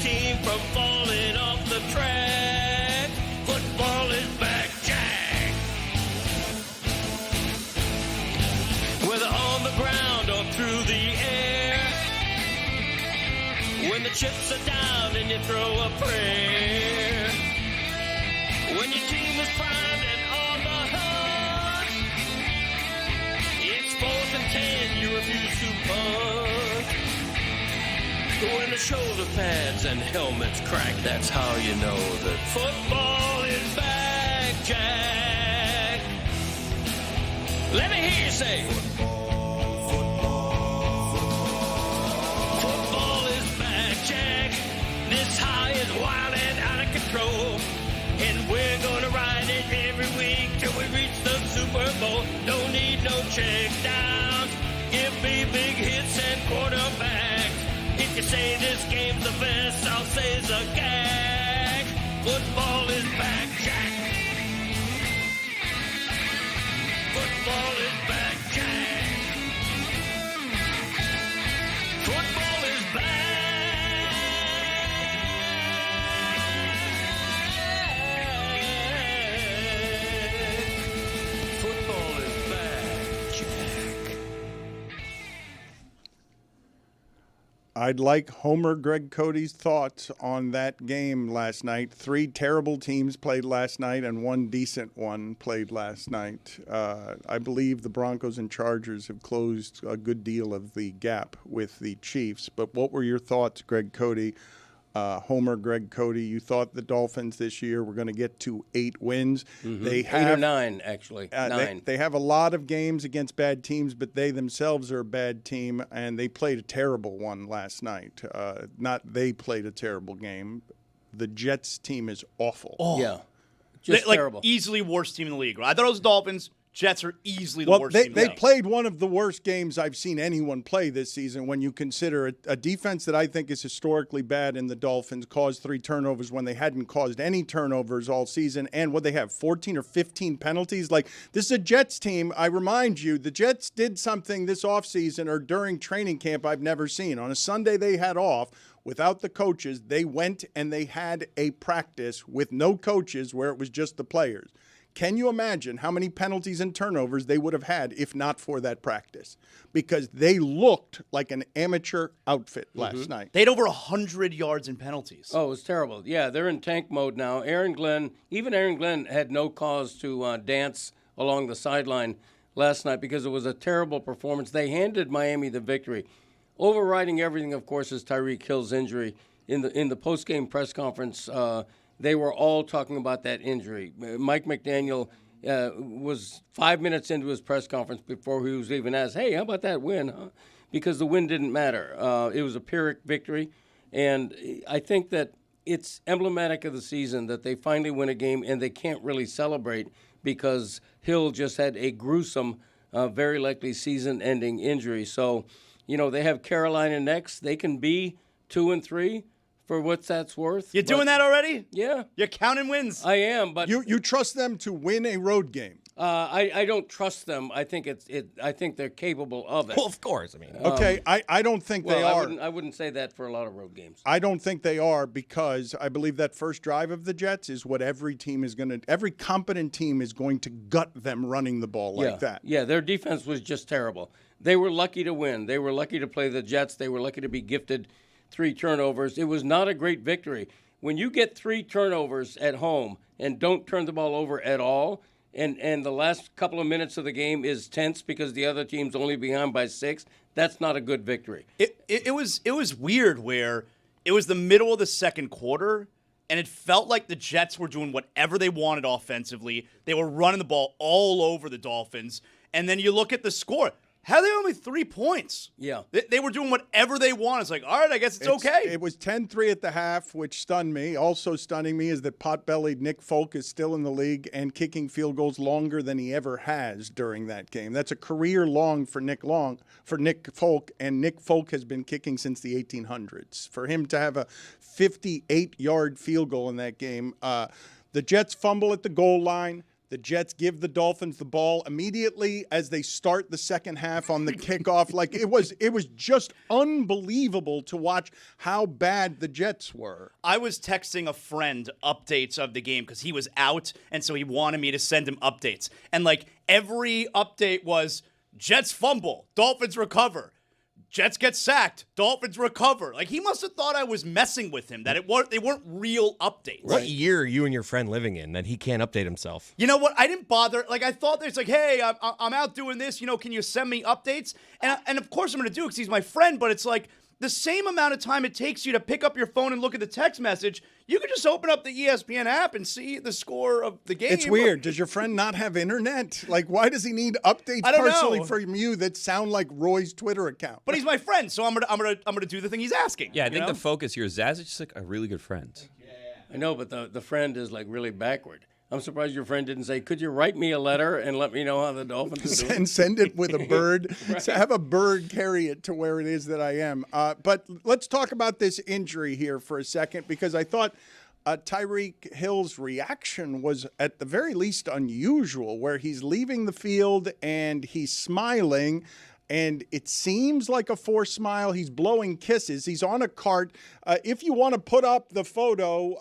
team from falling off the track. Football is back, Jack. Whether on the ground or through the air, when the chips are down and you throw a prayer, when your team is primed and on the hunt, it's 4th and 10, you refuse to punt. When the shoulder pads and helmets crack, that's how you know that football is back, Jack. Let me hear you say, football is back, Jack. This high is wild and out of control, and we're gonna ride it every week till we reach the Super Bowl. Don't need no check downs. Give me big hits and quarterbacks. If you say this game's the best, I'll say it's a gag. Football is back, Jack. Football is back, Jack. Football is back. Football is back, Jack. I'd like Homer Greg Cody's thoughts on that game last night. 3 terrible teams played last night and 1 decent one played last night. I believe the Broncos and Chargers have closed a good deal of the gap with the Chiefs. But what were your thoughts, Greg Cody? Homer Greg Cody, you thought the Dolphins this year were going to get to 8 wins. Mm-hmm. They 8 have or 9, actually. 9. They have a lot of games against bad teams, but they themselves are a bad team, and they played a terrible one last night. They played a terrible game. The Jets team is awful. Oh. Yeah. Just terrible. Easily worst team in the league. I thought it was the Dolphins. Jets are easily the worst team in the league. They played one of the worst games I've seen anyone play this season when you consider a defense that I think is historically bad in the Dolphins caused 3 turnovers when they hadn't caused any turnovers all season. And what they have, 14 or 15 penalties? Like, this is a Jets team. I remind you, the Jets did something this offseason or during training camp I've never seen. On a Sunday they had off. Without the coaches, they went and they had a practice with no coaches where it was just the players. Can you imagine how many penalties and turnovers they would have had if not for that practice? Because they looked like an amateur outfit last night. They had over 100 yards in penalties. Oh, it was terrible. Yeah, they're in tank mode now. Aaron Glenn had no cause to dance along the sideline last night because it was a terrible performance. They handed Miami the victory. Overriding everything, of course, is Tyreek Hill's injury. In the post-game press conference, they were all talking about that injury. Mike McDaniel was 5 minutes into his press conference before he was even asked, hey, how about that win? Huh? Because the win didn't matter. It was a Pyrrhic victory. And I think that it's emblematic of the season that they finally win a game and they can't really celebrate because Hill just had a gruesome, very likely season-ending injury. So, they have Carolina next. They can be 2-3. For what that's worth. You're doing that already? Yeah. You're counting wins? I am, but You trust them to win a road game? I don't trust them. I think I think they're capable of it. Well, of course. I mean, Okay, I don't think they are. I wouldn't say that for a lot of road games. I don't think they are because I believe that first drive of the Jets is what every competent team is going to gut them running the ball like that. Yeah, their defense was just terrible. They were lucky to win. They were lucky to play the Jets. They were lucky to be gifted 3 turnovers. It was not a great victory. When you get 3 turnovers at home and don't turn the ball over at all, and the last couple of minutes of the game is tense because the other team's only behind by 6, that's not a good victory. It was weird where it was the middle of the second quarter, and it felt like the Jets were doing whatever they wanted offensively. They were running the ball all over the Dolphins. And then you look at the score. How are they only 3 points? Yeah. They were doing whatever they want. It's like, all right, I guess it's okay. It was 10-3 at the half, which stunned me. Also stunning me is that pot-bellied Nick Folk is still in the league and kicking field goals longer than he ever has during that game. That's a career long for Nick Folk, and Nick Folk has been kicking since the 1800s. For him to have a 58-yard field goal in that game, the Jets fumble at the goal line. The Jets give the Dolphins the ball immediately as they start the second half on the kickoff. Like it was just unbelievable to watch how bad the Jets were. I was texting a friend updates of the game because he was out, and so he wanted me to send him updates. And like every update was Jets fumble, Dolphins recover. Jets get sacked. Dolphins recover. Like, he must have thought I was messing with him, that they weren't real updates. What year are you and your friend living in that he can't update himself? You know what? I didn't bother. Like, I thought there's like, hey, I'm out doing this. Can you send me updates? And of course I'm going to do it because he's my friend, but it's like the same amount of time it takes you to pick up your phone and look at the text message. You could just open up the ESPN app and see the score of the game. It's weird. Does your friend not have internet? Like, why does he need updates I don't personally know. from you that sound like Roy's Twitter account? But he's my friend, so I'm gonna do the thing he's asking. Yeah, I think the focus here is Zaz is just like a really good friend. I know, but the friend is like really backward. I'm surprised your friend didn't say, could you write me a letter and let me know how the Dolphins are doing? And send it with a bird. Right. So have a bird carry it to where it is that I am. But let's talk about this injury here for a second, because I thought Tyreek Hill's reaction was at the very least unusual, where he's leaving the field and he's smiling. And it seems like a forced smile. He's blowing kisses. He's on a cart. If you want to put up the photo,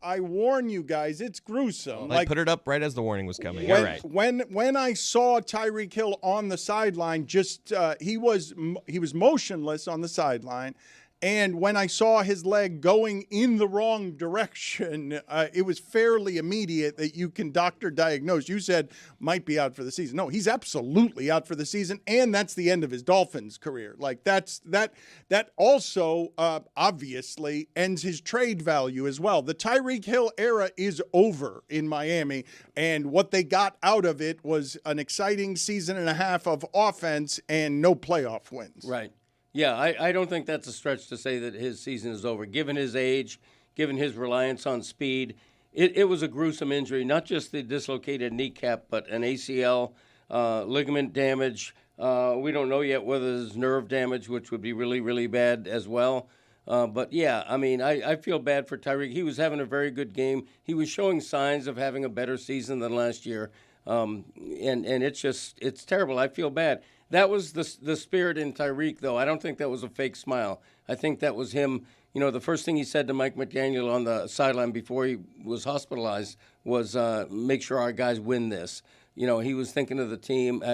I warn you guys, it's gruesome. Like put it up right as the warning was coming. When, All right. when I saw Tyreek Hill on the sideline, just he was motionless on the sideline. And when I saw his leg going in the wrong direction, it was fairly immediate that you can doctor diagnose. You said might be out for the season. No, he's absolutely out for the season, and that's the end of his Dolphins career. Like that also obviously ends his trade value as well. The Tyreek Hill era is over in Miami, and what they got out of it was an exciting season and a half of offense and no playoff wins. Right. Yeah, I don't think that's a stretch to say that his season is over. Given his age, given his reliance on speed, it was a gruesome injury, not just the dislocated kneecap, but an ACL, ligament damage. We don't know yet whether there's nerve damage, which would be really, really bad as well. But, yeah, I mean, I feel bad for Tyreek. He was having a very good game. He was showing signs of having a better season than last year. And it's terrible. I feel bad. That was the spirit in Tyreek, though. I don't think that was a fake smile. I think that was him. The first thing he said to Mike McDaniel on the sideline before he was hospitalized was, make sure our guys win this. He was thinking of the team.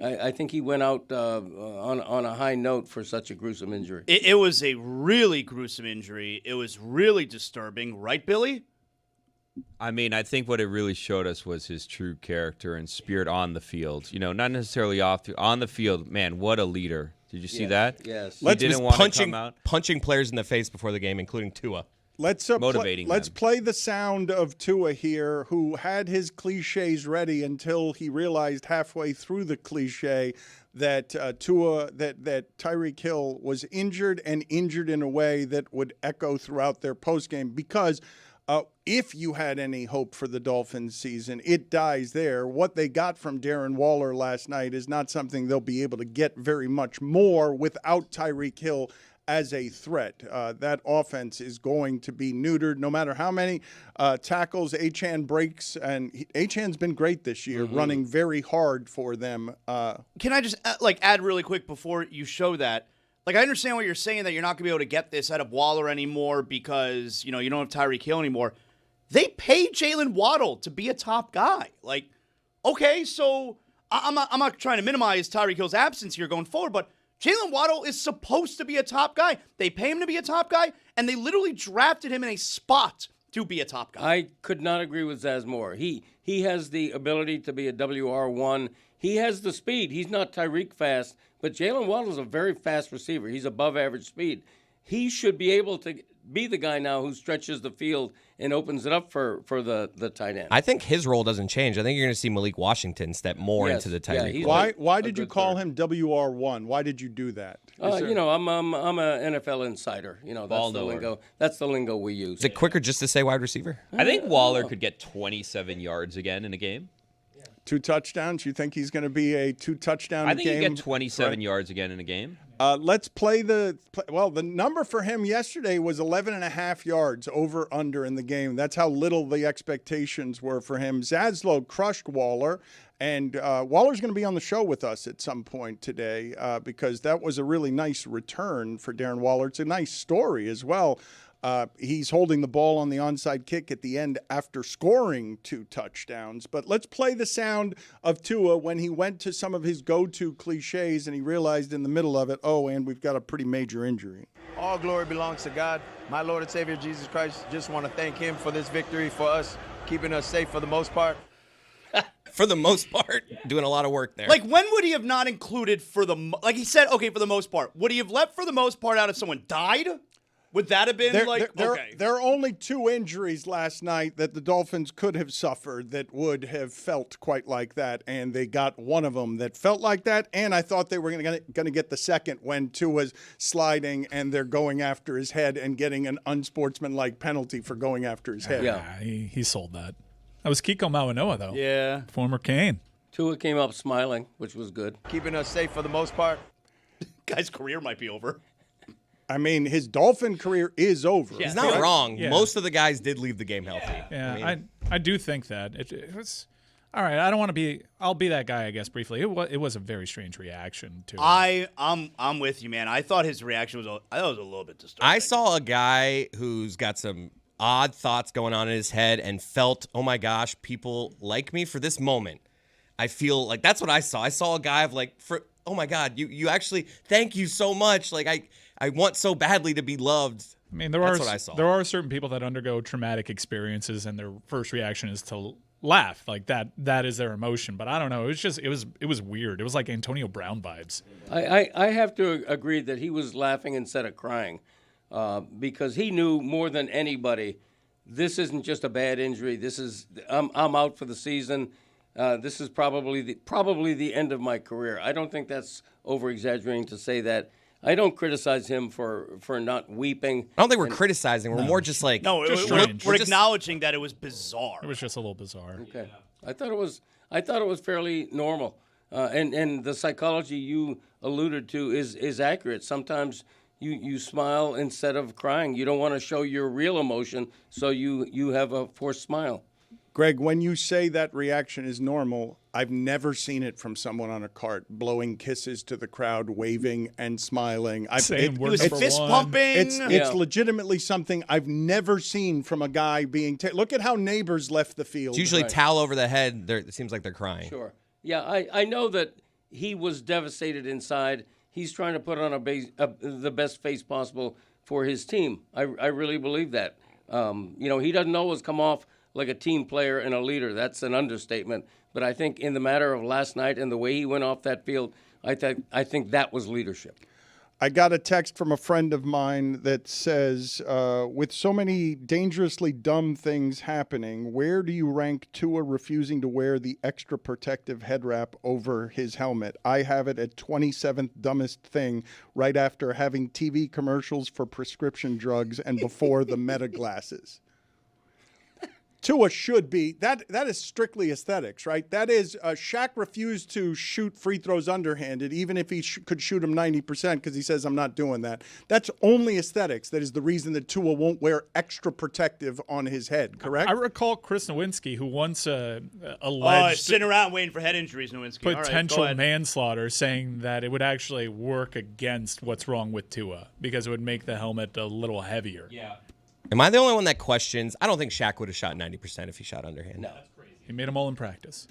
I think he went out on a high note for such a gruesome injury. It was a really gruesome injury. It was really disturbing, right, Billy? I mean, I think what it really showed us was his true character and spirit on the field. Not necessarily on the field. Man, what a leader! Did you see that? Yes. He didn't want to come out. Punching players in the face before the game, including Tua. Let's motivating let's them. play the sound of Tua here, who had his cliches ready until he realized halfway through the cliche that that Tyreek Hill was injured, and injured in a way that would echo throughout their postgame, because if you had any hope for the Dolphins season, it dies there. What they got from Darren Waller last night is not something they'll be able to get very much more without Tyreek Hill as a threat. That offense is going to be neutered no matter how many tackles Achane breaks, and Achane's been great this year, running very hard for them. Can I just add really quick before you show that? Like, I understand what you're saying, that you're not going to be able to get this out of Waller anymore because, you don't have Tyreek Hill anymore. They paid Jalen Waddle to be a top guy. Like, okay, so I'm not trying to minimize Tyreek Hill's absence here going forward, but Jalen Waddle is supposed to be a top guy. They pay him to be a top guy, and they literally drafted him in a spot to be a top guy. I could not agree with Zaz more. He has the ability to be a WR1. He has the speed. He's not Tyreek fast, but Jalen Waddle is a very fast receiver. He's above average speed. He should be able to be the guy now who stretches the field and opens it up for the tight end. I think his role doesn't change. I think you're going to see Malik Washington step more into the Tyreek role. Why did you call him WR1? Why did you do that? I'm an NFL insider. That's the lingo. That's the lingo we use. Is it quicker just to say wide receiver? I think Waller could get 27 yards again in a game. 2 touchdowns. You think he's going to be a 2-touchdown game? I think he get 27 yards again in a game. Let's play the number for him yesterday was 11.5 yards over under in the game. That's how little the expectations were for him. Zaslow crushed Waller, and Waller's going to be on the show with us at some point today because that was a really nice return for Darren Waller. It's a nice story as well. He's holding the ball on the onside kick at the end after scoring 2 touchdowns. But let's play the sound of Tua when he went to some of his go-to cliches and he realized in the middle of it, and we've got a pretty major injury. All glory belongs to God. My Lord and Savior, Jesus Christ. Just want to thank him for this victory for us, keeping us safe for the most part. For the most part, doing a lot of work there. Like, when would he have not included like he said, okay, for the most part. Would he have left for the most part out if someone died? Would that have been okay? There are only 2 injuries last night that the Dolphins could have suffered that would have felt quite like that, and they got one of them that felt like that, and I thought they were going to get the second when Tua's sliding and they're going after his head and getting an unsportsmanlike penalty for going after his head. Yeah, he sold that. That was Kiko Mawanoa, though. Yeah. Former Kane. Tua came up smiling, which was good. Keeping us safe for the most part. Guy's career might be over. I mean, his Dolphin career is over. He's not wrong. Yeah. Most of the guys did leave the game healthy. Yeah, I do think that. It was all right. I don't want to be. I'll be that guy, I guess, briefly. It was a very strange reaction to it. I'm with you, man. I thought his reaction was a little bit disturbing. I saw a guy who's got some odd thoughts going on in his head and felt, oh my gosh, people like me for this moment. I feel like that's what I saw. I saw a guy of like, oh my God, you actually, thank you so much. Like I want so badly to be loved. I mean, That's what I saw. There are certain people that undergo traumatic experiences, and their first reaction is to laugh. Like that is their emotion. But I don't know. It was weird. It was like Antonio Brown vibes. I have to agree that he was laughing instead of crying because he knew more than anybody. This isn't just a bad injury. This is I'm out for the season. This is probably the end of my career. I don't think that's over exaggerating to say that. I don't criticize him for not weeping. I don't think we're criticizing. We're more just like we're acknowledging that it was bizarre. It was just a little bizarre. Okay, I thought it was fairly normal, and the psychology you alluded to is accurate. Sometimes you smile instead of crying. You don't want to show your real emotion, so you have a forced smile. Greg, when you say that reaction is normal, I've never seen it from someone on a cart, blowing kisses to the crowd, waving and smiling. He was fist pumping. It's legitimately something I've never seen from a guy being. Look at how Neighbors left the field. It's usually towel over the head. It seems like they're crying. Sure. Yeah, I know that he was devastated inside. He's trying to put on the best face possible for his team. I really believe that. He doesn't always come off like a team player and a leader. That's an understatement. But I think in the matter of last night and the way he went off that field, I think that was leadership. I got a text from a friend of mine that says, with so many dangerously dumb things happening, where do you rank Tua refusing to wear the extra protective head wrap over his helmet? I have it at 27th dumbest thing, right after having TV commercials for prescription drugs and before the Meta glasses. Tua should be that is strictly aesthetics, right? That is Shaq refused to shoot free throws underhanded, even if he could shoot them 90%, because he says I'm not doing that. That's only aesthetics. That is the reason that Tua won't wear extra protective on his head. Correct? I recall Chris Nowinski, who once alleged sitting around waiting for head injuries. Nowinski potential manslaughter, saying that it would actually work against what's wrong with Tua because it would make the helmet a little heavier. Yeah. Am I the only one that questions? I don't think Shaq would have shot 90% if he shot underhand. No. That's crazy. He made them all in practice.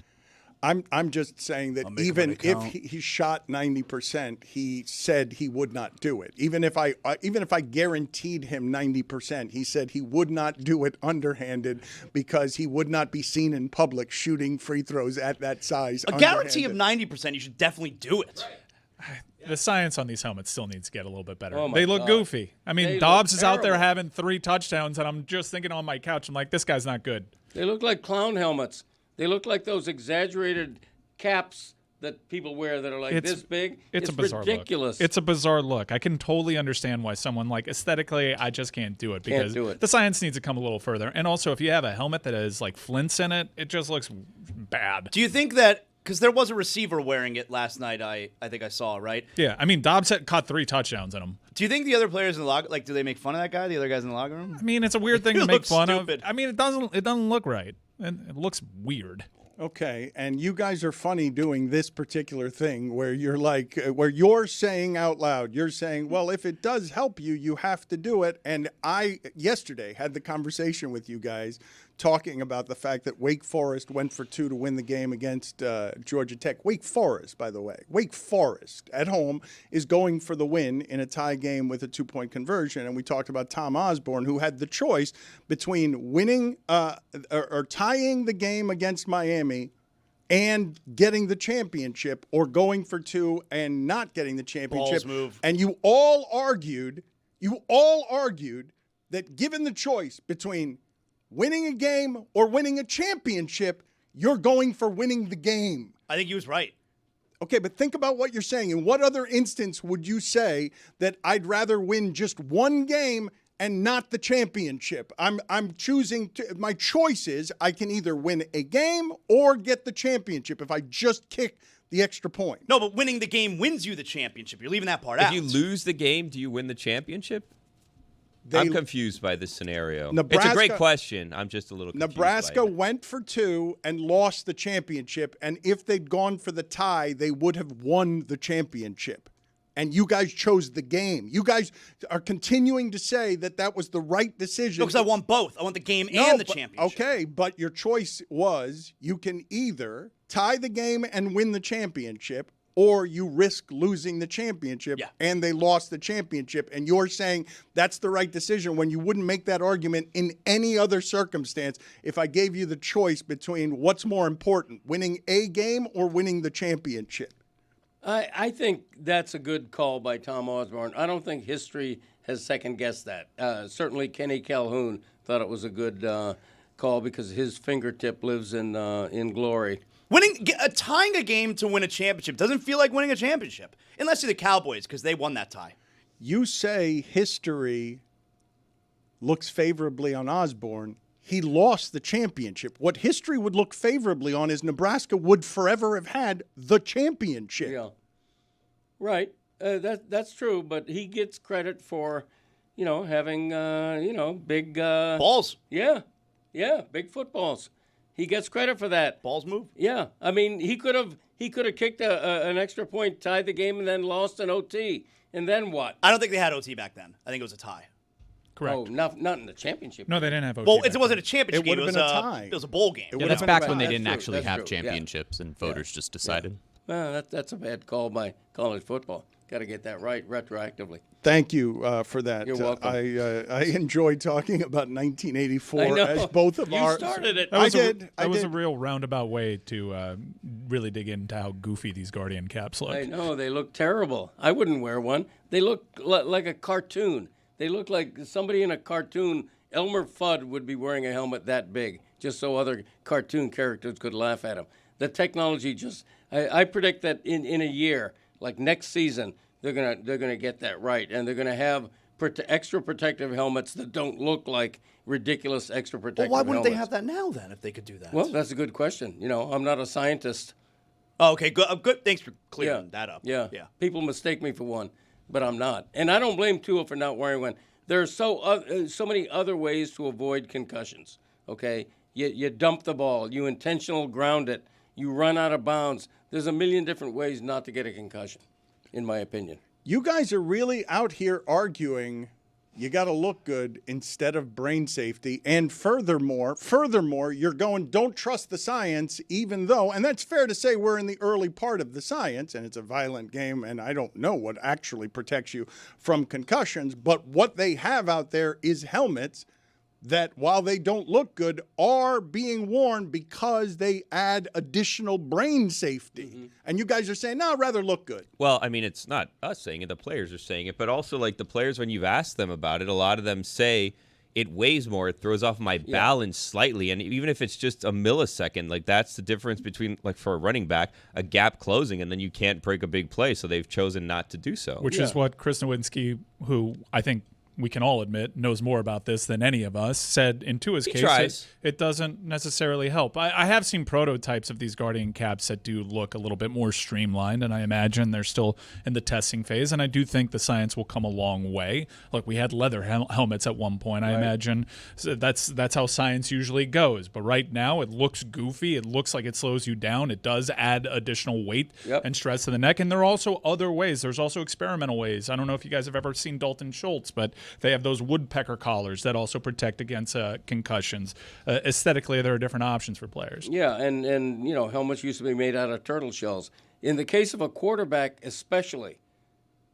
I'm just saying that even if he shot 90%, he said he would not do it. Even if I guaranteed him 90%, he said he would not do it underhanded because he would not be seen in public shooting free throws at that size. A guarantee of 90%, you should definitely do it. The science on these helmets still needs to get a little bit better. Oh my they look God. goofy. I mean, They Dobbs look is out there terrible. having 3 touchdowns, and I'm just thinking on my couch, I'm like, this guy's not good. They look like clown helmets. They look like those exaggerated caps that people wear that are like this big. It's a bizarre ridiculous. Look. It's a bizarre look. I can totally understand why someone like aesthetically, I just can't do it because the science needs to come a little further. And also, if you have a helmet that has like flints in it, it just looks bad. Do you think that because there was a receiver wearing it last night? I think I saw, right? Yeah, I mean Dobbs had caught 3 touchdowns in them. Do you think the other players in the locker do they make fun of that guy? The other guys in the locker room? I mean, it's a weird thing to make fun stupid. of. I mean, it doesn't look right, and it looks weird. Okay, and you guys are funny doing this particular thing where you're like, where you're saying out loud, you're saying, well, if it does help you, you have to do it. And I, yesterday, had the conversation with you guys talking about the fact that Wake Forest went for 2 to win the game against Georgia Tech. Wake Forest, by the way, Wake Forest at home is going for the win in a tie game with a 2-point conversion. And we talked about Tom Osborne, who had the choice between winning or tying the game against Miami and getting the championship, or going for 2 and not getting the championship. Balls move. And you all argued that given the choice between winning a game or winning a championship, you're going for winning the game. I think he was right. Okay, but think about what you're saying. In what other instance would you say that I'd rather win just one game and not the championship? I'm choosing my choice is I can either win a game or get the championship if I just kick the extra point. No, but winning the game wins you the championship. You're leaving that part out. If you lose the game, do you win the championship? I'm confused by this scenario. It's a great question. I'm just a little confused. Nebraska went for 2 and lost the championship, and if they'd gone for the tie, they would have won the championship. And you guys chose the game. You guys are continuing to say that was the right decision. No, because I want both. I want the game and the championship. Okay, but your choice was you can either tie the game and win the championship, or you risk losing the championship, and they lost the championship. And you're saying that's the right decision when you wouldn't make that argument in any other circumstance if I gave you the choice between what's more important, winning a game or winning the championship. I think that's a good call by Tom Osborne. I don't think history has second-guessed that. Certainly Kenny Calhoun thought it was a good call because his fingertip lives in glory. Tying a game to win a championship doesn't feel like winning a championship, unless you're the Cowboys because they won that tie. You say history looks favorably on Osborne. He lost the championship. What history would look favorably on is Nebraska would forever have had the championship. Yeah, right. That's true, but he gets credit for, having big balls. Yeah, big footballs. He gets credit for that. Balls move. Yeah, I mean he could have kicked an extra point, tied the game, and then lost an OT, and then what? I don't think they had OT back then. I think it was a tie. Correct. Oh, not in the championship. No, they didn't have OT. Well, it wasn't a championship game. It would have been a tie. It was a bowl game. That's back when they That's didn't true. actually That's have true. championships and voters just decided. Well, that's a bad call by college football. Got to get that right retroactively. Thank you for that. You're welcome. I enjoyed talking about 1984 I know. as both of You our. started it. That was a real roundabout way to really dig into how goofy these Guardian caps look. I know they look terrible. I wouldn't wear one. They look like a cartoon. They look like somebody in a cartoon. Elmer Fudd would be wearing a helmet that big, just so other cartoon characters could laugh at him. The technology I predict that in a year, like next season, they're gonna get that right, and they're gonna have extra protective helmets that don't look like ridiculous extra protective Well, why helmets. wouldn't they have that now then if they could do that? Well, that's a good question. I'm not a scientist. Oh, okay, good. Thanks for clearing that up. Yeah. People mistake me for one, but I'm not. And I don't blame Tua for not wearing one. There are so many other ways to avoid concussions, okay? You dump the ball. You intentional ground it. You run out of bounds. There's a million different ways not to get a concussion, in my opinion. You guys are really out here arguing you got to look good instead of brain safety. And furthermore, you're going, don't trust the science, even though, and that's fair to say we're in the early part of the science, and it's a violent game, and I don't know what actually protects you from concussions, but what they have out there is helmets that, while they don't look good, are being worn because they add additional brain safety. Mm-hmm. And you guys are saying, no, I'd rather look good. Well, I mean, it's not us saying it. The players are saying it. But also, like, the players, when you've asked them about it, a lot of them say it weighs more. It throws off my balance slightly. And even if it's just a millisecond, like that's the difference between, like for a running back, a gap closing, and then you can't break a big play. So they've chosen not to do so. Which is what Chris Nowinski, who I think we can all admit knows more about this than any of us, said in Tua's case it doesn't necessarily help. I have seen prototypes of these Guardian caps that do look a little bit more streamlined, and I imagine they're still in the testing phase, and I do think the science will come a long way. Like we had leather helmets at one point. I imagine that's how science usually goes. But right now it looks goofy. It looks like it slows you down. It does add additional weight and stress to the neck, and there are also other ways. There's also experimental ways. I don't know if you guys have ever seen Dalton Schultz, but they have those woodpecker collars that also protect against concussions. Aesthetically, there are different options for players. Yeah, and helmets used to be made out of turtle shells. In the case of a quarterback especially,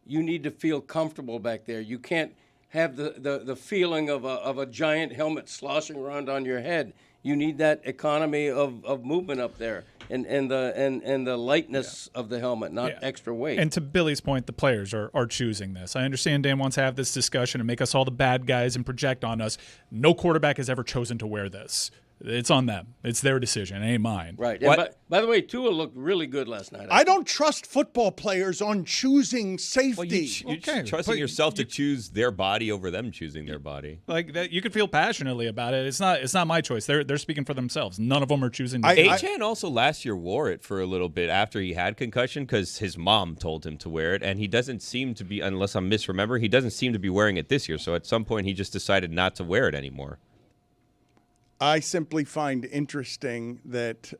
you need to feel comfortable back there. You can't have the feeling of a giant helmet sloshing around on your head. You need that economy of movement up there and the lightness of the helmet, not extra weight. And to Billy's point, the players are choosing this. I understand Dan wants to have this discussion and make us all the bad guys and project on us. No quarterback has ever chosen to wear this. It's on them. It's their decision. It ain't mine. Right. And by the way, Tua looked really good last night. I don't trust football players on choosing safety. Well, you're trusting yourself to choose their body over them choosing their body. Like that, you could feel passionately about it. It's not my choice. They're speaking for themselves. None of them are choosing. Achane also last year wore it for a little bit after he had concussion because his mom told him to wear it, and he doesn't seem to be, unless I'm misremembering, he doesn't seem to be wearing it this year. So at some point, he just decided not to wear it anymore. I simply find interesting that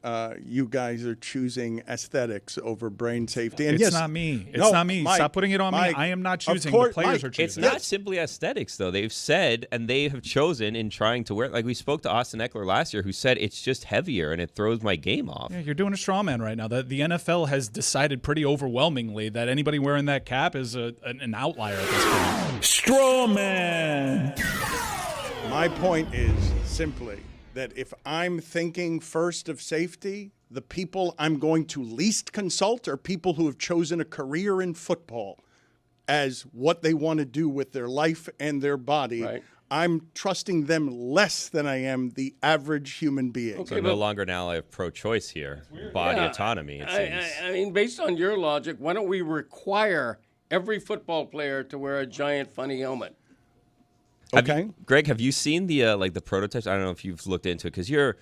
you guys are choosing aesthetics over brain safety. And it's not me. It's not me. Stop putting it on me. I am not choosing. The players are choosing. It's not simply aesthetics, though. They've said, and they have chosen in trying to wear it. Like we spoke to Austin Eckler last year, who said it's just heavier and it throws my game off. Yeah, you're doing a straw man right now. The NFL has decided pretty overwhelmingly that anybody wearing that cap is an outlier at this point. Straw man. My point is simply that if I'm thinking first of safety, the people I'm going to least consult are people who have chosen a career in football as what they want to do with their life and their body. Right. I'm trusting them less than I am the average human being. Okay, so no longer an ally of pro-choice here. Body autonomy, it seems. I mean, based on your logic, why don't we require every football player to wear a giant funny helmet? Greg, have you seen the the prototypes? I don't know if you've looked into it because you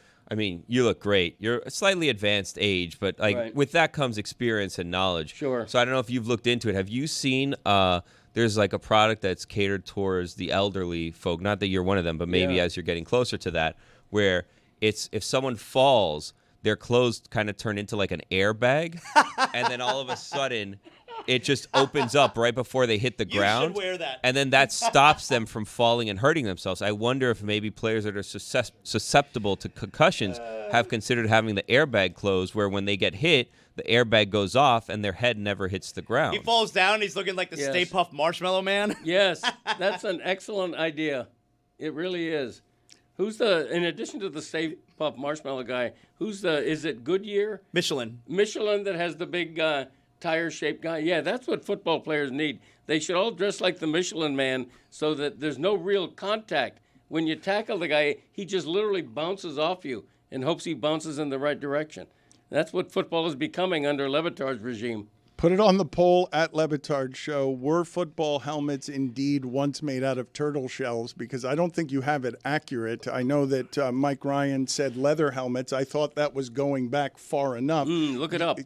look great. You're a slightly advanced age, but with that comes experience and knowledge. Sure. So I don't know if you've looked into it. Have you seen there's like a product that's catered towards the elderly folk? Not that you're one of them, but maybe as you're getting closer to that, where it's if someone falls, their clothes kind of turn into like an airbag, and then all of a sudden it just opens up right before they hit the ground. You should wear that. And then that stops them from falling and hurting themselves. I wonder if maybe players that are susceptible to concussions have considered having the airbag closed where when they get hit, the airbag goes off and their head never hits the ground. He falls down and he's looking like the Stay Puft Marshmallow Man. Yes, that's an excellent idea. It really is. In addition to the Stay Puft Marshmallow guy, is it Goodyear? Michelin that has the big tire-shaped guy. Yeah, that's what football players need. They should all dress like the Michelin Man so that there's no real contact. When you tackle the guy, he just literally bounces off you and hopes he bounces in the right direction. That's what football is becoming under Le Batard's regime. Put it on the poll at Le Batard Show. Were football helmets indeed once made out of turtle shells? Because I don't think you have it accurate. I know that Mike Ryan said leather helmets. I thought that was going back far enough. Look it up.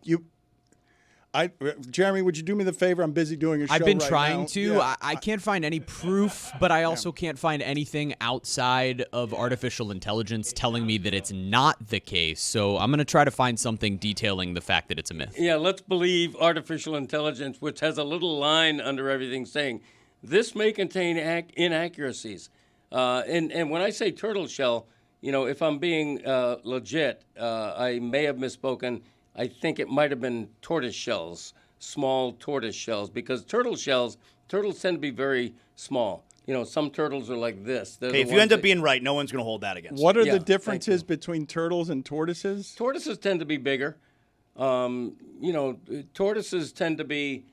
Jeremy, would you do me the favor? I'm busy doing a show. I've been right trying now. to. Yeah. I can't find any proof, but I also can't find anything outside of artificial intelligence telling me that it's not the case. So I'm going to try to find something detailing the fact that it's a myth. Yeah, let's believe artificial intelligence, which has a little line under everything saying, this may contain inaccuracies. And when I say turtle shell, if I'm being legit, I may have misspoken. I think it might have been tortoise shells, small tortoise shells, because turtles tend to be very small. Some turtles are like this. Hey, if you end up being right, no one's going to hold that against you. What are the differences between turtles and tortoises? Tortoises tend to be bigger. Tortoises tend to be,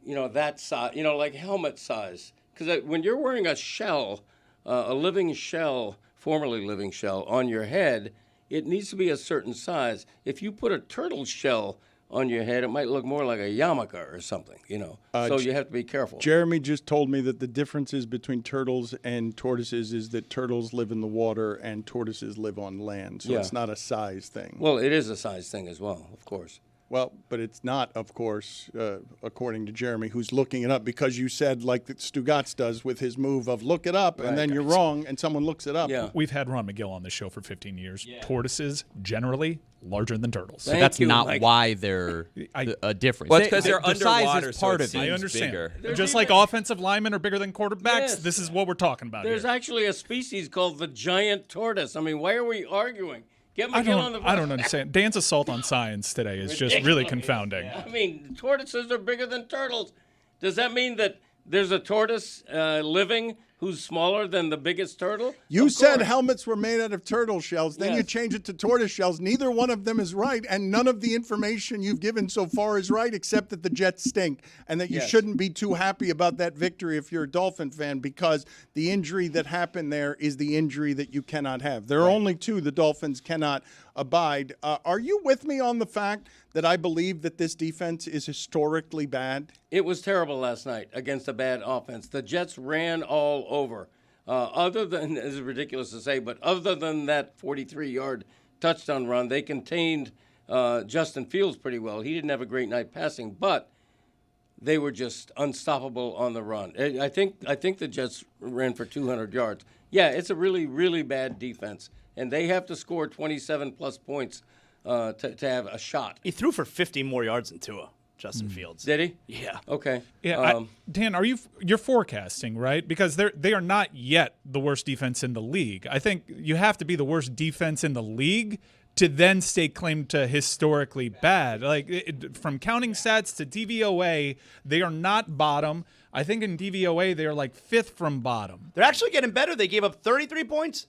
that size, like helmet size. Because when you're wearing a shell a living shell, formerly living shell, on your head, it needs to be a certain size. If you put a turtle shell on your head, it might look more like a yarmulke or something, So you have to be careful. Jeremy just told me that the differences between turtles and tortoises is that turtles live in the water and tortoises live on land. So it's not a size thing. Well, it is a size thing as well, of course. Well, but it's not, of course, according to Jeremy, who's looking it up, because you said, like Stugotz does with his move of look it up, and then you're wrong, and someone looks it up. Yeah. We've had Ron McGill on the show for 15 years. Tortoises, generally, larger than turtles. So that's not why they're a difference. Well, it's because they're the size underwater, is part so it of it. seems I understand. bigger. Just like offensive linemen are bigger than quarterbacks, Yes. this is what we're talking about There's here. actually a species called the giant tortoise. I mean, why are we arguing? Get I McGill on the don't understand. Dan's assault on science today is just really confounding. I mean, tortoises are bigger than turtles. Does that mean that there's a tortoise living who's smaller than the biggest turtle? You Of said course. helmets were made out of turtle shells. Then you Yes. change it to tortoise shells. Neither one of them is right, and none of the information you've given so far is right, except that the Jets stink and that you Yes. shouldn't be too happy about that victory if you're a Dolphin fan, because the injury that happened there is the injury that you cannot have. There are only two the Dolphins cannot abide. Are you with me on the fact that I believe that this defense is historically bad? It was terrible last night against a bad offense. The Jets ran all over. Other than, this is ridiculous to say, but other than that 43-yard touchdown run, they contained Justin Fields pretty well. He didn't have a great night passing, but they were just unstoppable on the run. I think the Jets ran for 200 yards. Yeah, it's a really, really bad defense, and they have to score 27-plus points to have a shot. He threw for 50 more yards than Tua, Justin Fields. Did he? Yeah. Okay. Yeah, Dan, you're forecasting, right? Because they are not yet the worst defense in the league. I think you have to be the worst defense in the league to then stake claim to historically bad. Like from counting stats to DVOA, they are not bottom. I think in DVOA they are like fifth from bottom. They're actually getting better. They gave up 33 points,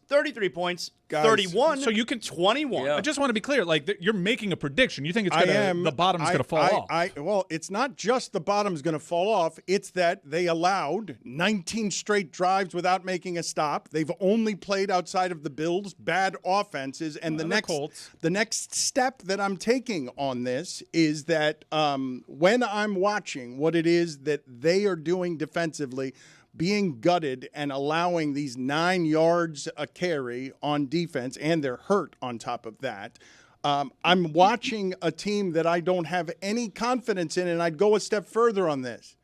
Guys, 31, so you can 21. Yeah. I just want to be clear. Like you're making a prediction. You think it's the bottom's going to fall off? Well, it's not just the bottom's going to fall off. It's that they allowed 19 straight drives without making a stop. They've only played outside of the Bills' bad offenses. And the next step that I'm taking on this is that when I'm watching what it is that they are doing defensively, being gutted and allowing these 9 yards a carry on defense, and they're hurt on top of that. I'm watching a team that I don't have any confidence in, and I'd go a step further on this.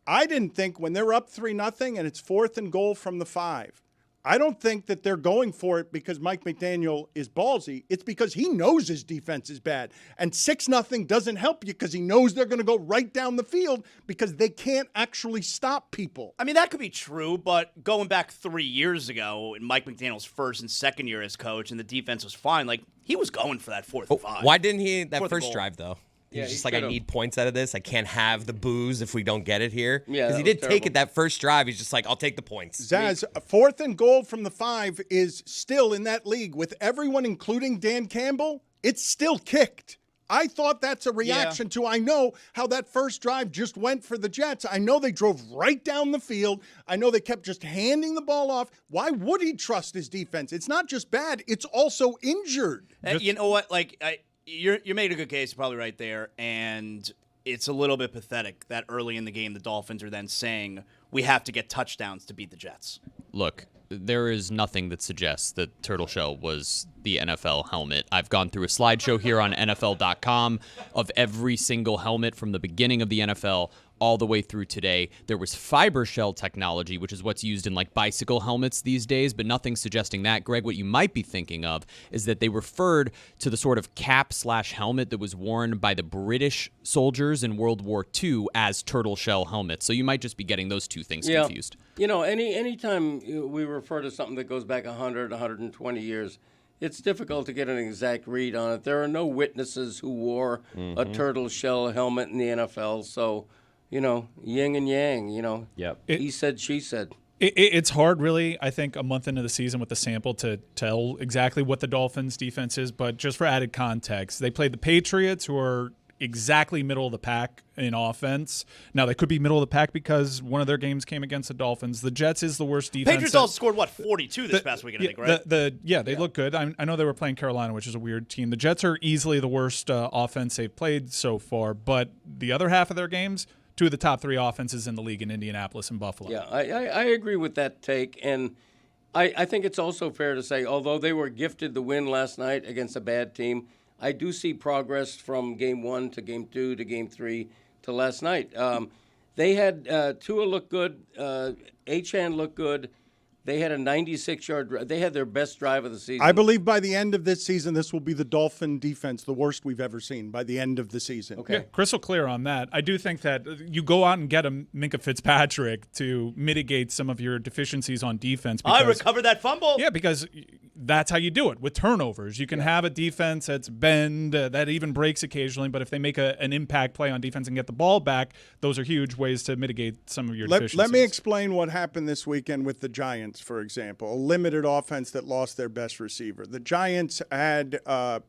I didn't think when they're up 3-0 and it's 4th and goal from the 5, I don't think that they're going for it because Mike McDaniel is ballsy. It's because he knows his defense is bad. And 6-0 doesn't help you because he knows they're going to go right down the field because they can't actually stop people. I mean, that could be true, but going back 3 years ago in Mike McDaniel's first and second year as coach and the defense was fine, like he was going for that 4th and 5. Why didn't he that Fourth first goal. drive though? Yeah, He's he just like, I could've. need points out of this. I can't have the booze if we don't get it here. Yeah, because he that did was take terrible. it that first drive. He's just like, I'll take the points. Zaz, 4th and goal from the 5 is still in that league with everyone, including Dan Campbell. It's still kicked. I thought that's a reaction to, I know how that first drive just went for the Jets. I know they drove right down the field. I know they kept just handing the ball off. Why would he trust his defense? It's not just bad, it's also injured. You know what? Like, you made a good case, probably right there, and it's a little bit pathetic that early in the game the Dolphins are then saying we have to get touchdowns to beat the Jets. Look, there is nothing that suggests that Turtle Shell was the NFL helmet. I've gone through a slideshow here on NFL.com of every single helmet from the beginning of the NFL all the way through today. There was fiber shell technology, which is what's used in like bicycle helmets these days, but nothing suggesting that. Greg, what you might be thinking of is that they referred to the sort of cap/helmet that was worn by the British soldiers in World War II as turtle shell helmets. So you might just be getting those two things confused. You know, anytime we refer to something that goes back 100, 120 years, it's difficult to get an exact read on it. There are no witnesses who wore a turtle shell helmet in the NFL, so, you know, yin and yang, you know. Yep. He said, she said. It's hard, really, I think, a month into the season with the sample to tell exactly what the Dolphins' defense is. But just for added context, they played the Patriots, who are exactly middle of the pack in offense. Now, they could be middle of the pack because one of their games came against the Dolphins. The Jets is the worst defense. Patriots also scored, 42 this past weekend, I think, right? They look good. I know they were playing Carolina, which is a weird team. The Jets are easily the worst offense they've played so far, but the other half of their games, two of the top 3 offenses in the league in Indianapolis and Buffalo. Yeah, I agree with that take, and I think it's also fair to say, although they were gifted the win last night against a bad team, I do see progress from Game 1 to Game 2 to Game 3 to last night. They had Tua look good, Achane look good. They had a 96-yard. They had their best drive of the season. I believe by the end of this season, this will be the Dolphin defense, the worst we've ever seen by the end of the season. Okay, crystal clear on that. I do think that you go out and get a Minkah Fitzpatrick to mitigate some of your deficiencies on defense. I recovered that fumble. Yeah, because that's how you do it with turnovers. You can have a defense that's bend, that even breaks occasionally, but if they make an impact play on defense and get the ball back, those are huge ways to mitigate some of your deficiencies. Let me explain what happened this weekend with the Giants, for example. A limited offense that lost their best receiver. The Giants had, I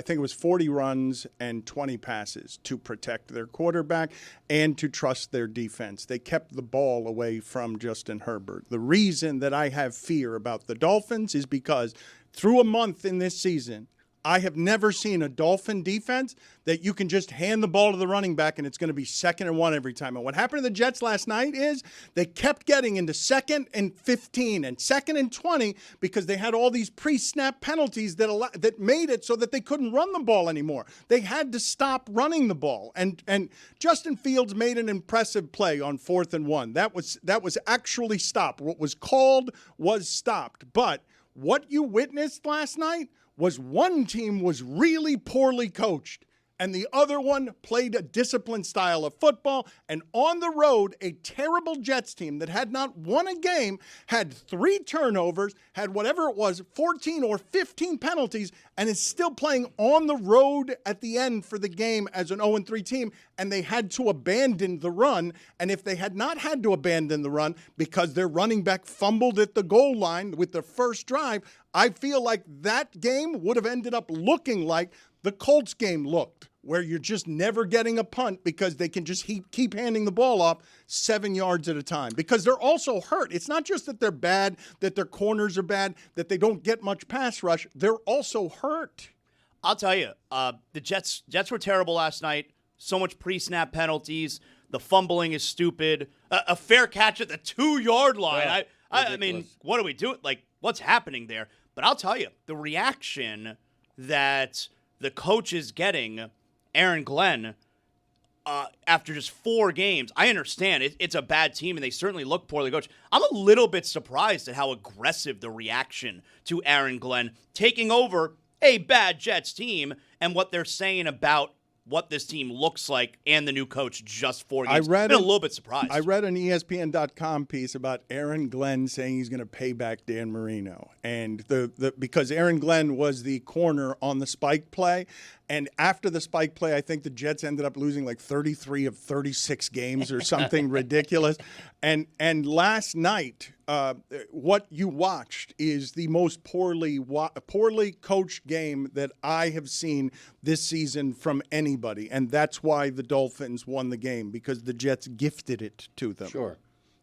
think it was 40 runs and 20 passes to protect their quarterback and to trust their defense. They kept the ball away from Justin Herbert. The reason that I have fear about the Dolphins is because through a month in this season, I have never seen a Dolphin defense that you can just hand the ball to the running back and it's going to be 2nd and 1 every time. And what happened to the Jets last night is they kept getting into 2nd and 15 and 2nd and 20 because they had all these pre-snap penalties that made it so that they couldn't run the ball anymore. They had to stop running the ball. And Justin Fields made an impressive play on 4th and 1. That was actually stopped. What was called was stopped. But what you witnessed last night was one team was really poorly coached and the other one played a disciplined style of football. And on the road, a terrible Jets team that had not won a game, had 3 turnovers, had whatever it was, 14 or 15 penalties, and is still playing on the road at the end for the game as an 0-3 team. And they had to abandon the run. And if they had not had to abandon the run because their running back fumbled at the goal line with their first drive, I feel like that game would have ended up looking like the Colts game looked, where you're just never getting a punt because they can just keep handing the ball off 7 yards at a time because they're also hurt. It's not just that they're bad, that their corners are bad, that they don't get much pass rush. They're also hurt. I'll tell you, the Jets were terrible last night. So much pre-snap penalties. The fumbling is stupid. A fair catch at the 2-yard line. Yeah, I mean, what are we doing? Like, what's happening there? But I'll tell you, the reaction that the coach is getting, Aaron Glenn, after just 4 games, I understand it's a bad team and they certainly look poorly coached. I'm a little bit surprised at how aggressive the reaction to Aaron Glenn taking over a bad Jets team and what they're saying about what this team looks like and the new coach just 4 games. I've been a little bit surprised. I read an ESPN.com piece about Aaron Glenn saying he's going to pay back Dan Marino. And because Aaron Glenn was the corner on the spike play. And after the spike play, I think the Jets ended up losing like 33 of 36 games or something ridiculous. And last night, what you watched is the most poorly coached game that I have seen this season from anybody. And that's why the Dolphins won the game, because the Jets gifted it to them. Sure.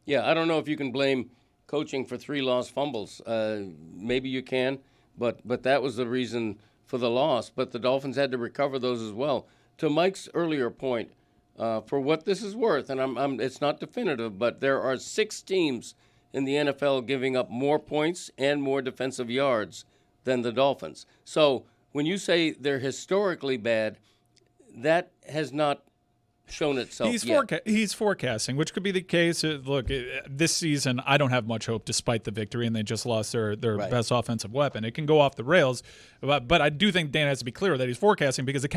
Yeah, I don't know if you can blame coaching for 3 lost fumbles. Maybe you can, but that was the reason for the loss, but the Dolphins had to recover those as well. To Mike's earlier point, for what this is worth, and it's not definitive, but there are 6 teams in the NFL giving up more points and more defensive yards than the Dolphins. So when you say they're historically bad, that has not shown itself yet. He's forecasting, which could be the case. Look, this season, I don't have much hope despite the victory, and they just lost their best offensive weapon. It can go off the rails, but I do think Dan has to be clear that he's forecasting because the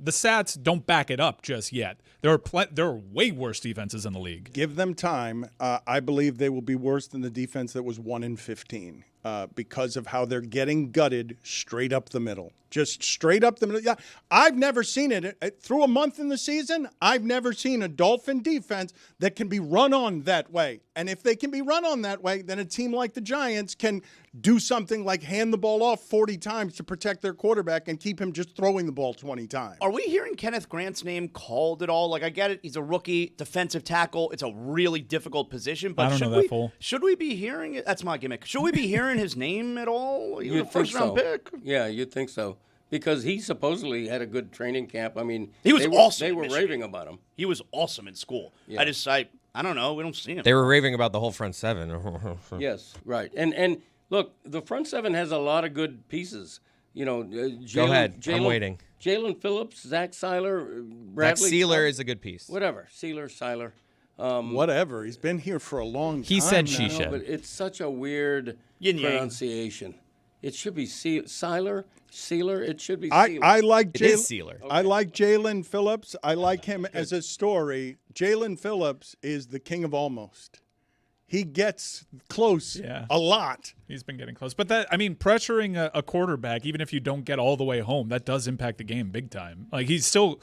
stats don't back it up just yet. There are way worse defenses in the league. Give them time. I believe they will be worse than the defense that was 1-15. Because of how they're getting gutted straight up the middle. Just straight up the middle. Yeah, I've never seen it. Through a month in the season, I've never seen a Dolphin defense that can be run on that way. And if they can be run on that way, then a team like the Giants can do something like hand the ball off 40 times to protect their quarterback and keep him just throwing the ball 20 times. Are we hearing Kenneth Grant's name called at all? Like, I get it. He's a rookie defensive tackle. It's a really difficult position. But I don't know that full. Should we be hearing it? That's my gimmick. Should we be hearing his name at all? You're a first-round pick. Yeah, you'd think so. Because he supposedly had a good training camp. I mean, he was awesome. They were raving about him. He was awesome in school. Yeah. I don't know. We don't see him. They were raving about the whole front seven. Yes, right. And look, the front seven has a lot of good pieces. You know, Go ahead. I'm waiting. Jalen Phillips, Zach Seiler, Bradley. Zach Seiler is a good piece. Whatever. Seiler. Whatever. He's been here for a long time. He said now. she said. But it's such a weird pronunciation. It should be Seiler. It should be Seiler. I like Seiler. I like Jalen Phillips. I like him as a story. Jalen Phillips is the king of almost. He gets close a lot. He's been getting close. But pressuring a quarterback, even if you don't get all the way home, that does impact the game big time. Like he's still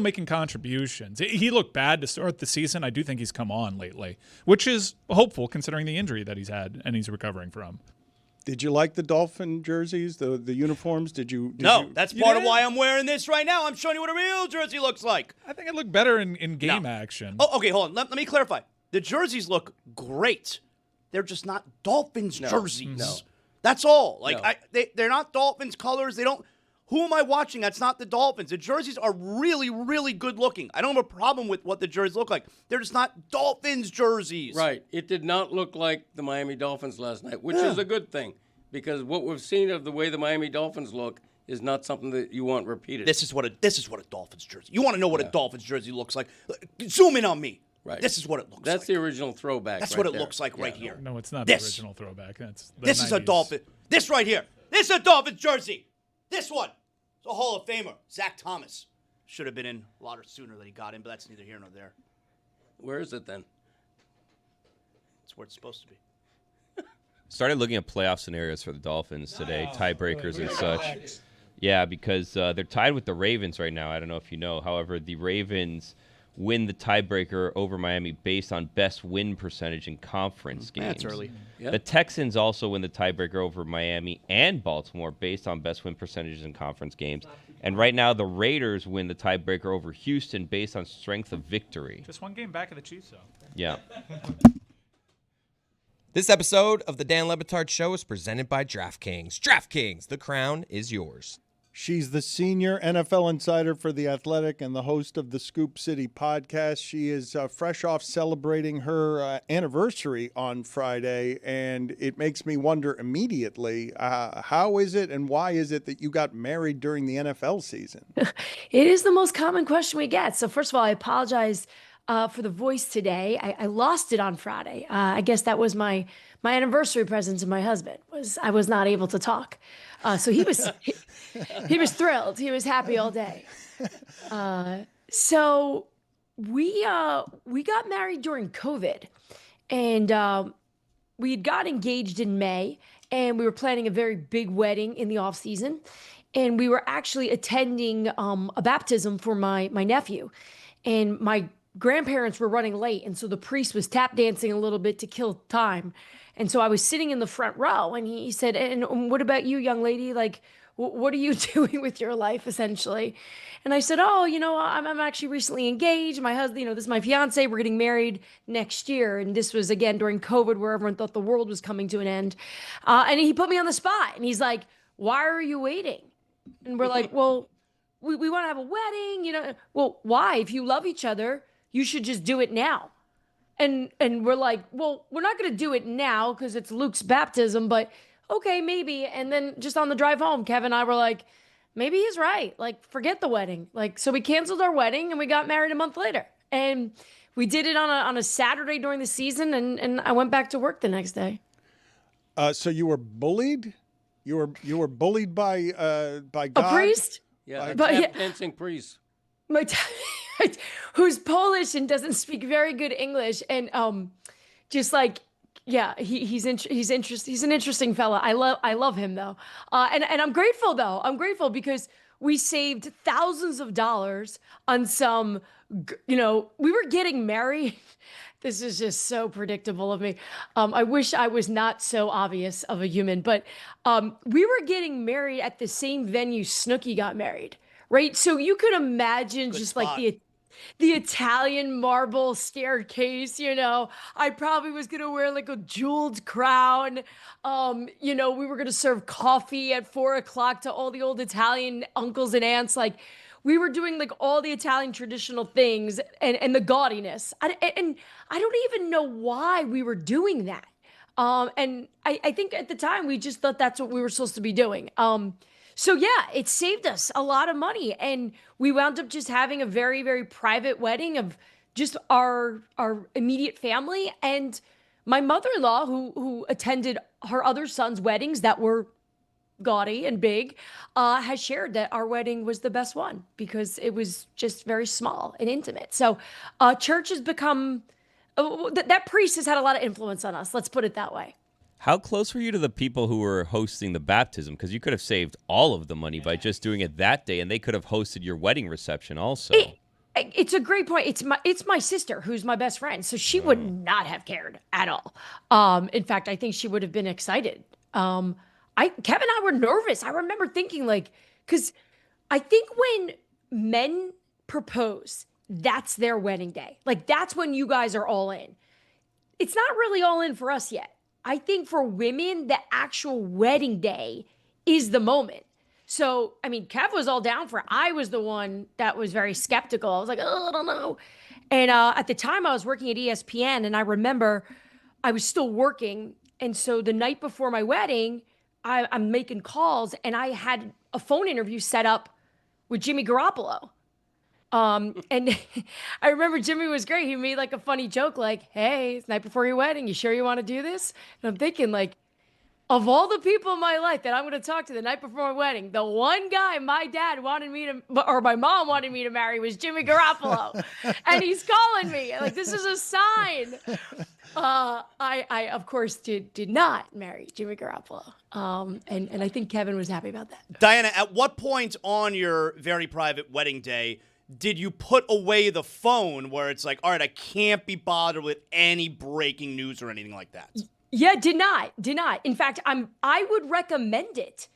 making contributions. He looked bad to start the season. I do think he's come on lately, which is hopeful considering the injury that he's had and he's recovering from. Did you like the Dolphin jerseys, the uniforms? No, that's part of why I'm wearing this right now. I'm showing you what a real jersey looks like. I think it looked better in game action. Oh, okay, hold on. Let me clarify. The jerseys look great. They're just not Dolphins jerseys. No. That's all. They're not Dolphins colors. They don't. Who am I watching? That's not the Dolphins. The jerseys are really, really good looking. I don't have a problem with what the jerseys look like. They're just not Dolphins jerseys. Right. It did not look like the Miami Dolphins last night, which is a good thing because what we've seen of the way the Miami Dolphins look is not something that you want repeated. This is what a Dolphins jersey. You want to know what a Dolphins jersey looks like? Zoom in on me. Right. This is what it looks like. That's the original throwback. That's right what it there. looks like right here. No, it's not the original throwback. This is a Dolphin. This right here. This is a Dolphins jersey. This one. It's a Hall of Famer. Zach Thomas. Should have been in a lot sooner than he got in, but that's neither here nor there. Where is it then? It's where it's supposed to be. Started looking at playoff scenarios for the Dolphins today, tiebreakers and such. Yeah, because they're tied with the Ravens right now. I don't know if you know. However, the Ravens win the tiebreaker over Miami based on best win percentage in conference games. That's early. Yep. The Texans also win the tiebreaker over Miami and Baltimore based on best win percentages in conference games. And right now, the Raiders win the tiebreaker over Houston based on strength of victory. Just one game back of the Chiefs, though. Yeah. This episode of the Dan Le Batard Show is presented by DraftKings. DraftKings, the crown is yours. She's the senior NFL insider for The Athletic and the host of the Scoop City podcast. She is fresh off celebrating her anniversary on Friday, and it makes me wonder immediately, how is it and why is it that you got married during the NFL season? It is the most common question we get. So first of all, I apologize for the voice today. I lost it on Friday. I guess that was my anniversary present to my husband. I was not able to talk. So he was he was thrilled. He was happy all day. So we got married during COVID, and we had got engaged in May, and we were planning a very big wedding in the off season, and we were actually attending a baptism for my nephew, and my grandparents were running late, and so the priest was tap dancing a little bit to kill time. And so I was sitting in the front row, and he said, and what about you, young lady? Like, what are you doing with your life, essentially? And I said, oh, I'm actually recently engaged. My husband, this is my fiance. We're getting married next year. And this was, again, during COVID, where everyone thought the world was coming to an end. And he put me on the spot, and he's like, why are you waiting? And we're like, well, we want to have a wedding, Well, why? If you love each other, you should just do it now. And we're like, well, we're not going to do it now because it's Luke's baptism, but okay, maybe. And then just on the drive home, Kevin and I were like, maybe he's right. Like, forget the wedding. So we canceled our wedding and we got married a month later. And we did it on a Saturday during the season, and I went back to work the next day. So you were bullied? You were bullied by God? A priest? Yeah, dancing priest. Who's Polish and doesn't speak very good English, and he's an interesting fella. I love him though, and I'm grateful though. I'm grateful because we saved thousands of dollars on some we were getting married. This is just so predictable of me. I wish I was not so obvious of a human, but we were getting married at the same venue Snooki got married, right? So you could imagine just like the Italian marble staircase, I probably was going to wear like a jeweled crown. We were going to serve coffee at 4:00 to all the old Italian uncles and aunts. Like, we were doing like all the Italian traditional things and the gaudiness. And I don't even know why we were doing that. And I think at the time we just thought that's what we were supposed to be doing. So yeah, it saved us a lot of money, and we wound up just having a very, very private wedding of just our immediate family and my mother-in-law, who attended her other son's weddings that were gaudy and big, has shared that our wedding was the best one because it was just very small and intimate. So church has become that priest has had a lot of influence on us. Let's put it that way. How close were you to the people who were hosting the baptism? Because you could have saved all of the money by just doing it that day, and they could have hosted your wedding reception also. It's a great point. It's my sister who's my best friend, so she would not have cared at all. In fact, I think she would have been excited. Kevin and I were nervous. I remember thinking because I think when men propose, that's their wedding day. Like, that's when you guys are all in. It's not really all in for us yet. I think for women, the actual wedding day is the moment. So, I mean, Kev was all down for it. I was the one that was very skeptical. I was like, I don't know. And at the time, I was working at ESPN, and I remember I was still working. And so the night before my wedding, I'm making calls, and I had a phone interview set up with Jimmy Garoppolo. And I remember Jimmy was great. He made like a funny joke, like, hey, it's night before your wedding. You sure you want to do this? And I'm thinking, like, of all the people in my life that I'm going to talk to the night before my wedding, the one guy my dad wanted me to, or my mom wanted me to marry was Jimmy Garoppolo. And he's calling me. Like, this is a sign. I of course did not marry Jimmy Garoppolo. And I think Kevin was happy about that. Diana, at what point on your very private wedding day did you put away the phone where it's like, all right, I can't be bothered with any breaking news or anything like that? Yeah, did not. In fact, I would recommend it.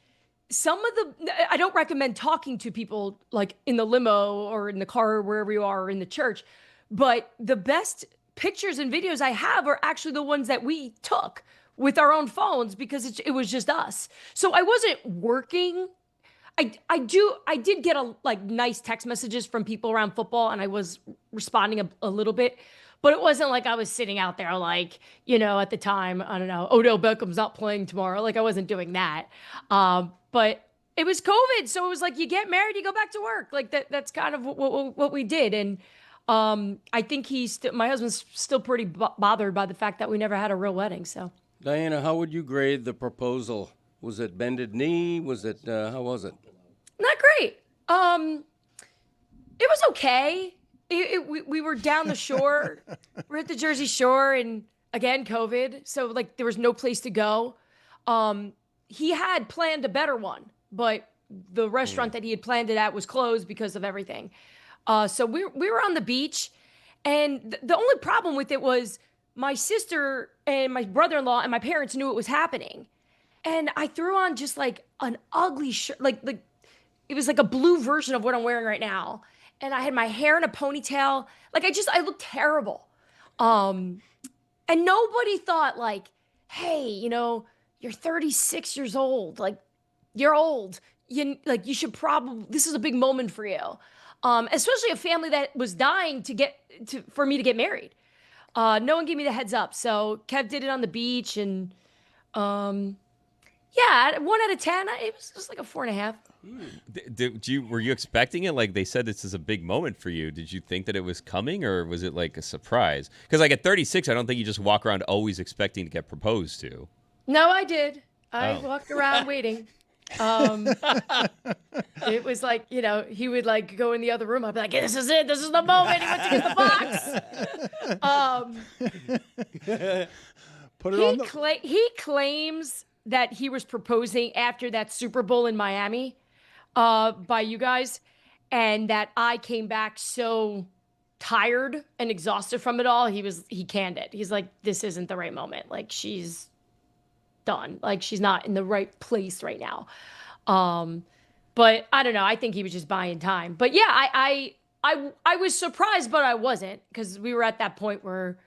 I don't recommend talking to people like in the limo or in the car or wherever you are or in the church, but the best pictures and videos I have are actually the ones that we took with our own phones because it was just us. So I wasn't working. I did get nice text messages from people around football, and I was responding a little bit, but it wasn't like I was sitting out there like, at the time, I don't know, Odell Beckham's not playing tomorrow. Like, I wasn't doing that. But it was COVID. So it was like, you get married, you go back to work. Like that's kind of what we did. And I think my husband's still pretty bothered by the fact that we never had a real wedding. So Diana, how would you grade the proposal? Was it bended knee? Was it, how was it? Not great. It was okay. We were down the shore. We're at the Jersey Shore, and again, COVID. So like there was no place to go. He had planned a better one, but the restaurant that he had planned it at was closed because of everything. So we were on the beach, and the only problem with it was my sister and my brother-in-law and my parents knew it was happening. And I threw on just like an ugly shirt, like it was like a blue version of what I'm wearing right now. And I had my hair in a ponytail. Like I looked terrible. And nobody thought like, hey, you're 36 years old. Like, you're old. You should probably, this is a big moment for you. Especially a family that was dying for me to get married. No one gave me the heads up. So Kev did it on the beach, and yeah, 1 out of 10. It was just like a 4.5. Were you expecting it? Like, they said this is a big moment for you. Did you think that it was coming, or was it like a surprise? Because like at 36, I don't think you just walk around always expecting to get proposed to. No, I did. I walked around waiting. It was like, he would like go in the other room. I'd be like, this is it. This is the moment. He went to get the box. Put it on the... He claims that he was proposing after that Super Bowl in Miami by you guys, and that I came back so tired and exhausted from it all, he canned it. He's like, this isn't the right moment. Like, she's done. Like, she's not in the right place right now. But I don't know. I think he was just buying time. But yeah, I was surprised, but I wasn't, because we were at that point where,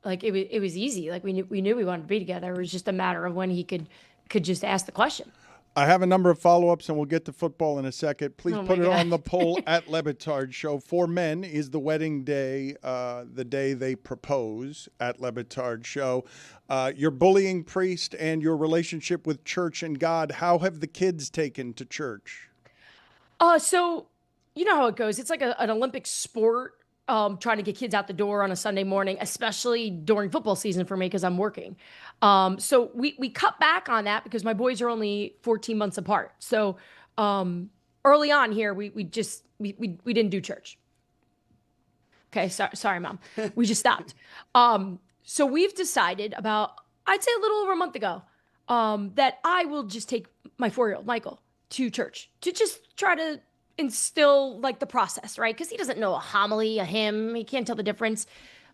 like, it was easy. Like, we knew we wanted to be together. It was just a matter of when he could just ask the question. I have a number of follow-ups, and we'll get to football in a second. Please put it God. on the poll at Le Batard Show. For men, is the wedding day the day they propose at Le Batard Show? Your bullying priest and your relationship with church and God, how have the kids taken to church? So you know how it goes. It's like an Olympic sport, trying to get kids out the door on a Sunday morning, especially during football season for me, because I'm working. So we cut back on that because my boys are only 14 months apart. So early on here, we didn't do church. Okay, sorry, Mom. We just stopped. So we've decided about, I'd say a little over a month ago, that I will just take my 4-year-old Michael to church to just try to instill, like, the process, right? Because he doesn't know a homily, a hymn. He can't tell the difference.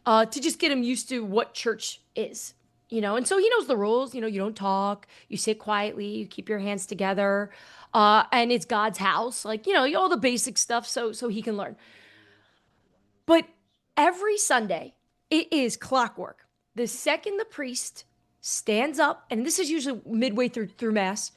To just get him used to what church is, and so he knows the rules. You don't talk, you sit quietly, you keep your hands together, and it's God's house, like, all the basic stuff, so he can learn. But every Sunday, it is clockwork. The second the priest stands up, and this is usually midway through Mass,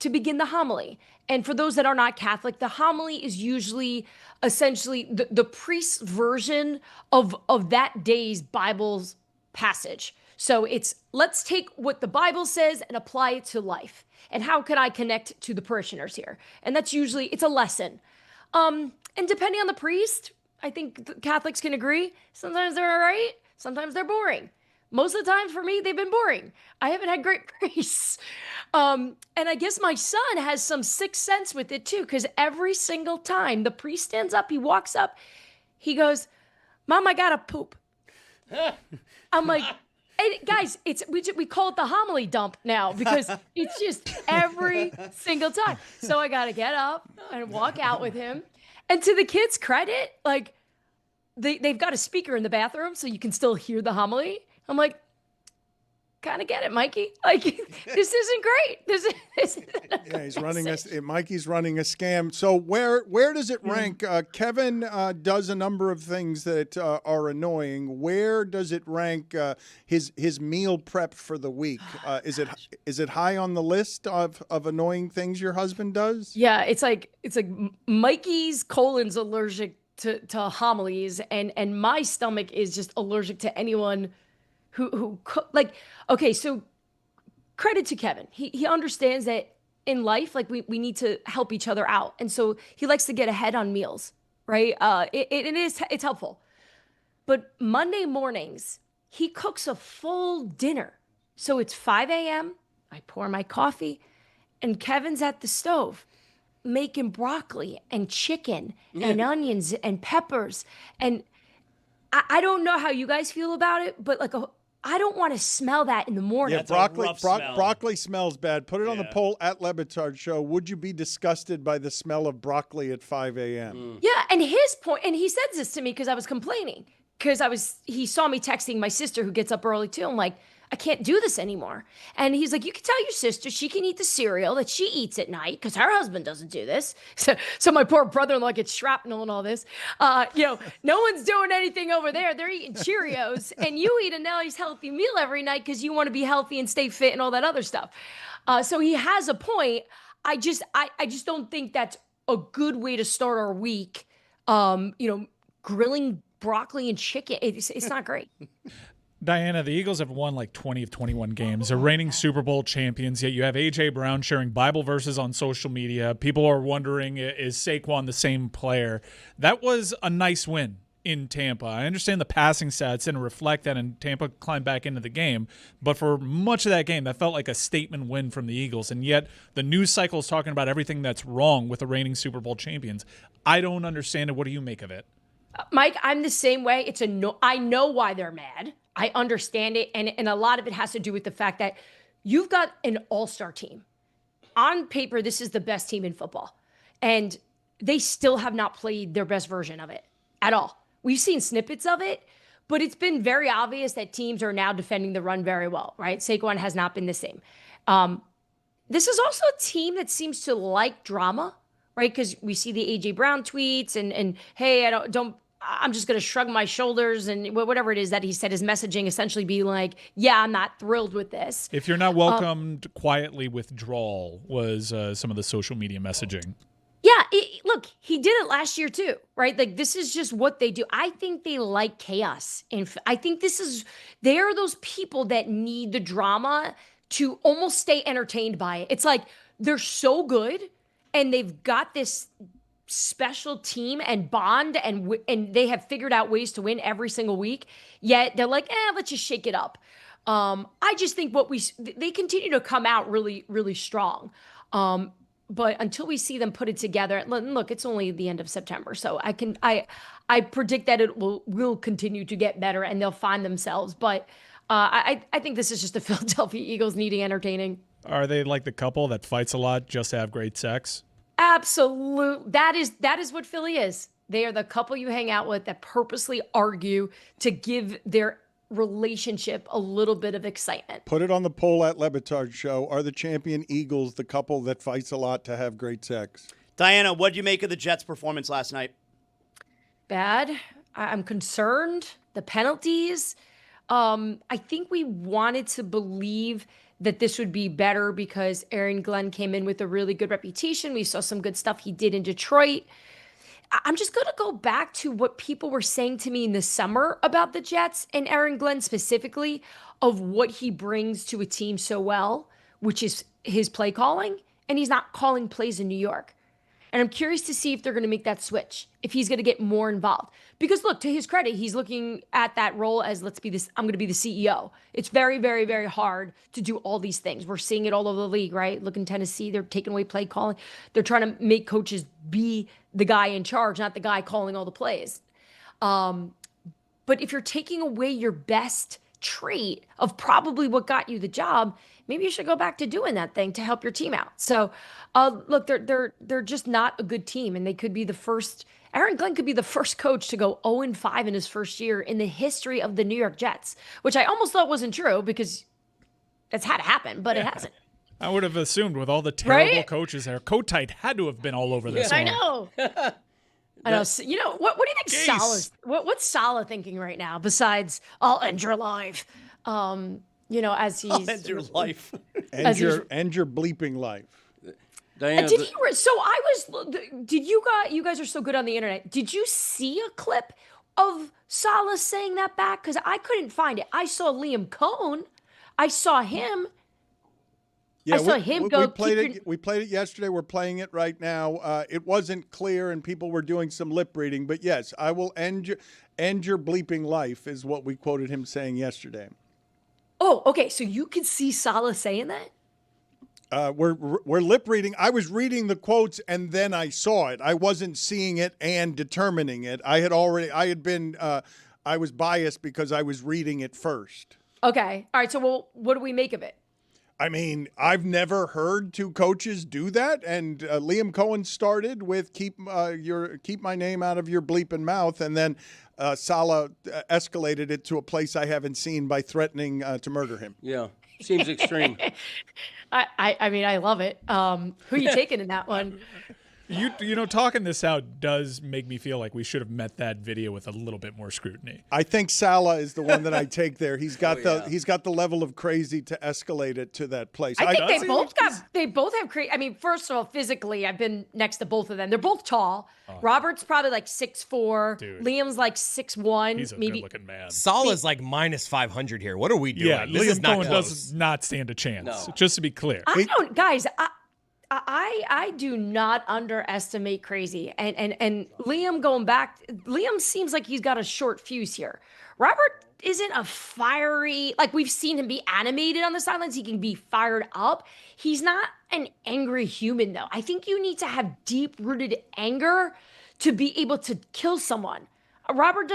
to begin the homily. And for those that are not Catholic, the homily is usually essentially the priest's version of that day's Bible's passage. So it's, let's take what the Bible says and apply it to life. And how can I connect to the parishioners here? And that's usually, it's a lesson. And depending on the priest, I think Catholics can agree, sometimes they're all right, sometimes they're boring. Most of the time for me, they've been boring. I haven't had great priests. And I guess my son has some sixth sense with it too, because every single time the priest stands up, he walks up, he goes, "Mom, I gotta poop." I'm like, hey, guys, we call it the homily dump now, because it's just every single time. So I gotta get up and walk out with him. And to the kids' credit, like, they've got a speaker in the bathroom so you can still hear the homily. I'm like, kind of get it, Mikey. Like, this isn't great. This isn't yeah, he's running Mikey's running a scam. So where does it rank? Kevin does a number of things that are annoying. Where does it rank his meal prep for the week? Is it high on the list of annoying things your husband does? Yeah, it's like Mikey's colon's allergic to homilies, and my stomach is just allergic to anyone who like, okay, so credit to Kevin. He understands that in life, like, we need to help each other out. And so he likes to get ahead on meals, right? It's helpful. But Monday mornings, he cooks a full dinner. So it's 5 a.m., I pour my coffee, and Kevin's at the stove making broccoli and chicken and onions and peppers. And I don't know how you guys feel about it, but like I don't want to smell that in the morning. Yeah, broccoli smells bad. Put it on the poll at Le Batard Show. Would you be disgusted by the smell of broccoli at 5 a.m.? Yeah, and his point, and he said this to me because I was complaining, because he saw me texting my sister who gets up early too. I'm like, I can't do this anymore. And he's like, you can tell your sister she can eat the cereal that she eats at night, because her husband doesn't do this. So my poor brother-in-law gets shrapnel and all this. No one's doing anything over there. They're eating Cheerios, and you eat a nice healthy meal every night because you want to be healthy and stay fit and all that other stuff. So he has a point. I just don't think that's a good way to start our week. Grilling broccoli and chicken. It's not great. Diana, the Eagles have won like 20 of 21 games. They're reigning Super Bowl champions, yet you have A.J. Brown sharing Bible verses on social media. People are wondering, is Saquon the same player? That was a nice win in Tampa. I understand the passing stats didn't reflect that, and Tampa climbed back into the game. But for much of that game, that felt like a statement win from the Eagles. And yet the news cycle is talking about everything that's wrong with the reigning Super Bowl champions. I don't understand it. What do you make of it? Mike, I'm the same way. I know why they're mad. I understand it. And a lot of it has to do with the fact that you've got an all-star team. On paper, this is the best team in football. And they still have not played their best version of it at all. we've seen snippets of it, but it's been very obvious that teams are now defending the run very well, right? Saquon has not been the same. This is also a team that seems to like drama, right? Because we see the AJ Brown tweets and hey, I'm just going to shrug my shoulders and whatever it is that he said, his messaging essentially be like, yeah, I'm not thrilled with this. If you're not welcomed, quietly withdrawal was some of the social media messaging. Yeah, look, he did it last year too, right? Like, this is just what they do. I think they like chaos. And I think they are those people that need the drama to almost stay entertained by it. It's like they're so good and they've got this special team and bond and they have figured out ways to win every single week. Yet they're like, let's just shake it up. I just think they continue to come out really, really strong. But until we see them put it together, look, it's only the end of September. So I predict that it will continue to get better and they'll find themselves. But I think this is just the Philadelphia Eagles needing entertaining. Are they like the couple that fights a lot just to have great sex? Absolute. That is what Philly is. They are the couple you hang out with that purposely argue to give their relationship a little bit of excitement. Put it on the poll at Le Batard Show. Are the champion Eagles the couple that fights a lot to have great sex? Diana, what do you make of the Jets' performance last night? Bad. I'm concerned. The penalties. I think we wanted to believe that this would be better because Aaron Glenn came in with a really good reputation. We saw some good stuff he did in Detroit. I'm just going to go back to what people were saying to me in the summer about the Jets and Aaron Glenn specifically, of what he brings to a team so well, which is his play calling, and he's not calling plays in New York. And I'm curious to see if they're going to make that switch, if he's going to get more involved. Because look, to his credit, he's looking at that role as I'm going to be the CEO. It's very, very, very hard to do all these things. We're seeing it all over the league, right? Look in Tennessee, they're taking away play calling. They're trying to make coaches be the guy in charge, not the guy calling all the plays. But if you're taking away your best trait of probably what got you the job, maybe you should go back to doing that thing to help your team out. So, look, they're just not a good team, and they could be the first. Aaron Glenn could be the first coach to go 0-5 in his first year in the history of the New York Jets, which I almost thought wasn't true because that's had to happen, but it hasn't. I would have assumed with all the terrible coaches there, Kotite had to have been all over this. I know. I know. So, what do you think Salah's, what's Salah thinking right now besides I'll end your life? As he's I'll end your life. End your bleeping life. Diana, did you guys are so good on the internet. Did you see a clip of Salah saying that back? Because I couldn't find it. I saw Liam Cohn. I saw him. Yeah, I saw him go. We played it yesterday. We're playing it right now. It wasn't clear, and people were doing some lip reading. But yes, I will end your bleeping life is what we quoted him saying yesterday. Oh, okay. So you could see Salah saying that? We're lip reading. I was reading the quotes and then I saw it. I wasn't seeing it and determining it. I was biased because I was reading it first. Okay. All right. So, what do we make of it? I mean, I've never heard two coaches do that, and Liam Cohen started with keep my name out of your bleeping mouth, and then Salah escalated it to a place I haven't seen by threatening to murder him. Yeah, seems extreme. I mean, I love it. Who are you taking in that one? Talking this out does make me feel like we should have met that video with a little bit more scrutiny. I think Salah is the one that I take there. He's got he's got the level of crazy to escalate it to that place. I think they both have crazy. I mean, first of all, physically, I've been next to both of them. They're both tall. Robert's probably like 6'4". Dude. Liam's like 6'1". He's a good-looking man. Salah's like minus 500 here. What are we doing? Yeah, this Liam is not Cohen close. does not stand a chance. No. Just to be clear, I do not underestimate crazy. And Liam going back, Liam seems like he's got a short fuse here. Robert isn't a fiery, like we've seen him be animated on the sidelines. He can be fired up. He's not an angry human though. I think you need to have deep rooted anger to be able to kill someone. Robert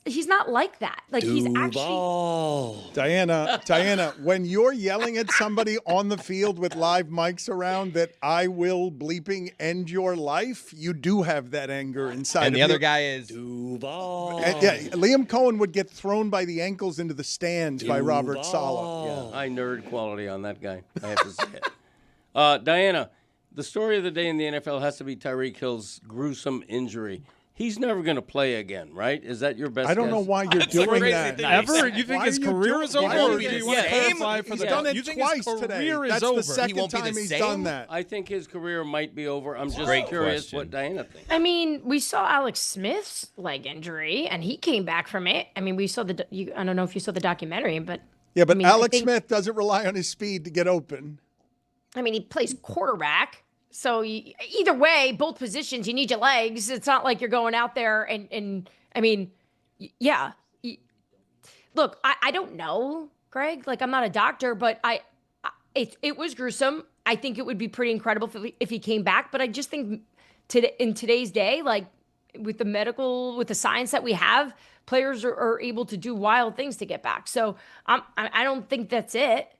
he's not like that. Like he's actually. Diana, when you're yelling at somebody on the field with live mics around that I will bleeping end your life, you do have that anger inside. And the other guy is Duval. Liam Cohen would get thrown by the ankles into the stands by Robert Saleh. Yeah, high nerd quality on that guy, I have to say. Diana, the story of the day in the NFL has to be Tyreek Hill's gruesome injury. He's never going to play again, right? Is that your best I don't guess? know why you're doing that. Ever? You think his career is over? Or do you want to clarify for He's the done it you think twice his career today. is That's over? the second won't be time the he's same? done that. I think his career might be over. I'm just Great curious question. what Diana thinks. I mean, we saw Alex Smith's leg injury, and he came back from it. I mean, we saw I don't know if you saw the documentary, but Yeah, but I mean, I Alex think- Smith doesn't rely on his speed to get open. I mean, he plays quarterback. So either way, both positions, you need your legs. It's not like you're going out there and I mean, yeah. Look, I don't know, Greg. Like, I'm not a doctor, but it was gruesome. I think it would be pretty incredible if he came back. But I just think in today's day, like with the science that we have, players are able to do wild things to get back. So I don't think that's it.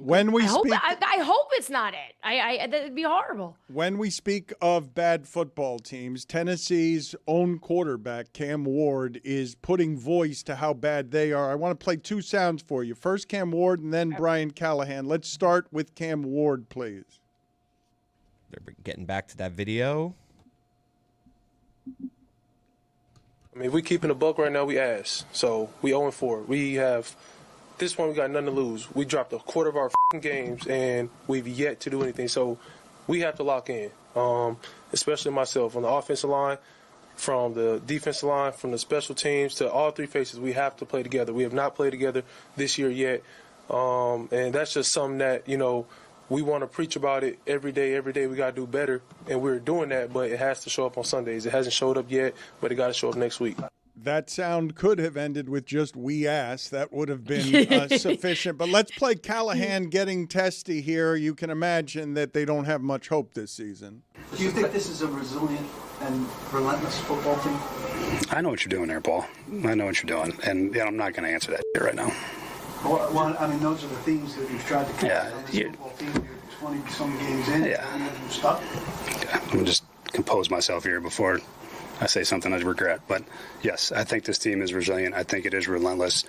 When we I speak, hope it's not it. That'd be horrible. When we speak of bad football teams, Tennessee's own quarterback, Cam Ward, is putting voice to how bad they are. I want to play two sounds for you. First Cam Ward and then Brian Callahan. Let's start with Cam Ward, please. They're getting back to that video. I mean, if we keeping a buck right now, we ass. So we 0-4. We have this point, we got nothing to lose. We dropped a quarter of our games, and we've yet to do anything. So we have to lock in, especially myself on the offensive line, from the defensive line, from the special teams to all three faces. We have to play together. We have not played together this year yet, and that's just something that we want to preach about it every day. Every day we got to do better, and we're doing that. But it has to show up on Sundays. It hasn't showed up yet, but it got to show up next week. That sound could have ended with just "we ass." That would have been sufficient. But let's play Callahan getting testy here. You can imagine that they don't have much hope this season. Do you think this is a resilient and relentless football team? I know what you're doing there, Paul. I know what you're doing. And I'm not going to answer that right now. Well, I mean, those are the themes that you've tried to catch on this football team. You're 20-some games in, and you're stuck. Yeah, I'm just compose myself here before I say something I regret. But yes, I think this team is resilient. I think it is relentless.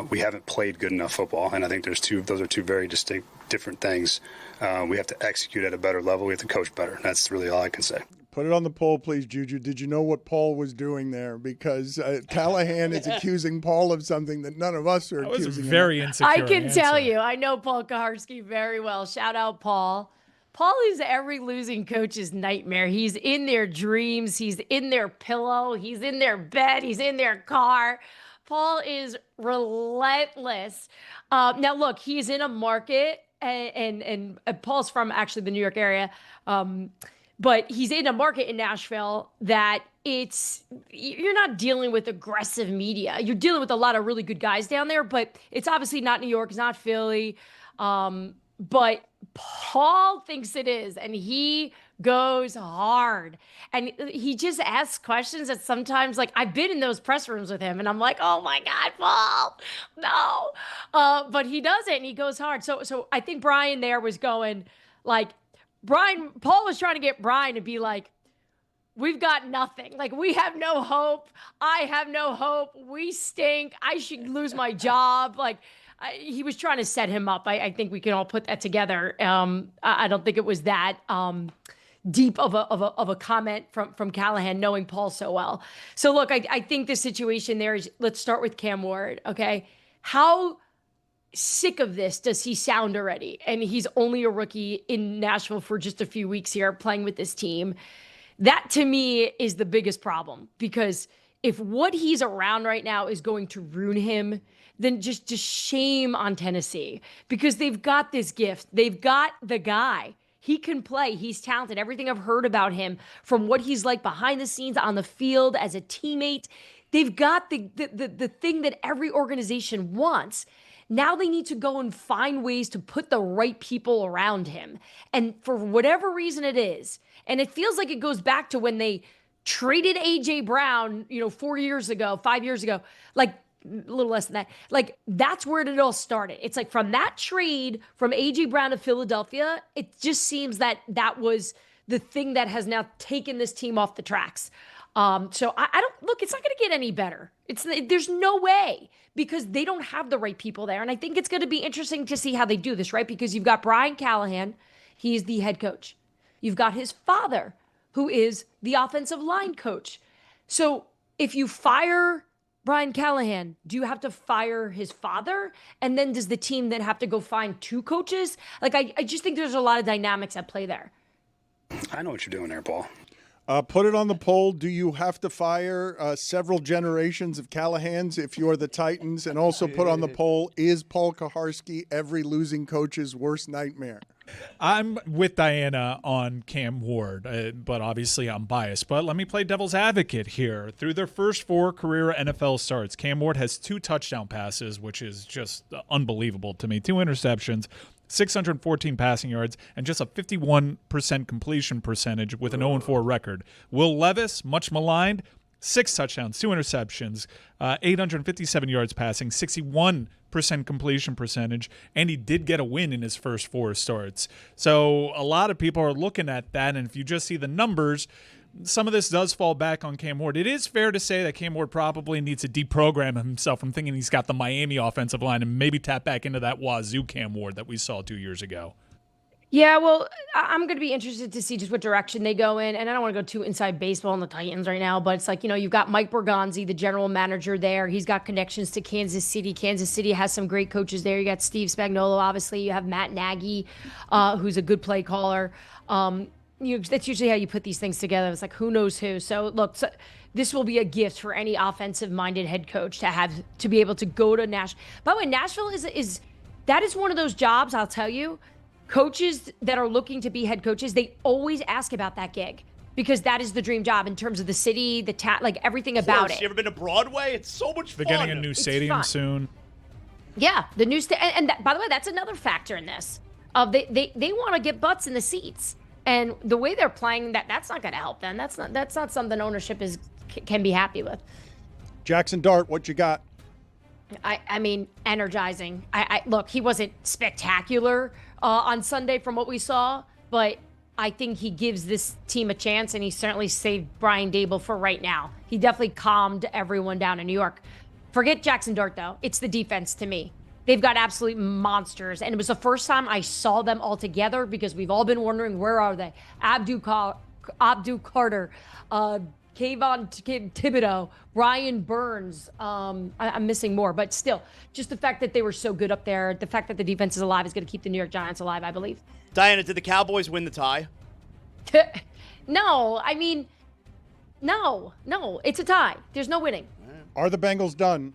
We haven't played good enough football, and I think those are two very distinct, different things. We have to execute at a better level. We have to coach better. That's really all I can say. Put it on the poll, please, Juju. Did you know what Paul was doing there? Because Callahan is accusing Paul of something that none of us are accusing. That was very insecure. I can tell you. I know Paul Kaharski very well. Shout out, Paul. Paul is every losing coach's nightmare. He's in their dreams. He's in their pillow. He's in their bed. He's in their car. Paul is relentless. Now, look, he's in a market, and Paul's from actually the New York area, but he's in a market in Nashville that you're not dealing with aggressive media. You're dealing with a lot of really good guys down there, but it's obviously not New York. It's not Philly. But Paul thinks it is, and he goes hard. And he just asks questions that sometimes, like, I've been in those press rooms with him, and I'm like, oh, my God, Paul, no. But he does it, and he goes hard. So I think Brian there was going, like, Paul was trying to get Brian to be like, we've got nothing. Like, we have no hope. I have no hope. We stink. I should lose my job. Like, he was trying to set him up. I think we can all put that together. I don't think it was that deep of a comment from Callahan, knowing Paul so well. So look, I think the situation there is, let's start with Cam Ward. Okay, how sick of this does he sound already? And he's only a rookie in Nashville for just a few weeks here, playing with this team. That to me is the biggest problem, because if what he's around right now is going to ruin him, then just shame on Tennessee, because they've got this gift. They've got the guy. He can play. He's talented. Everything I've heard about him, from what he's like behind the scenes, on the field, as a teammate, they've got the thing that every organization wants. Now they need to go and find ways to put the right people around him. And for whatever reason it is, and it feels like it goes back to when they traded A.J. Brown, 4 years ago, 5 years ago, like a little less than that. Like, that's where it all started. It's like from that trade from A.J. Brown to Philadelphia, it just seems that was the thing that has now taken this team off the tracks. So I don't look, it's not going to get any better. There's no way, because they don't have the right people there. And I think it's going to be interesting to see how they do this, right? Because you've got Brian Callahan. He's the head coach. You've got his father, who is the offensive line coach. So if you fire Brian Callahan, do you have to fire his father? And then does the team then have to go find two coaches? Like, I just think there's a lot of dynamics at play there. I know what you're doing there, Paul. Put it on the poll. Do you have to fire several generations of Callahans if you're the Titans? And also put on the poll, is Paul Kaharski every losing coach's worst nightmare? I'm with Diana on Cam Ward, but obviously I'm biased. But let me play devil's advocate here. Through their first 4 career NFL starts, Cam Ward has 2 touchdown passes, which is just unbelievable to me. 2 interceptions, 614 passing yards, and just a 51% completion percentage with an 0-4 record. Will Levis, much maligned, 6 touchdowns, 2 interceptions, 857 yards passing, 61% completion percentage, and he did get a win in his first 4 starts. So a lot of people are looking at that, and if you just see the numbers, some of this does fall back on Cam Ward. It is fair to say that Cam Ward probably needs to deprogram himself from thinking he's got the Miami offensive line and maybe tap back into that Wazoo Cam Ward that we saw 2 years ago. Yeah, well, I'm going to be interested to see just what direction they go in. And I don't want to go too inside baseball on the Titans right now, but it's like, you've got Mike Bergonzi, the general manager there. He's got connections to Kansas City. Kansas City has some great coaches there. You got Steve Spagnuolo, obviously. You have Matt Nagy, who's a good play caller. That's usually how you put these things together. It's like, who knows who? So, look, this will be a gift for any offensive-minded head coach to be able to go to Nashville. By the way, Nashville is one of those jobs, I'll tell you. Coaches that are looking to be head coaches, they always ask about that gig because that is the dream job in terms of the city, like everything about it. You ever been to Broadway? It's so much fun. They're getting a new stadium soon. Yeah, the new by the way, that's another factor in this. They want to get butts in the seats, and the way they're playing, that's not going to help them. That's not something ownership can be happy with. Jackson Dart, what you got? I mean, energizing. Look, he wasn't spectacular on Sunday from what we saw, but I think he gives this team a chance, and he certainly saved Brian Dable for right now. He definitely calmed everyone down in New York. Forget Jackson Dart, though. It's the defense to me. They've got absolute monsters, and it was the first time I saw them all together because we've all been wondering, where are they? Abdul Carter, Kayvon Thibodeau, Brian Burns. I'm missing more, but still, just the fact that they were so good up there, the fact that the defense is alive is going to keep the New York Giants alive, I believe. Diana, did the Cowboys win the tie? No, I mean, no, it's a tie. There's no winning. Are the Bengals done?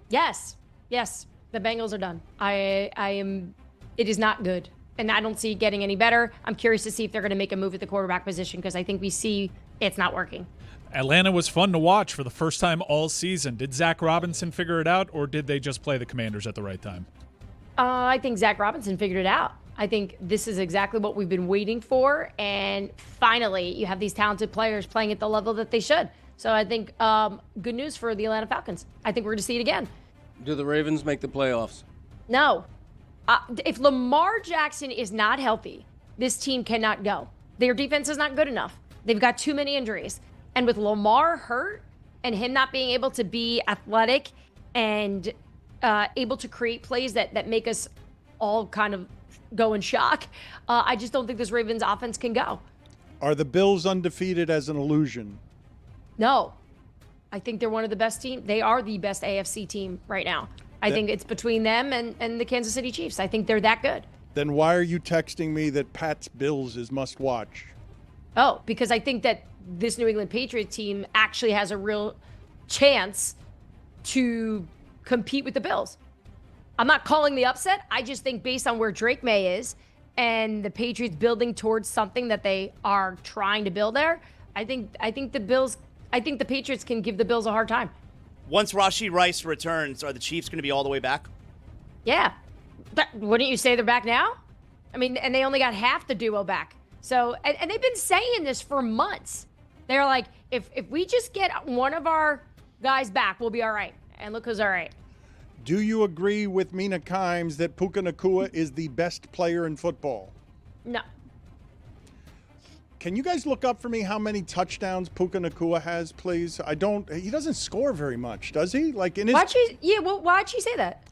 Yes, the Bengals are done. It is not good, and I don't see it getting any better. I'm curious to see if they're going to make a move at the quarterback position because I think we see it's not working. Atlanta was fun to watch for the first time all season. Did Zach Robinson figure it out, or did they just play the Commanders at the right time? I think Zach Robinson figured it out. I think this is exactly what we've been waiting for, and finally you have these talented players playing at the level that they should. So I think good news for the Atlanta Falcons. I think we're going to see it again. Do the Ravens make the playoffs? No. If Lamar Jackson is not healthy, this team cannot go. Their defense is not good enough. They've got too many injuries. And with Lamar hurt and him not being able to be athletic and able to create plays that make us all kind of go in shock, I just don't think this Ravens offense can go. Are the Bills undefeated as an illusion? No. I think they're one of the best teams. They are the best AFC team right now. I think it's between them and the Kansas City Chiefs. I think they're that good. Then why are you texting me that Pat's Bills is must watch? Oh, because I think that this New England Patriots team actually has a real chance to compete with the Bills. I'm not calling the upset. I just think based on where Drake May is and the Patriots building towards something that they are trying to build there, I think the Patriots can give the Bills a hard time. Once Rashee Rice returns, are the Chiefs going to be all the way back? Yeah. But wouldn't you say they're back now? I mean, and they only got half the duo back. So, and they've been saying this for months, They're like, if we just get one of our guys back, we'll be all right. And look who's all right. Do you agree with Mina Kimes that Puka Nacua is the best player in football? No. Can you guys look up for me how many touchdowns Puka Nacua has, please? He doesn't score very much, does he? Like in his Why'd you say that?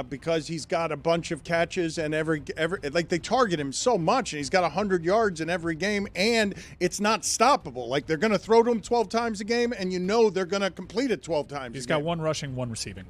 Because he's got a bunch of catches and every like they target him so much, and he's got 100 yards in every game, and it's not stoppable. Like they're going to throw to him 12 times a game, and they're going to complete it 12 times. He's got one rushing, one receiving.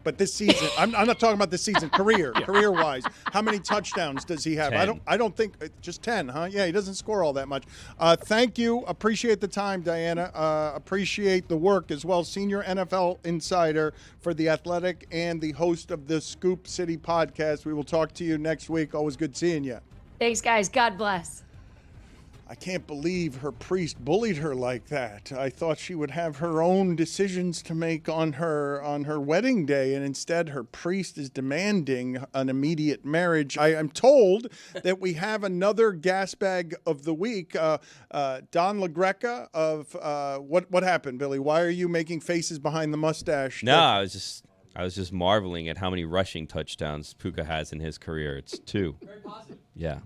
But this season, I'm not talking about this season. Career-wise, how many touchdowns does he have? 10. I don't think just 10, huh? Yeah, he doesn't score all that much. Thank you. Appreciate the time, Diana. Appreciate the work as well. Senior NFL insider for The Athletic and the host of the Scoop City podcast. We will talk to you next week. Always good seeing you. Thanks, guys. God bless. I can't believe her priest bullied her like that. I thought she would have her own decisions to make on her wedding day, and instead her priest is demanding an immediate marriage. I am told that we have another gas bag of the week. Don LaGreca of what happened, Billy? Why are you making faces behind the mustache? No, I was just marveling at how many rushing touchdowns Puka has in his career. It's 2. Very positive. Yeah,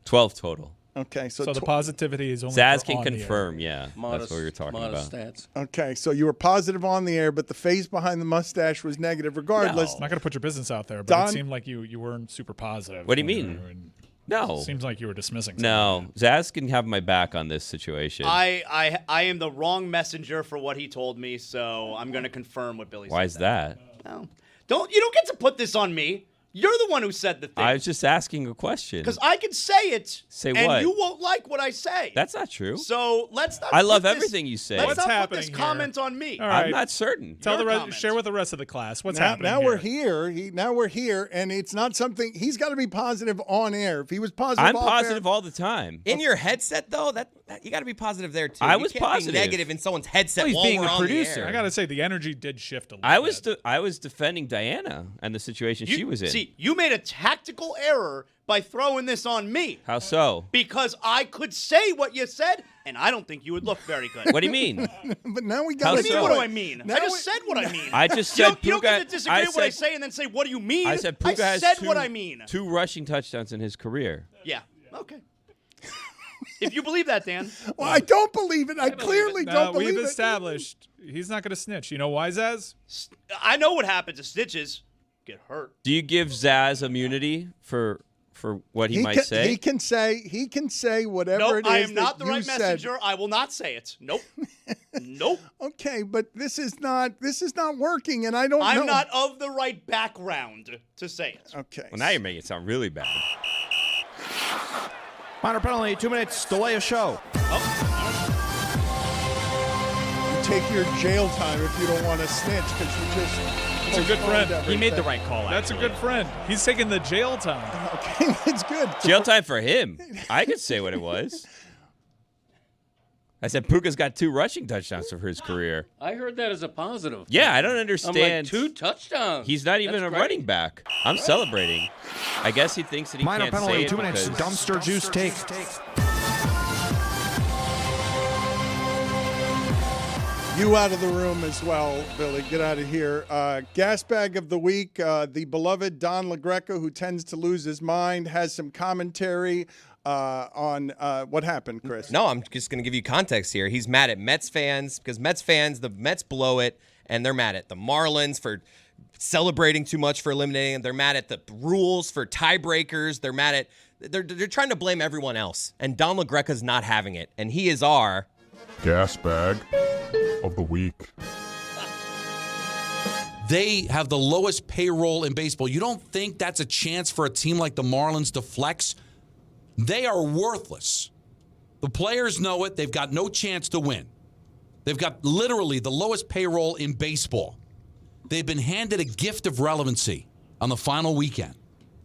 12 total. Okay, so the positivity is only Zaz for can on the confirm, air. yeah. That's what we were talking about. Stats. Okay, so you were positive on the air, but the face behind the mustache was negative regardless. I'm not going to put your business out there, but it seemed like you weren't super positive. What do you mean? No. Seems like you were dismissing something. No, Zaz can have my back on this situation. I am the wrong messenger for what he told me, so I'm going to confirm what Billy said. Why is that? No. You don't get to put this on me. You're the one who said the thing. I was just asking a question. Because I can say it. Say and what? you won't like what I say. That's not true. So let's not. I love everything you say. Let's What's not happening put this here? comment on me. All right. I'm not certain. Share with the rest of the class. What's now, happening now here? we're here. Now we're here, and it's not something he's got to be positive on air. If he was positive, I'm off positive air, all the time. In your headset, though, that you got to be positive there too. I You was can't positive. Be negative in someone's headset. Well, he's while being we're a on the producer. air. I got to say the energy did shift a little. I was defending Diana and the situation she was in. See, you made a tactical error by throwing this on me. How so? Because I could say what you said, and I don't think you would look very good. What do you mean? but now we got. What do you mean? so? What do I mean? Now I just said what I mean. I just You said don't Puka. get to disagree with what I say and then say, "What do you mean?" I said Puka has said two, what I mean. 2 rushing touchdowns in his career. Yeah. Okay. If you believe that, Dan. Well, I don't believe it. I clearly don't believe it. We've established he's not going to snitch. You know why, Zaz? I know what happens to Stitches. Get hurt. Do you give Zaz immunity for what he might can, say? He can say whatever Nope, it is I am not that the right you said. messenger. I will not say it. Nope. Nope. Okay, but this is not working, and I don't know. I'm not of the right background to say it. Okay. Well, now you're making it sound really bad. Minor penalty, 2 minutes, delay of show. You take your jail time if you don't want to snitch because you just. It's a good friend. He made the right call. That's a good friend. He's taking the jail time. Okay, it's good. Jail time for him. I could say what it was. I said Puka's got 2 rushing touchdowns for his career. I heard that as a positive. Yeah, I don't understand. I'm like, 2 touchdowns. He's not even That's a great. running back. I'm celebrating. I guess he thinks that he Minor can't penalty, say it 2 minutes, because- dumpster juice take. You out of the room as well, Billy. Get out of here. Gas bag of the week. The beloved Don LaGreca, who tends to lose his mind, has some commentary on what happened, Chris. No, I'm just going to give you context here. He's mad at Mets fans because the Mets blow it, and they're mad at the Marlins for celebrating too much for eliminating them. They're mad at the rules for tiebreakers. They're mad at they're trying to blame everyone else, and Don LaGreca's not having it, and he is our gas bag of the week. They have the lowest payroll in baseball. You don't think that's a chance for a team like the Marlins to flex? They are worthless. The players know it. They've got no chance to win. They've got literally the lowest payroll in baseball. They've been handed a gift of relevancy on the final weekend.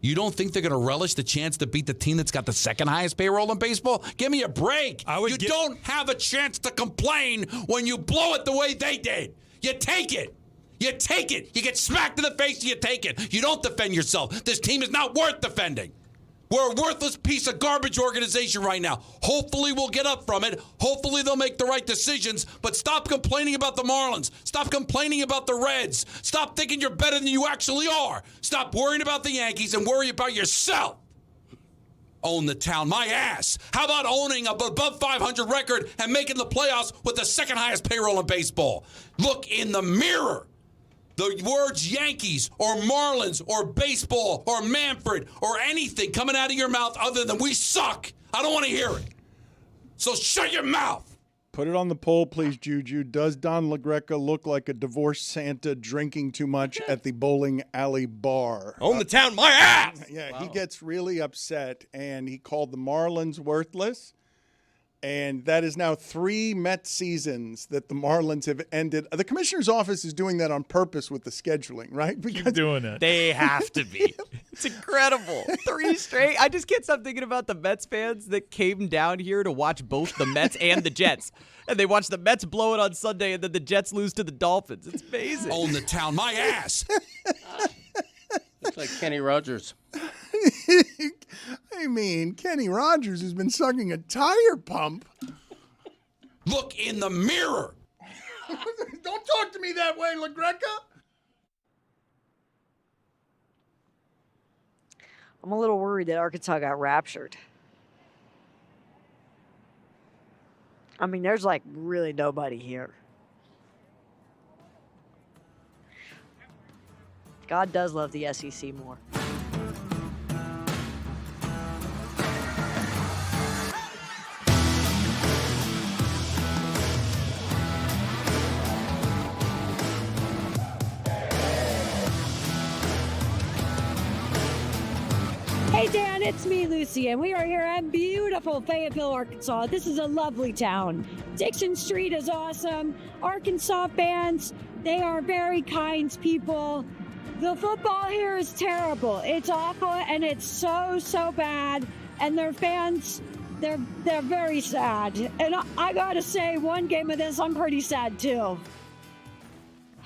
You don't think they're going to relish the chance to beat the team that's got the second highest payroll in baseball? Give me a break. You don't have a chance to complain when you blow it the way they did. You take it. You take it. You get smacked in the face and you take it. You don't defend yourself. This team is not worth defending. We're a worthless piece of garbage organization right now. Hopefully we'll get up from it. Hopefully they'll make the right decisions. But stop complaining about the Marlins. Stop complaining about the Reds. Stop thinking you're better than you actually are. Stop worrying about the Yankees and worry about yourself. Own the town, my ass. How about owning a above 500 record and making the playoffs with the second highest payroll in baseball? Look in the mirror. The words Yankees or Marlins or baseball or Manfred or anything coming out of your mouth other than we suck, I don't want to hear it. So shut your mouth. Put it on the poll, please, Juju. Does Don LaGreca look like a divorced Santa drinking too much at the bowling alley bar? Own the town, my ass! Yeah, Wow. He gets really upset, and he called the Marlins worthless. And that is now 3 Mets seasons that the Marlins have ended. The commissioner's office is doing that on purpose with the scheduling, right? Keep doing it. They have to be. It's incredible. 3 straight. I just can't stop thinking about the Mets fans that came down here to watch both the Mets and the Jets. And they watch the Mets blow it on Sunday, and then the Jets lose to the Dolphins. It's amazing. Own the town, my ass. Looks like Kenny Rogers. I mean, Kenny Rogers has been sucking a tire pump. Look in the mirror. Don't talk to me that way, LaGreca. I'm a little worried that Arkansas got raptured. I mean, there's like really nobody here. God does love the SEC more. Hey Dan, it's me, Lucy, and we are here in beautiful Fayetteville, Arkansas. This is a lovely town. Dixon Street is awesome. Arkansas fans, they are very kind people. The football here is terrible. It's awful, and it's so bad. And their fans, they're very sad. And I gotta say, one game of this, I'm pretty sad too.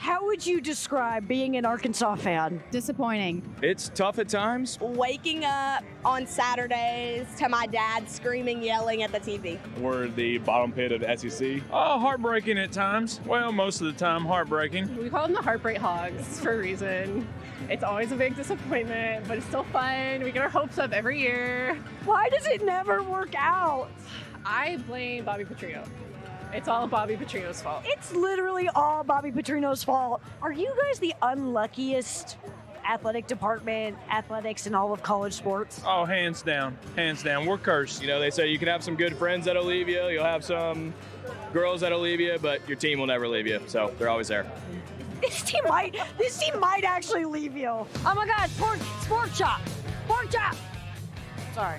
How would you describe being an Arkansas fan? Disappointing. It's tough at times. Waking up on Saturdays to my dad screaming, yelling at the TV. We're the bottom pit of the SEC. Oh, heartbreaking at times. Well, most of the time, heartbreaking. We call them the Heartbreak Hogs for a reason. It's always a big disappointment, but it's still fun. We get our hopes up every year. Why does it never work out? I blame Bobby Petrino. It's all Bobby Petrino's fault. It's literally all Bobby Petrino's fault. Are you guys the unluckiest athletic department, athletics in all of college sports? Oh, hands down. Hands down. We're cursed. You know, they say you can have some good friends that'll leave you. You'll have some girls that'll leave you, but your team will never leave you. So they're always there. This team might actually leave you. Oh my God, Pork Chop. Sorry.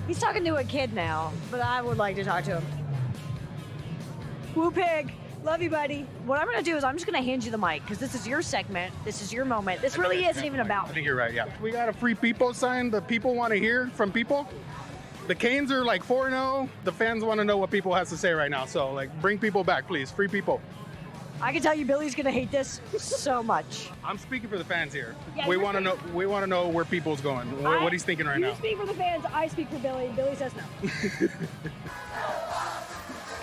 He's talking to a kid now, but I would like to talk to him. Woo Pig, love you, buddy. What I'm gonna do is I'm just gonna hand you the mic because this is your segment. This is your moment. This really isn't even about I me. think you're right, yeah. We got a free people sign. The people want to hear from people. The Canes are like 4-0. The fans want to know what people has to say right now. So like, bring people back, please. Free people. I can tell you Billy's gonna hate this so much. I'm speaking for the fans here. Yeah, we you're want to know. We want to know where people's going. What he's thinking right you now. speak for the fans, I speak for Billy. Billy says no.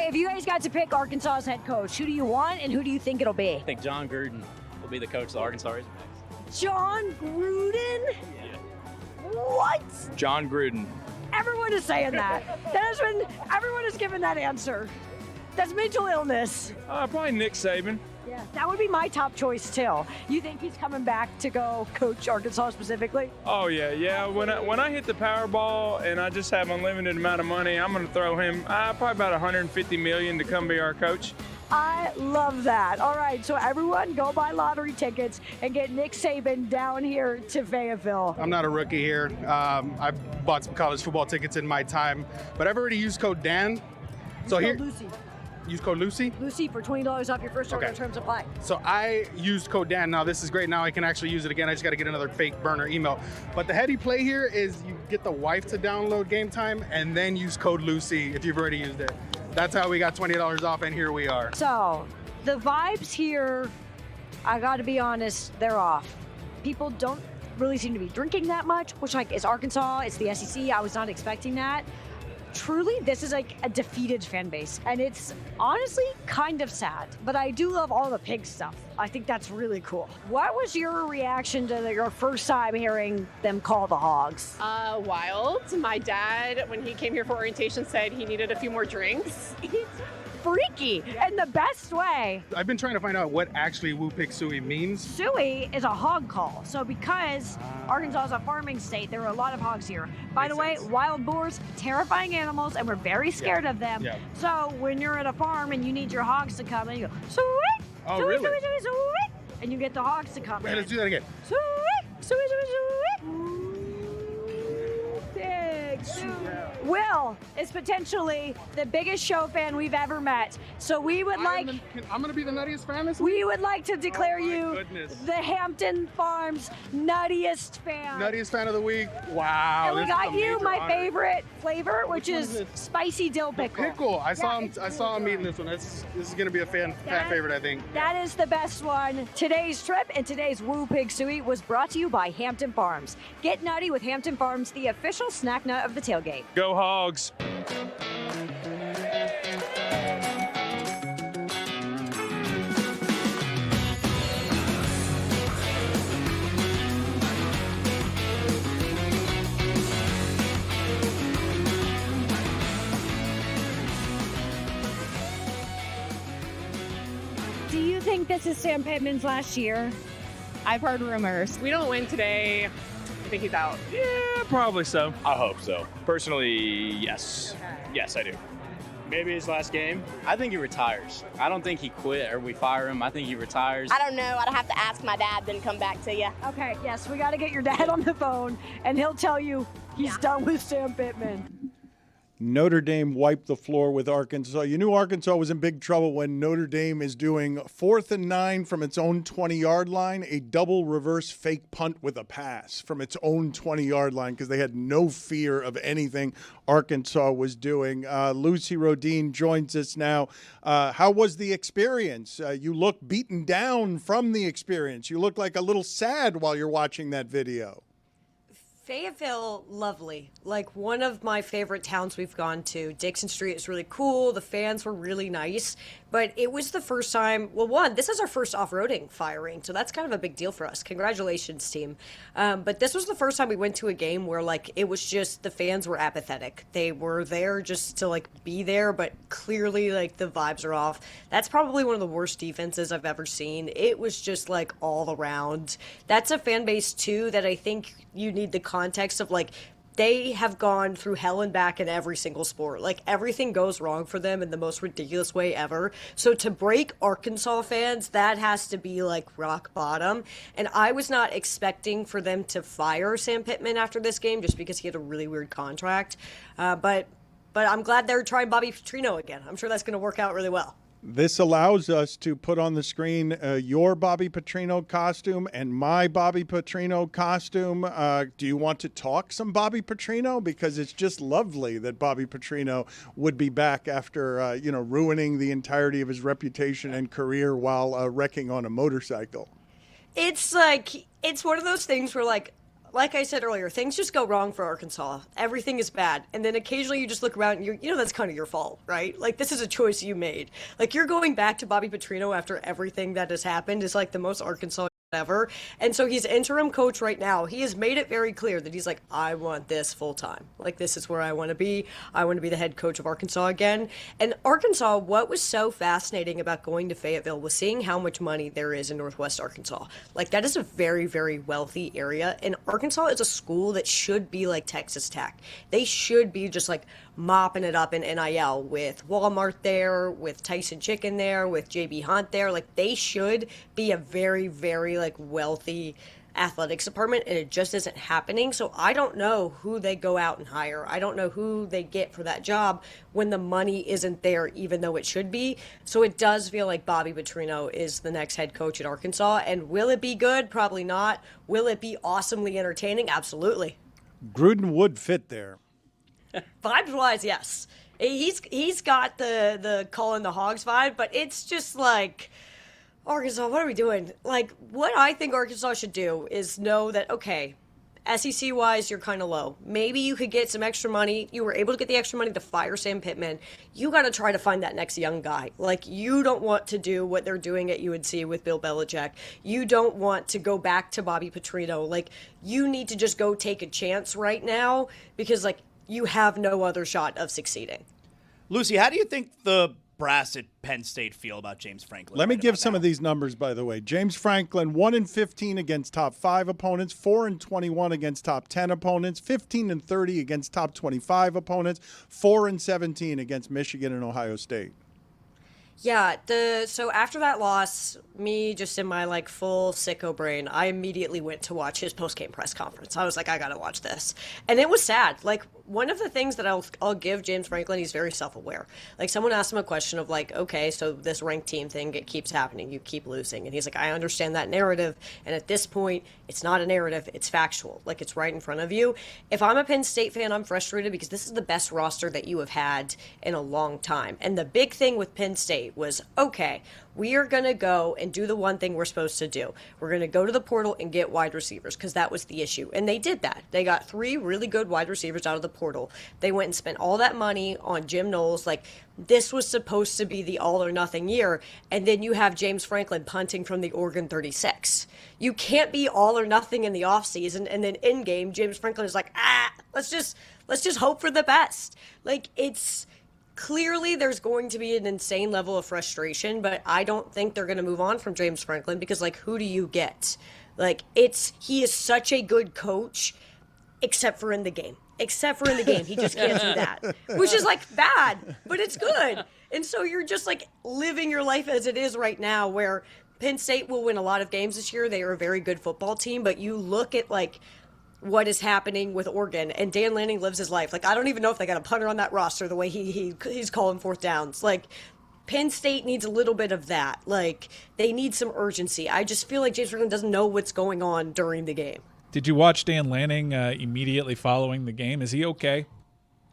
If you guys got to pick Arkansas's head coach, who do you want and who do you think it'll be? I think John Gruden will be the coach of the Arkansas Razorbacks. John Gruden? What? John Gruden. Everyone is saying that. Everyone has given that answer. That's mental illness. Probably Nick Saban. Yeah, that would be my top choice too. You think he's coming back to go coach Arkansas specifically? Oh yeah. When I hit the Powerball and I just have unlimited amount of money, I'm gonna throw him probably about $150 million to come be our coach. I love that. All right, so everyone go buy lottery tickets and get Nick Saban down here to Fayetteville. I'm not a rookie here. I bought some college football tickets in my time, but I've already used code Dan. So here, Lucy. Use code Lucy? Lucy for $20 off your first order. Okay. Terms apply. So I used code Dan. Now this is great. Now I can actually use it again. I just got to get another fake burner email. But the heady play here is you get the wife to download Game Time and then use code Lucy if you've already used it. That's how we got $20 off, and here we are. So the vibes here, I got to be honest, they're off. People don't really seem to be drinking that much, which like is Arkansas, it's the SEC. I was not expecting that. Truly, this is like a defeated fan base, and it's honestly kind of sad. But I do love all the pig stuff. I think that's really cool. What was your reaction to your first time hearing them call the Hogs? Wild. My dad, when he came here for orientation, said he needed a few more drinks. Freaky in the best way. I've been trying to find out what actually Woo Pig Suey means. Suey is a hog call. So because Arkansas is a farming state, there are a lot of hogs here. By the way, wild boars, terrifying animals, and we're very scared of them. Yeah. So when you're at a farm and you need your hogs to come, and you go, Suey, Oh, Suey, really? Suey, Suey, Suey, and you get the hogs to come. Wait, let's do that again. Suey, Suey, Suey, Suey. Pigs. Will is potentially the biggest show fan we've ever met. So we would I'm going to be the nuttiest fan this week? we would like to declare you goodness. the Hampton Farms nuttiest fan. Nuttiest fan of the week. Wow. And we this is got a you major my honor. favorite flavor, which one is is it? spicy dill pickle. Pickle. I saw Yeah, him. I saw him eating this one. This is going to be a fan favorite, I think. That is the best one. Today's trip and today's Woo Pig Suey was brought to you by Hampton Farms. Get nutty with Hampton Farms, the official snack nut of the tailgate. Go Hogs. Do you think this is Sam Pittman's last year? I've heard rumors. We don't win today. I think he's out. Yeah, probably so. I hope so. Personally, yes. Yes, I do. Maybe his last game. I think he retires. I don't think he quit or we fire him. I think he retires. I don't know. I'd have to ask my dad, then come back to you. Okay, yes, we got to get your dad on the phone, and he'll tell you he's done with Sam Pittman. Notre Dame wiped the floor with Arkansas. You knew Arkansas was in big trouble when Notre Dame is doing 4th and 9 from its own 20-yard line, a double reverse fake punt with a pass from its own 20-yard line because they had no fear of anything Arkansas was doing. Lucy Rodine joins us now. How was the experience? You look beaten down from the experience. You look like a little sad while you're watching that video. Fayetteville, lovely. Like one of my favorite towns we've gone to. Dixon Street is really cool. The fans were really nice. But it was the first time, well, one, this is our first off-roading firing, so that's kind of a big deal for us. Congratulations, team. But this was the first time we went to a game where, like, it was just the fans were apathetic. They were there just to, like, be there, but clearly, like, the vibes are off. That's probably one of the worst defenses I've ever seen. It was just, like, all around. That's a fan base, too, that I think you need the context of, like, they have gone through hell and back in every single sport. Like, everything goes wrong for them in the most ridiculous way ever. So to break Arkansas fans, that has to be, like, rock bottom. And I was not expecting for them to fire Sam Pittman after this game just because he had a really weird contract. But I'm glad they're trying Bobby Petrino again. I'm sure that's going to work out really well. This allows us to put on the screen your Bobby Petrino costume and my Bobby Petrino costume. Do you want to talk some Bobby Petrino? Because it's just lovely that Bobby Petrino would be back after, ruining the entirety of his reputation and career while wrecking on a motorcycle. It's like, it's one of those things where, like I said earlier, things just go wrong for Arkansas. Everything is bad. And then occasionally you just look around and that's kind of your fault, right? Like, this is a choice you made. Like, you're going back to Bobby Petrino after everything that has happened is, like, the most Arkansas ever. And so he's interim coach right now. He has made it very clear that he's like, I want this full time. Like, this is where I want to be. I want to be the head coach of Arkansas again. And Arkansas, what was so fascinating about going to Fayetteville was seeing how much money there is in Northwest Arkansas. Like, that is a very, very wealthy area. And Arkansas is a school that should be like Texas Tech. They should be just like mopping it up in NIL with Walmart there, with Tyson Chicken there, with JB Hunt there. Like, they should be a very, very, like, wealthy athletics department, and it just isn't happening. So I don't know who they go out and hire. I don't know who they get for that job when the money isn't there, even though it should be. So it does feel like Bobby Petrino is the next head coach at Arkansas. And will it be good? Probably not. Will it be awesomely entertaining? Absolutely. Gruden would fit there. Vibes-wise, yes. He's got the calling the Hogs vibe, but it's just like, Arkansas, what are we doing? Like, what I think Arkansas should do is know that, okay, SEC-wise, you're kind of low. Maybe you could get some extra money. You were able to get the extra money to fire Sam Pittman. You got to try to find that next young guy. Like, you don't want to do what they're doing at UNC with Bill Belichick. You don't want to go back to Bobby Petrino. Like, you need to just go take a chance right now because, like, you have no other shot of succeeding. Lucy, how do you think the brass at Penn State feel about James Franklin? Let me give some of these numbers, by the way. James Franklin, 1-15 against top 5 opponents, 4-21 against top 10 opponents, 15-30 against top 25 opponents, 4-17 against Michigan and Ohio State. Yeah, so after that loss, me just in my like full sicko brain, I immediately went to watch his post-game press conference. I was like, I gotta watch this. And it was sad. Like, one of the things that I'll give James Franklin, he's very self-aware. Like, someone asked him a question of like, okay, so this ranked team thing, it keeps happening. You keep losing. And he's like, I understand that narrative. And at this point, it's not a narrative. It's factual. Like, it's right in front of you. If I'm a Penn State fan, I'm frustrated because this is the best roster that you have had in a long time. And the big thing with Penn State was, okay, we are going to go and do the one thing we're supposed to do. We're going to go to the portal and get wide receivers because that was the issue. And they did that. They got 3 really good wide receivers out of the portal. They went and spent all that money on Jim Knowles. Like, this was supposed to be the all or nothing year. And then you have James Franklin punting from the Oregon 36. You can't be all or nothing in the offseason. And then in game, James Franklin is like, let's just hope for the best. Like, it's clearly there's going to be an insane level of frustration, but I don't think they're going to move on from James Franklin because, like, who do you get? Like, he is such a good coach, except for in the game. Except for in the game. He just can't do that, which is, like, bad, but it's good. And so you're just, like, living your life as it is right now, where Penn State will win a lot of games this year. They are a very good football team, but you look at, like, what is happening with Oregon, and Dan Lanning lives his life. Like, I don't even know if they got a punter on that roster the way he's calling fourth downs. Like, Penn State needs a little bit of that. Like, they need some urgency. I just feel like James Franklin doesn't know what's going on during the game. Did you watch Dan Lanning immediately following the game? Is he okay?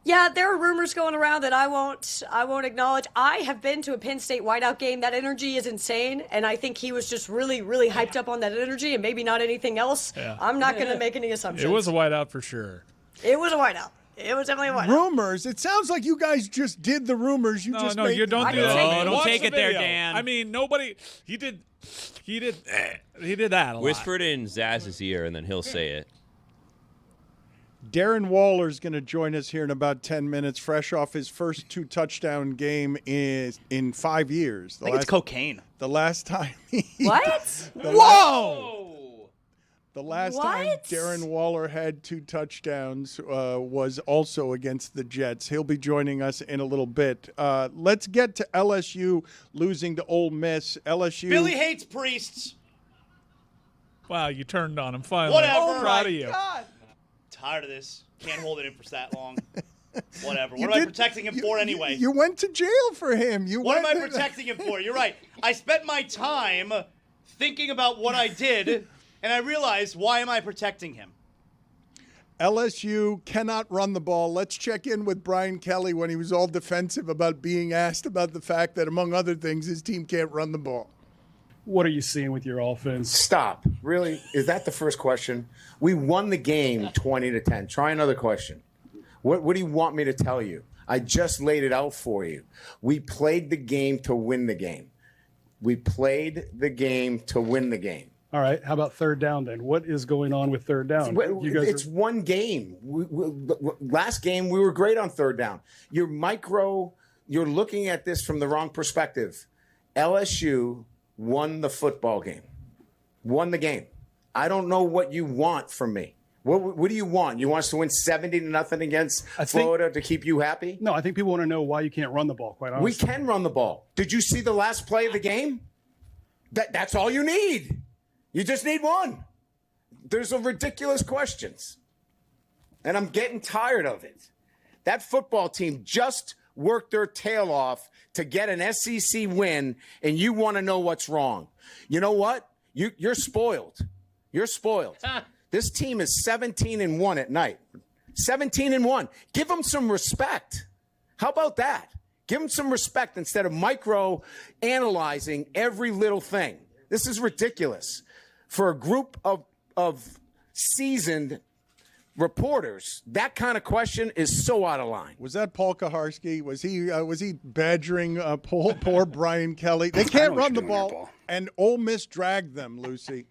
Yeah, there are rumors going around that I won't acknowledge. I have been to a Penn State whiteout game. That energy is insane, and I think he was just really, really hyped up on that energy and maybe not anything else. Yeah. I'm not going to make any assumptions. It was a whiteout for sure. It was a whiteout. It was definitely a whiteout. Rumors. It sounds like you guys just did the rumors. You no, just no, you don't do that. Oh, don't take it there, Dan. I mean, nobody. He did that a lot. Whisper it in Zaz's ear, and then he'll say it. Darren Waller's going to join us here in about 10 minutes, fresh off his first 2-touchdown game in 5 years. I think it's cocaine. The last time What? Whoa! The last time Darren Waller had 2 touchdowns was also against the Jets. He'll be joining us in a little bit. Let's get to LSU losing to Ole Miss. LSU. Billy hates priests. Wow, you turned on him finally. Whatever. I'm proud of you. God. Tired of this. Can't hold it in for that long. Whatever. What am I protecting him for anyway? You went to jail for him. What am I protecting him for? You're right. I spent my time thinking about what I did, and I realized, why am I protecting him? LSU cannot run the ball. Let's check in with Brian Kelly when he was all defensive about being asked about the fact that, among other things, his team can't run the ball. What are you seeing with your offense? Stop. Really? Is that the first question? We won the game 20-10. Try another question. What do you want me to tell you? I just laid it out for you. We played the game to win the game. We played the game to win the game. All right. How about third down then? What is going on with third down? It's one game. Last game, we were great on third down. You're looking at this from the wrong perspective. LSU won the football game. Won the game. I don't know what you want from me. What do you want? You want us to win 70-0 against Florida to keep you happy? No, I think people want to know why you can't run the ball, quite honestly. We can run the ball. Did you see the last play of the game? That's all you need. You just need one. There's ridiculous questions. And I'm getting tired of it. That football team just worked their tail off to get an SEC win, and you want to know what's wrong. You know what? You're spoiled. You're spoiled. This team is 17-1 at night. 17-1. Give them some respect. How about that? Give them some respect instead of micro-analyzing every little thing. This is ridiculous. For a group of seasoned reporters, that kind of question is so out of line. Was that Paul Kaharski? Was he badgering poor Brian Kelly? They can't run the ball, and Ole Miss dragged them, Lucy.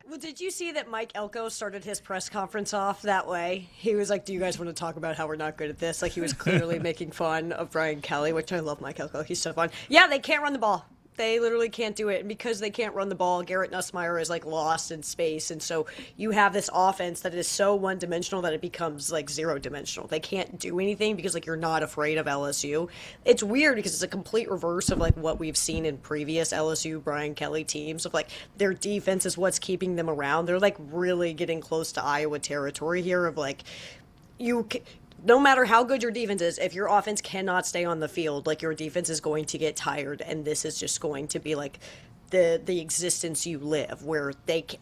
Well, did you see that Mike Elko started his press conference off that way? He was like, do you guys want to talk about how we're not good at this? Like, he was clearly making fun of Brian Kelly, which I love Mike Elko. He's so fun. Yeah, they can't run the ball. They literally can't do it. And because they can't run the ball, Garrett Nussmeier is like lost in space. And so you have this offense that is so one-dimensional that it becomes like zero-dimensional. They can't do anything because like you're not afraid of LSU. It's weird because it's a complete reverse of like what we've seen in previous LSU Brian Kelly teams of like their defense is what's keeping them around. They're like really getting close to Iowa territory here of like no matter how good your defense is, if your offense cannot stay on the field, like your defense is going to get tired, and this is just going to be like the existence you live. Where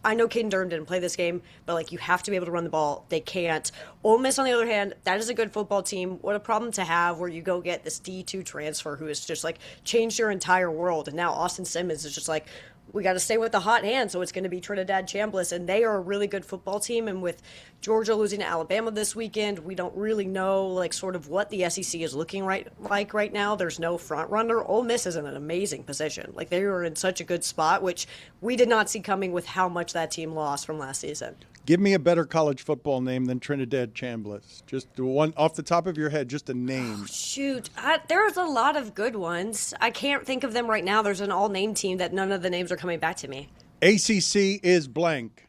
I know Caden Durham didn't play this game, but like you have to be able to run the ball. They can't. Ole Miss, on the other hand, that is a good football team. What a problem to have where you go get this D2 transfer who has just like changed your entire world, and now Austin Simmons is just like, we got to stay with the hot hand, so it's going to be Trinidad Chambliss, and they are a really good football team. And with Georgia losing to Alabama this weekend, we don't really know like sort of what the SEC is looking like right now. There's no front runner. Ole Miss is in an amazing position. Like they were in such a good spot, which we did not see coming with how much that team lost from last season. Give me a better college football name than Trinidad Chambliss. Just one off the top of your head, just a name. Oh, shoot. There's a lot of good ones. I can't think of them right now. There's an all-name team that none of the names are coming back to me. ACC is blank.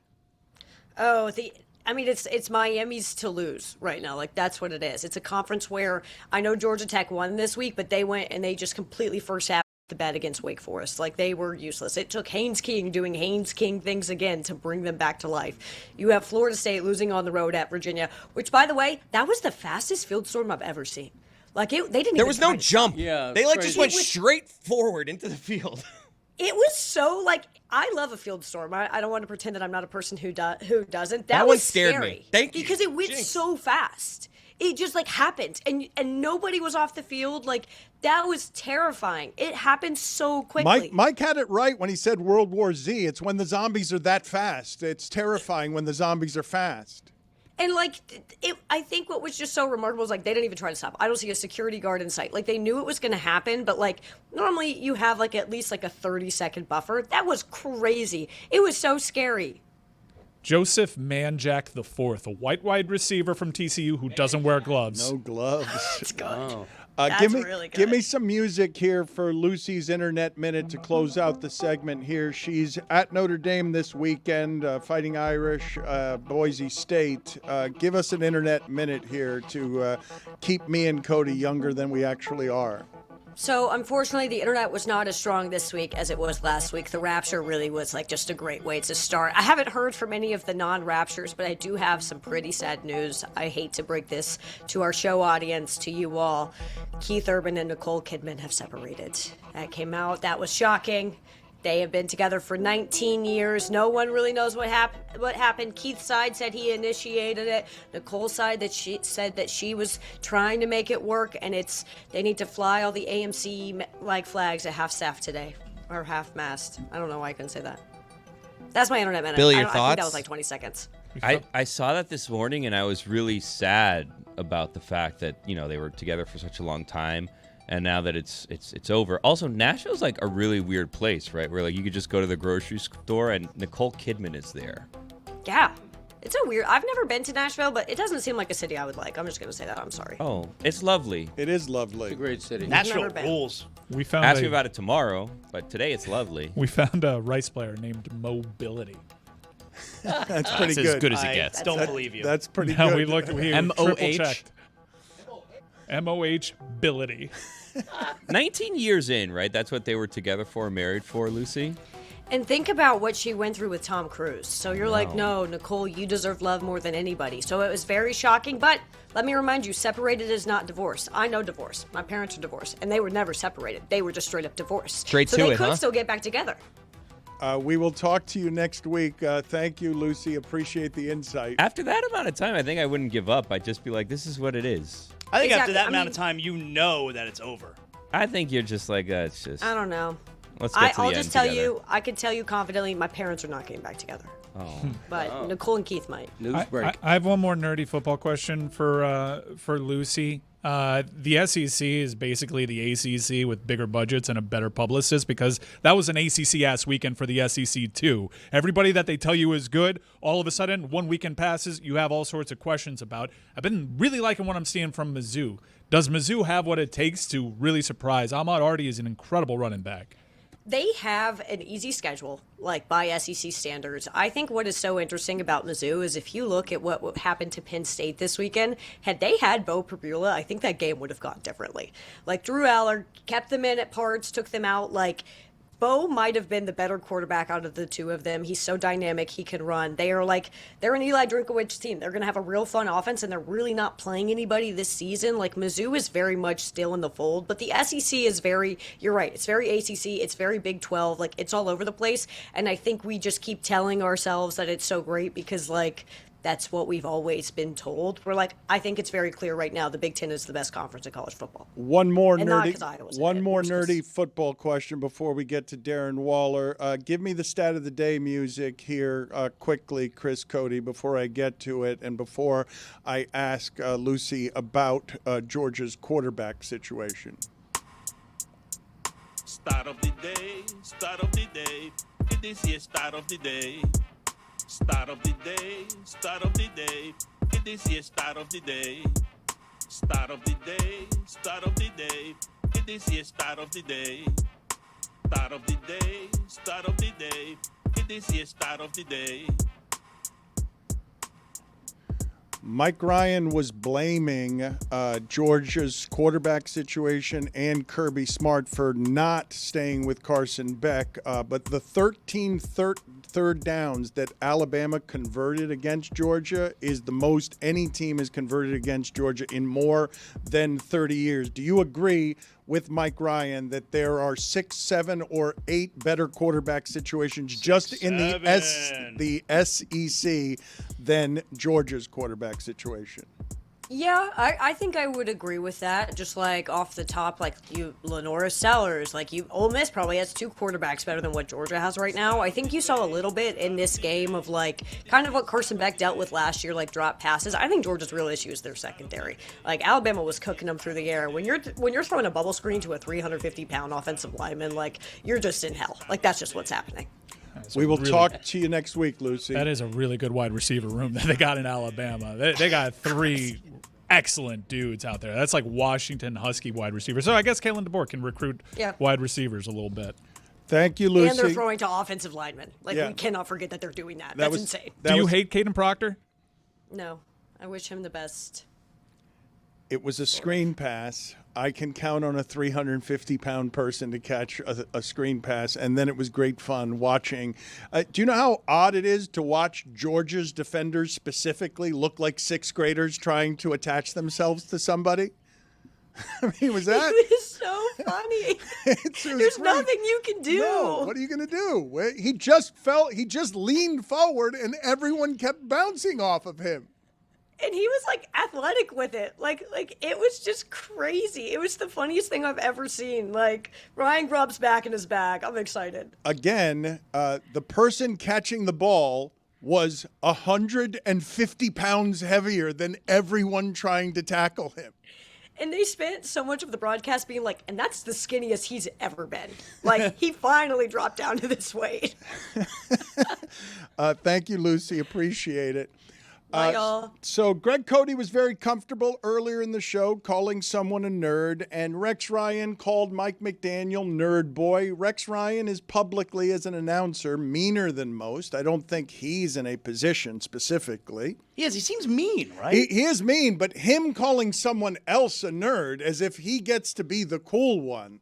Oh, it's Miami's to lose right now. Like, that's what it is. It's a conference where I know Georgia Tech won this week, but they went and they just completely first half the bet against Wake Forest. Like, they were useless. It took Haynes King doing Haynes King things again to bring them back to life. You have Florida State losing on the road at Virginia, which, by the way, that was the fastest field storm I've ever seen. Like, they didn't. There was no jump. Yeah, they just went straight forward into the field. It was so like, I love a field storm. I don't want to pretend that I'm not a person who doesn't. That was one scared scary me. Thank you. Because it went so fast. It just like happened, and nobody was off the field. Like, that was terrifying. It happened so quickly. Mike had it right when he said World War Z. It's when the zombies are that fast. It's terrifying when the zombies are fast. And like, I think what was just so remarkable is like they didn't even try to stop. I don't see a security guard in sight. Like, they knew it was going to happen, but like normally you have like at least like a 30-second buffer. That was crazy. It was so scary. Joseph Manjack IV, a white wide receiver from TCU who doesn't wear gloves. No gloves. That's good. Really good. Give me some music here for Lucy's Internet Minute to close out the segment here. She's at Notre Dame this weekend, Fighting Irish, Boise State. Give us an Internet Minute here to keep me and Cody younger than we actually are. So, unfortunately, the internet was not as strong this week as it was last week. The Rapture really was like just a great way to start. I haven't heard from any of the non-Raptures, but I do have some pretty sad news. I hate to break this to our show audience, to you all. Keith Urban and Nicole Kidman have separated. That came out. That was shocking. They have been together for 19 years. No one really knows what happened. Keith's side said he initiated it. Nicole's side said that she was trying to make it work, and they need to fly all the AMC flags at half-staff today, or half-mast. I don't know why I couldn't say that. That's my internet minute. Billy, your I thoughts? think that was like 20 seconds. I saw that this morning, and I was really sad about the fact that they were together for such a long time. And now that it's over. Also, Nashville's like a really weird place, right? Where like you could just go to the grocery store and Nicole Kidman is there. Yeah. It's a weird. I've never been to Nashville, but it doesn't seem like a city I would like. I'm just going to say that. I'm sorry. Oh, it's lovely. It is lovely. It's a great city. Nashville rules. Ask me about it tomorrow, but today it's lovely. We found a Rice player named Mobility. That's pretty good. As good as it gets. Don't believe you. That's pretty good. We looked. We triple-checked. MOH-bility. 19 years in, right? That's what they were together for, married for, Lucy? And think about what she went through with Tom Cruise. So you're like, no, Nicole, you deserve love more than anybody. So it was very shocking. But let me remind you, separated is not divorce. I know divorce. My parents are divorced, and they were never separated. They were just straight up divorced. So they could still get back together. We will talk to you next week. Thank you, Lucy. Appreciate the insight. After that amount of time, I think I wouldn't give up. I'd just be like, this is what it is. I think after that amount of time, you know that it's over. I think you're just like, it's just. I don't know. Let's get to the I'll end just tell together. you, I can tell you confidently, my parents are not getting back together. Oh. But Nicole and Keith might. News break. I have one more nerdy football question for Lucy. The SEC is basically the ACC with bigger budgets and a better publicist, because that was an ACC-ass weekend for the SEC too. Everybody that they tell you is good, all of a sudden, one weekend passes, you have all sorts of questions about. I've been really liking what I'm seeing from Mizzou. Does Mizzou have what it takes to really surprise? Ahmad Ardi is an incredible running back. They have an easy schedule, like by SEC standards. I think what is so interesting about Mizzou is if you look at what happened to Penn State this weekend, had they had Bo Pribula, I think that game would have gone differently. Like Drew Aller kept them in at parts, took them out. Like Bo might have been the better quarterback out of the two of them. He's so dynamic, he can run. They're an Eli Drinkowitz team. They're going to have a real fun offense, and they're really not playing anybody this season. Like, Mizzou is very much still in the fold, but the SEC is you're right, it's very ACC, it's very Big 12. Like, it's all over the place, and I think we just keep telling ourselves that it's so great because, like, that's what we've always been told. We're like, I think it's very clear right now the Big Ten is the best conference in college football. One more And not 'cause Iowa's in it, nerdy football question before we get to Darren Waller. Give me the stat of the day music here quickly, Chris Cody, before I get to it and before I ask Lucy about Georgia's quarterback situation. Start of the day, start of the day. This is start of the day. Start of the day, start of the day. This is start of the day. Start of the day, start of the day. This is start of the day. Start of the day, start of the day. This is start of the day. Mike Ryan was blaming Georgia's quarterback situation and Kirby Smart for not staying with Carson Beck. But the 13 third downs that Alabama converted against Georgia is the most any team has converted against Georgia in more than 30 years. Do you agree with Mike Ryan that there are 6, 7, or 8 better quarterback situations just in the SEC than Georgia's quarterback situation? Yeah, I think I would agree with that. Just like off the top, like Lenora Sellers, Ole Miss probably has 2 quarterbacks better than what Georgia has right now. I think you saw a little bit in this game of kind of what Carson Beck dealt with last year, like drop passes. I think Georgia's real issue is their secondary. Like Alabama was cooking them through the air. When you're throwing a bubble screen to a 350-pound offensive lineman, you're just in hell. That's just what's happening. We will talk to you next week, Lucy. That is a really good wide receiver room that they got in Alabama. They got 3 excellent dudes out there. That's like Washington Husky wide receivers. So I guess Kalen DeBoer can recruit wide receivers a little bit. Thank you, Lucy. And they're throwing to offensive linemen. We cannot forget that they're doing that. That's insane. Do you hate Caden Proctor? No. I wish him the best. It was a screen pass. I can count on a 350-pound person to catch a screen pass, and then it was great fun watching. Do you know how odd it is to watch Georgia's defenders specifically look like 6th graders trying to attach themselves to somebody? I mean, was that? It was so funny. There's nothing you can do. No, what are you going to do? He just leaned forward, and everyone kept bouncing off of him. And he was athletic with it. It was just crazy. It was the funniest thing I've ever seen. Ryan Grubb's back in his bag. I'm excited. Again, the person catching the ball was 150 pounds heavier than everyone trying to tackle him. And they spent so much of the broadcast being and that's the skinniest he's ever been. He finally dropped down to this weight. Thank you, Lucy. Appreciate it. Bye, y'all. So Greg Cody was very comfortable earlier in the show calling someone a nerd, and Rex Ryan called Mike McDaniel nerd boy. Rex Ryan is publicly, as an announcer, meaner than most. I don't think he's in a position specifically. He is. He seems mean, right? He is mean, but him calling someone else a nerd as if he gets to be the cool one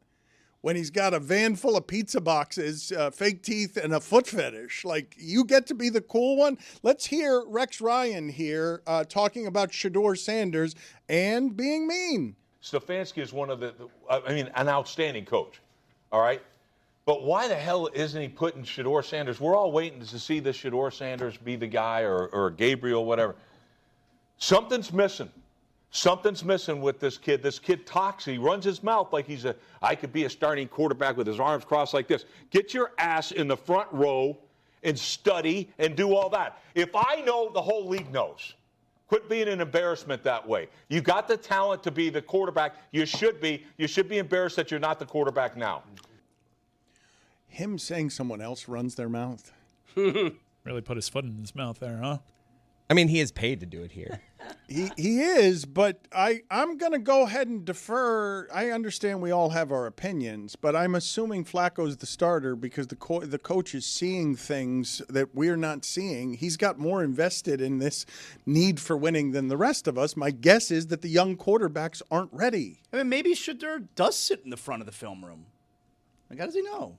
when he's got a van full of pizza boxes, fake teeth, and a foot fetish. You get to be the cool one? Let's hear Rex Ryan here talking about Shedeur Sanders and being mean. Stefanski is one of an outstanding coach, all right? But why the hell isn't he putting Shedeur Sanders? We're all waiting to see the Shedeur Sanders be the guy or Gabriel, whatever. Something's missing. Something's missing with this kid. This kid talks. He runs his mouth like I could be a starting quarterback with his arms crossed like this. Get your ass in the front row and study and do all that. If I know, the whole league knows. Quit being an embarrassment that way. You got the talent to be the quarterback. You should be. You should be embarrassed that you're not the quarterback now. Him saying someone else runs their mouth. Really put his foot in his mouth there, huh? I mean, he is paid to do it here. He is, but I'm going to go ahead and defer. I understand we all have our opinions, but I'm assuming Flacco's the starter because the coach is seeing things that we're not seeing. He's got more invested in this need for winning than the rest of us. My guess is that the young quarterbacks aren't ready. I mean, maybe Shedeur does sit in the front of the film room. Like, how does he know?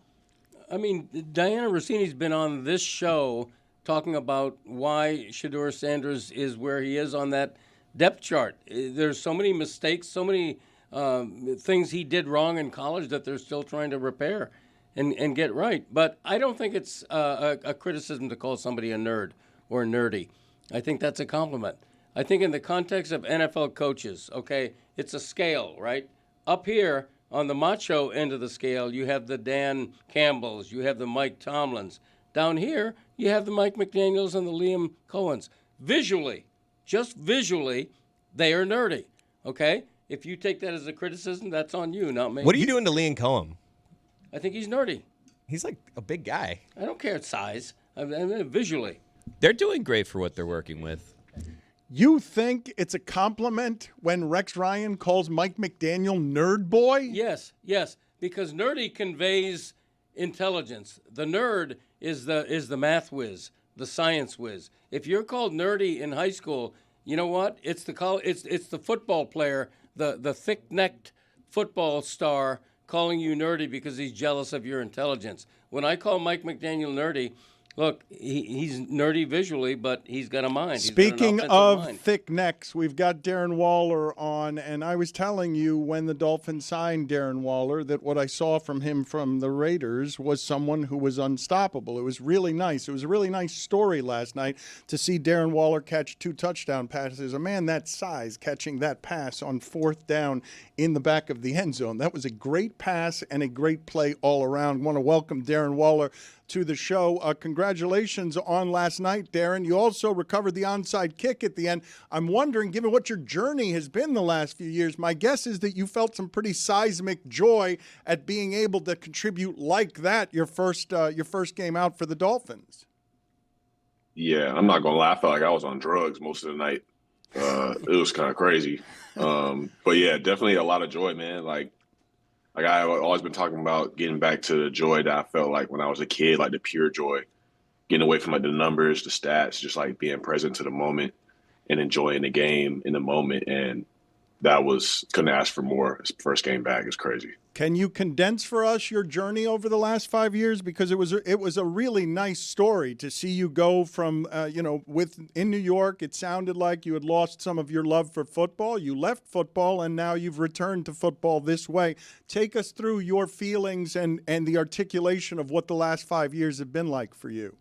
I mean, Diana Rossini's been on this show talking about why Shedeur Sanders is where he is on that depth chart. There's so many mistakes, so many things he did wrong in college that they're still trying to repair and get right. But I don't think it's a criticism to call somebody a nerd or nerdy. I think that's a compliment. I think in the context of NFL coaches, okay, it's a scale, right? Up here on the macho end of the scale, you have the Dan Campbells, you have the Mike Tomlins. Down here, you have the Mike McDaniels and the Liam Cohens. Visually, just visually, they are nerdy, okay? If you take that as a criticism, that's on you, not me. What are you doing to Liam Cohen? I think he's nerdy. He's like a big guy. I don't care size. I mean, visually. They're doing great for what they're working with. You think it's a compliment when Rex Ryan calls Mike McDaniel nerd boy? Yes, because nerdy conveys intelligence. The nerd is the math whiz, the science whiz. If you're called nerdy in high school, you know what? It's the football player, the thick-necked football star calling you nerdy because he's jealous of your intelligence. When I call Mike McDaniel nerdy, look, he's nerdy visually, but he's got a mind. Speaking of thick necks, we've got Darren Waller on, and I was telling you when the Dolphins signed Darren Waller that what I saw from him from the Raiders was someone who was unstoppable. It was really nice. It was a really nice story last night to see Darren Waller catch 2 touchdown passes. A man that size catching that pass on 4th down in the back of the end zone. That was a great pass and a great play all around. I want to welcome Darren Waller to the show. Congratulations on last night, Darren. You also recovered the onside kick at the end. I'm wondering, given what your journey has been the last few years, my guess is that you felt some pretty seismic joy at being able to contribute like that your first game out for the Dolphins. Yeah, I'm not going to lie. I felt like I was on drugs most of the night. It was kind of crazy. But yeah, definitely a lot of joy, man. Like I've always been talking about getting back to the joy that I felt like when I was a kid, like the pure joy, getting away from like the numbers, the stats, just like being present to the moment and enjoying the game in the moment. And that couldn't ask for more. His first game back is crazy. Can you condense for us your journey over the last 5 years? Because it was a really nice story to see you go from, in New York, it sounded like you had lost some of your love for football. You left football, and now you've returned to football this way. Take us through your feelings and the articulation of what the last 5 years have been like for you.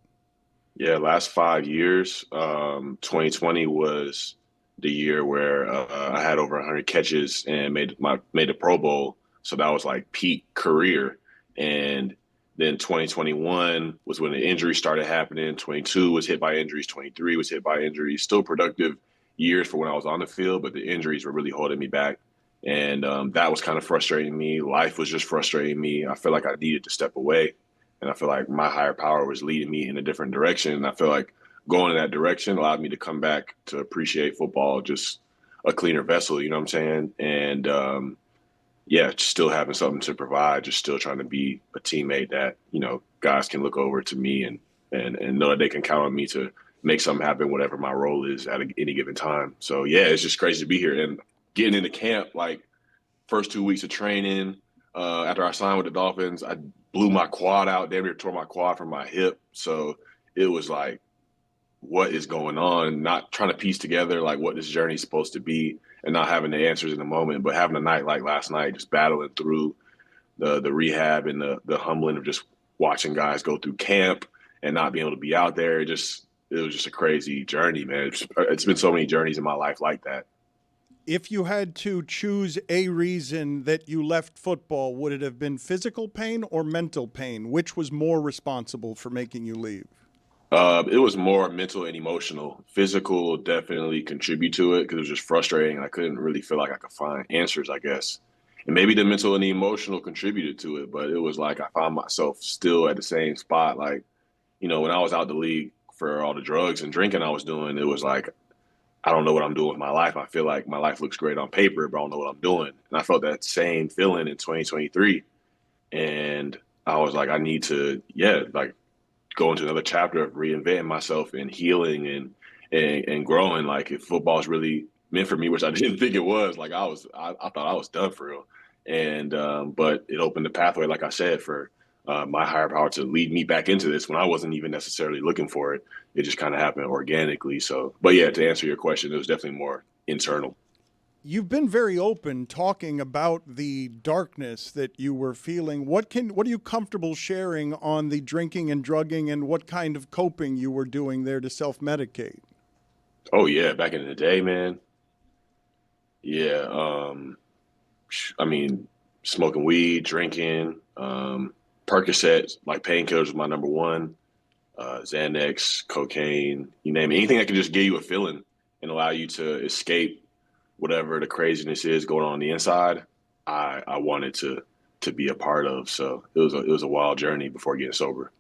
Yeah, last 5 years, 2020 was the year where I had over 100 catches and made the Pro Bowl. So that was like peak career. And then 2021 was when the injuries started happening. 22 was hit by injuries. 23 was hit by injuries. Still productive years for when I was on the field, but the injuries were really holding me back. And that was kind of frustrating me. Life was just frustrating me. I feel like I needed to step away. And I feel like my higher power was leading me in a different direction. And I feel like going in that direction allowed me to come back to appreciate football, just a cleaner vessel, you know what I'm saying? And, still having something to provide, just still trying to be a teammate that, guys can look over to me and know that they can count on me to make something happen, whatever my role is at any given time. So, yeah, it's just crazy to be here. And getting into camp, like, first 2 weeks of training, after I signed with the Dolphins, I blew my quad out, damn near tore my quad from my hip. So it was like, what is going on? Not trying to piece together, like, what this journey is supposed to be and not having the answers in the moment, but having a night like last night, just battling through the rehab and the humbling of just watching guys go through camp and not being able to be out there. It was just a crazy journey, man. It's been so many journeys in my life like that. If you had to choose a reason that you left football, would it have been physical pain or mental pain? Which was more responsible for making you leave? It was more mental and emotional. Physical will definitely contribute to it because it was just frustrating. I couldn't really feel like I could find answers, I guess. And maybe the mental and the emotional contributed to it, but it was like I found myself still at the same spot. Like, when I was out the league for all the drugs and drinking I was doing, it was like, I don't know what I'm doing with my life. I feel like my life looks great on paper, but I don't know what I'm doing. And I felt that same feeling in 2023. And I was like, I need to, go into another chapter of reinventing myself and healing and growing. Like if football is really meant for me, which I didn't think it was, like I thought I was done for real. And, but it opened the pathway, like I said, for my higher power to lead me back into this when I wasn't even necessarily looking for it. It just kind of happened organically. So, but yeah, to answer your question, it was definitely more internal. You've been very open talking about the darkness that you were feeling. What are you comfortable sharing on the drinking and drugging and what kind of coping you were doing there to self-medicate? Oh yeah, back in the day, man. Yeah, I mean, smoking weed, drinking, Percocets, like painkillers was my number one. Xanax, cocaine, you name it. Anything that can just give you a feeling and allow you to escape whatever the craziness is going on the inside, I wanted to be a part of. So it was a wild journey before getting sober.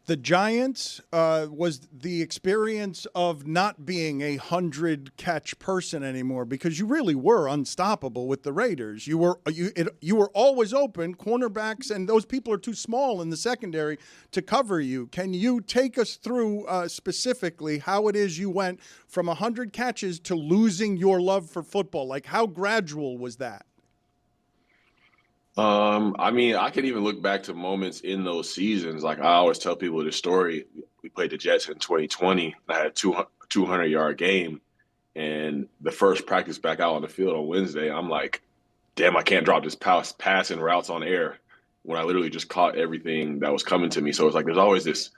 The Giants was the experience of not being a 100-catch person anymore because you really were unstoppable with the Raiders. You were always open. Cornerbacks and those people are too small in the secondary to cover you. Can you take us through specifically how it is you went from 100 catches to losing your love for football? Like how gradual was that? I mean, I could even look back to moments in those seasons. Like I always tell people this story. We played the Jets in 2020. I had a 200-yard game, and the first practice back out on the field on Wednesday, I'm like, damn, I can't drop this pass and routes on air when I literally just caught everything that was coming to me. So it's like there's always this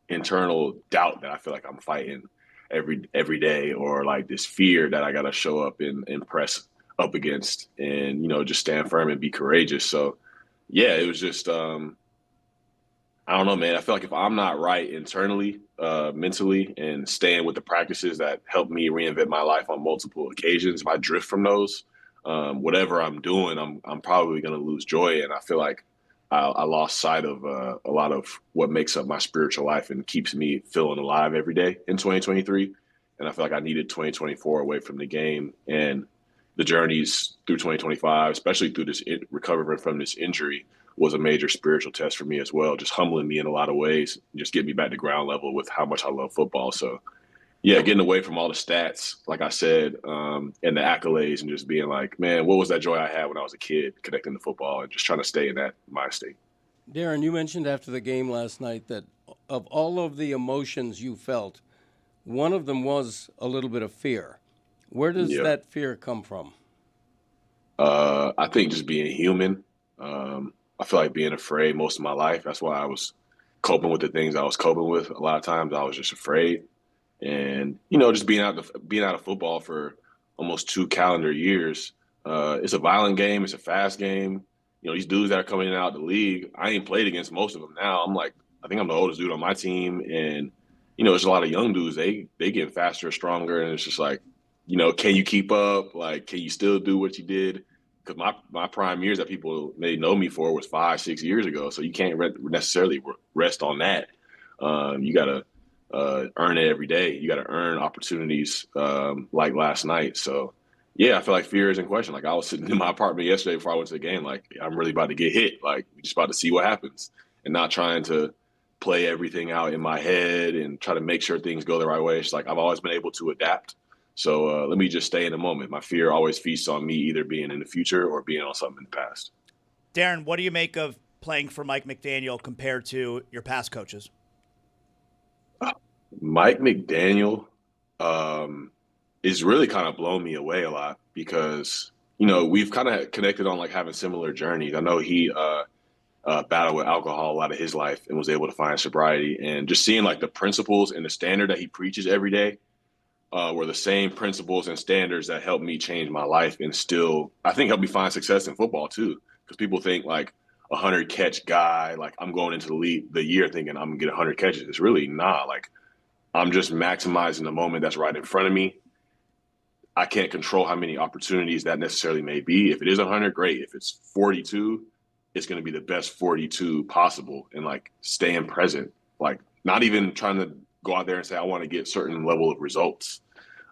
internal doubt that I feel like I'm fighting every day, or like this fear that I got to show up and press up against and, just stand firm and be courageous. So yeah, it was just, I don't know, man. I feel like if I'm not right internally, mentally, and staying with the practices that helped me reinvent my life on multiple occasions, if I drift from those, whatever I'm doing, I'm probably going to lose joy. And I feel like I lost sight of a lot of what makes up my spiritual life and keeps me feeling alive every day in 2023. And I feel like I needed 2024 away from the game, and the journeys through 2025, especially through this recovering from this injury, was a major spiritual test for me as well, just humbling me in a lot of ways, just getting me back to ground level with how much I love football. So yeah, getting away from all the stats, like I said, and the accolades, and just being like, man, what was that joy I had when I was a kid connecting to football and just trying to stay in that mind state. Darren, you mentioned after the game last night that of all of the emotions you felt, one of them was a little bit of fear. Where does that fear come from? I think just being human. I feel like being afraid most of my life. That's why I was coping with the things I was coping with. A lot of times I was just afraid. And, just being out of football for almost 2 calendar years. It's a violent game. It's a fast game. These dudes that are coming in and out of the league, I ain't played against most of them now. I think I'm the oldest dude on my team. And, there's a lot of young dudes. They get faster, stronger. And it's just like, can you keep up? Like, can you still do what you did? Because my prime years that people may know me for was 5-6 years ago. So you can't necessarily rest on that. You got to earn it every day. You got to earn opportunities like last night. So, yeah, I feel like fear is in question. Like I was sitting in my apartment yesterday before I went to the game. Like I'm really about to get hit. Like we're just about to see what happens, and not trying to play everything out in my head and try to make sure things go the right way. It's like I've always been able to adapt. So let me just stay in the moment. My fear always feasts on me either being in the future or being on something in the past. Darren, what do you make of playing for Mike McDaniel compared to your past coaches? Mike McDaniel is really kind of blown me away a lot because, we've kind of connected on like having similar journeys. I know he battled with alcohol a lot of his life and was able to find sobriety, and just seeing like the principles and the standard that he preaches every day. were the same principles and standards that helped me change my life and still, I think, help me find success in football too. Because people think like 100 catch guy, like I'm going into the league the year thinking I'm gonna get 100 catches. It's really not. Like I'm just maximizing the moment that's right in front of me. I can't control how many opportunities that necessarily may be. If it is 100, great. If it's 42, it's going to be the best 42 possible. And like staying present, like not even trying to go out there and say, I want to get certain level of results.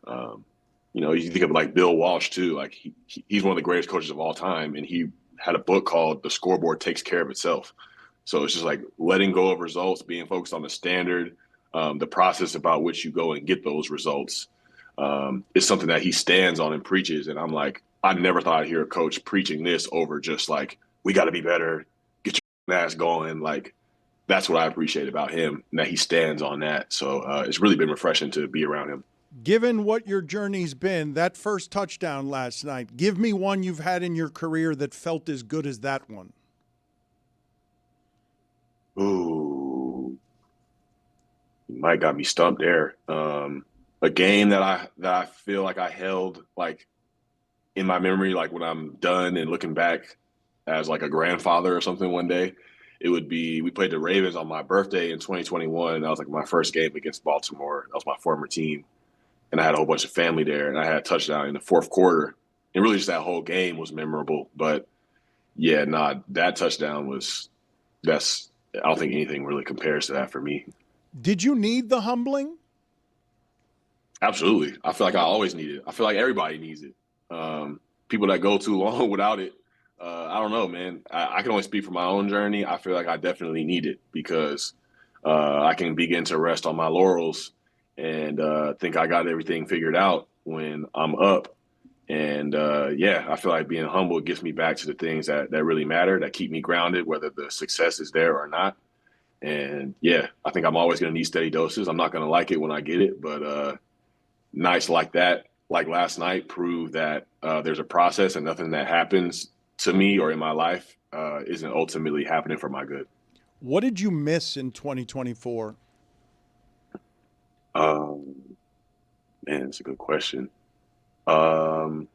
You know, you think of like Bill Walsh too, like he's one of the greatest coaches of all time. And he had a book called The Scoreboard Takes Care of Itself. So it's just like letting go of results, being focused on the standard, the process about which you go and get those results. Is something that he stands on and preaches. And I'm like, I never thought I'd hear a coach preaching this over just like, we got to be better, get your ass going. Like, that's what I appreciate about him, and that he stands on that. So it's really been refreshing to be around him. Given what your journey's been, that first touchdown last night, give me one you've had in your career that felt as good as that one. Ooh, you might got me stumped there. A game that I feel like I held like in my memory, like when I'm done and looking back as like a grandfather or something one day, it would be, we played the Ravens on my birthday in 2021. That was like my first game against Baltimore. That was my former team. And I had a whole bunch of family there, and I had a touchdown in the fourth quarter. And really just that whole game was memorable. But yeah, that touchdown I don't think anything really compares to that for me. Did you need the humbling? Absolutely. I feel like I always need it. I feel like everybody needs it. People that go too long without it, I don't know, man. I can only speak for my own journey. I feel like I definitely need it because I can begin to rest on my laurels and think I got everything figured out when I'm up. And yeah, I feel like being humble gets me back to the things that really matter, that keep me grounded, whether the success is there or not. And yeah, I think I'm always going to need steady doses. I'm not going to like it when I get it, but nights like that, like last night, prove that there's a process and nothing that happens to me or in my life isn't ultimately happening for my good. What did you miss in 2024? Man, it's a good question. I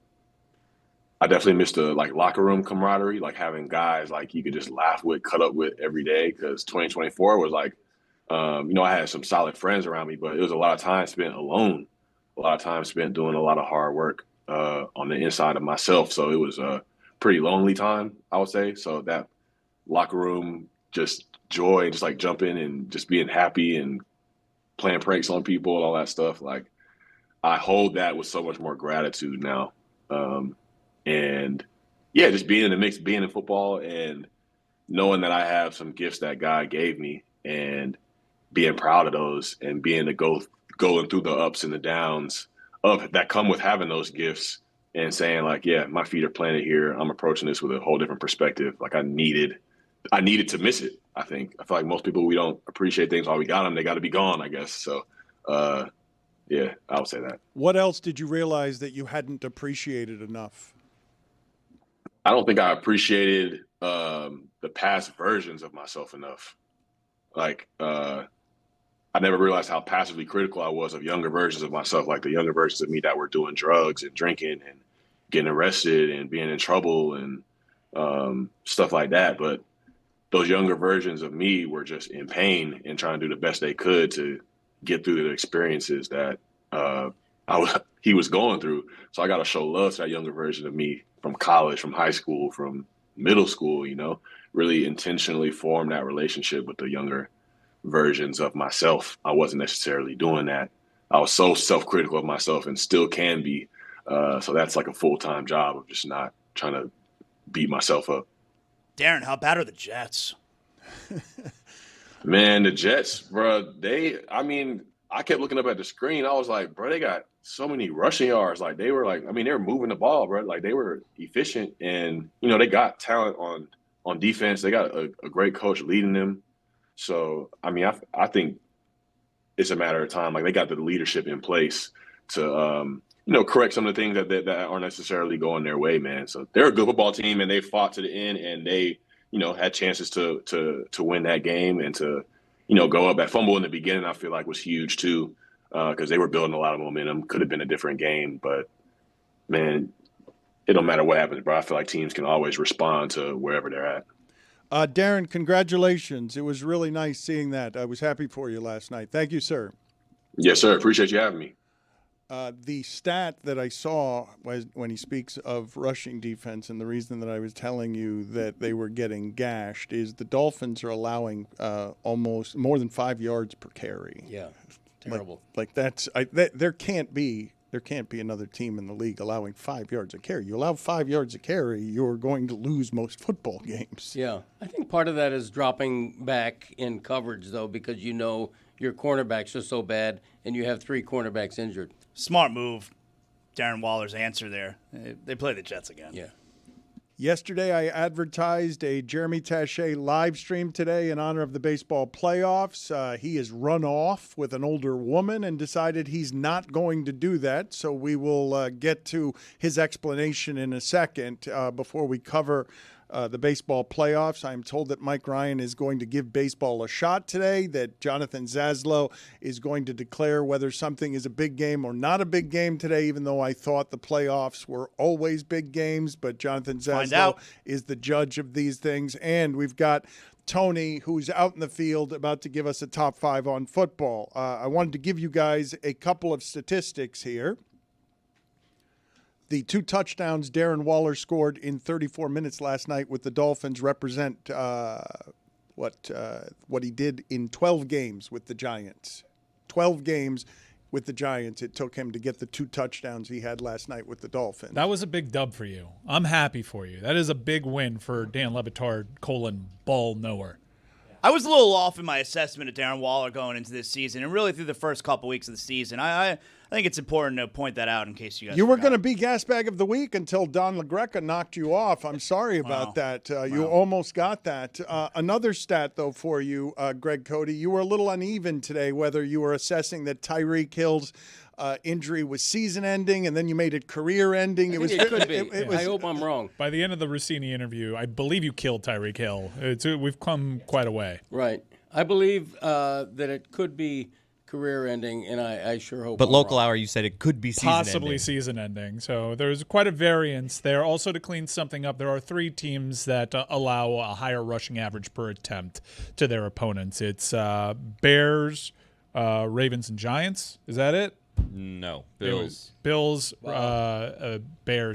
definitely missed the like locker room camaraderie, like having guys like you could just laugh with, cut up with every day. Because 2024 was like, you know, I had some solid friends around me, but it was a lot of time spent alone. A lot of time spent doing a lot of hard work on the inside of myself. So it was a pretty lonely time, I would say. So that locker room, just joy, just like jumping and just being happy and playing pranks on people and all that stuff. Like I hold that with so much more gratitude now. And yeah, just being in the mix, being in football and knowing that I have some gifts that God gave me and being proud of those and being to going through the ups and the downs of that come with having those gifts and saying like, yeah, my feet are planted here. I'm approaching this with a whole different perspective. Like I needed to miss it. I think. I feel like most people, we don't appreciate things while we got them. They got to be gone, I guess. So, yeah, I would say that. What else did you realize that you hadn't appreciated enough? I don't think I appreciated the past versions of myself enough. Like, I never realized how passively critical I was of younger versions of myself, like the younger versions of me that were doing drugs and drinking and getting arrested and being in trouble and stuff like that. But those younger versions of me were just in pain and trying to do the best they could to get through the experiences that he was going through. So I got to show love to that younger version of me from college, from high school, from middle school, you know, really intentionally form that relationship with the younger versions of myself. I wasn't necessarily doing that. I was so self-critical of myself and still can be. So that's like a full-time job of just not trying to beat myself up. Darren, how bad are the Jets? Man, the Jets, bro, I kept looking up at the screen. I was like, bro, they got so many rushing yards. Like they were moving the ball, bro. Like they were efficient and, you know, they got talent on defense. They got a great coach leading them. So, I mean, I think it's a matter of time. Like they got the leadership in place to, you know, correct some of the things that aren't necessarily going their way, man. So they're a good football team and they fought to the end and they, you know, had chances to win that game and to, you know, go up. That fumble in the beginning, I feel like was huge too. because they were building a lot of momentum. Could have been a different game, but, man, it don't matter what happens, bro. I feel like teams can always respond to wherever they're at. Darren, congratulations. It was really nice seeing that. I was happy for you last night. Thank you, sir. Yes, sir. Appreciate you having me. The stat that I saw was when he speaks of rushing defense, and the reason that I was telling you that they were getting gashed is the Dolphins are allowing almost more than 5 yards per carry. Yeah, terrible. There can't be another team in the league allowing 5 yards a carry. You allow 5 yards a carry, you're going to lose most football games. Yeah, I think part of that is dropping back in coverage, though, because you know your cornerbacks are so bad, and you have 3 cornerbacks injured. Smart move, Darren Waller's answer there. They play the Jets again. Yeah. Yesterday, I advertised a Jeremy Taché live stream today in honor of the baseball playoffs. He has run off with an older woman and decided he's not going to do that. So we will get to his explanation in a second. Before we cover the baseball playoffs, I'm told that Mike Ryan is going to give baseball a shot today, that Jonathan Zaslow is going to declare whether something is a big game or not a big game today, even though I thought the playoffs were always big games. But Jonathan Zaslow is the judge of these things. And we've got Tony, who's out in the field, about to give us a top 5 on football. I wanted to give you guys a couple of statistics here. The 2 touchdowns Darren Waller scored in 34 minutes last night with the Dolphins represent what he did in 12 games with the Giants. 12 games with the Giants it took him to get the 2 touchdowns he had last night with the Dolphins. That was a big dub for you. I'm happy for you. That is a big win for Dan Le Batard, ball knower. I was a little off in my assessment of Darren Waller going into this season, and really through the first couple weeks of the season. I think it's important to point that out in case you guys. You were going to be gas bag of the week until Don LaGreca knocked you off. I'm sorry about that. You almost got that. Another stat, though, for you, Greg Cody. You were a little uneven today whether you were assessing that Tyreek Hill's injury was season-ending, and then you made it career-ending. It could be. I hope I'm wrong. By the end of the Rossini interview, I believe you killed Tyreek Hill. We've come quite a way. Right. I believe that it could be career-ending, and I sure hope. But I'm local wrong. hour, you said it could be season-ending. Possibly season-ending. So there's quite a variance there. Also, to clean something up, there are 3 teams that allow a higher rushing average per attempt to their opponents. It's Bears, Ravens, and Giants. Is that it? No, Bills. Bears,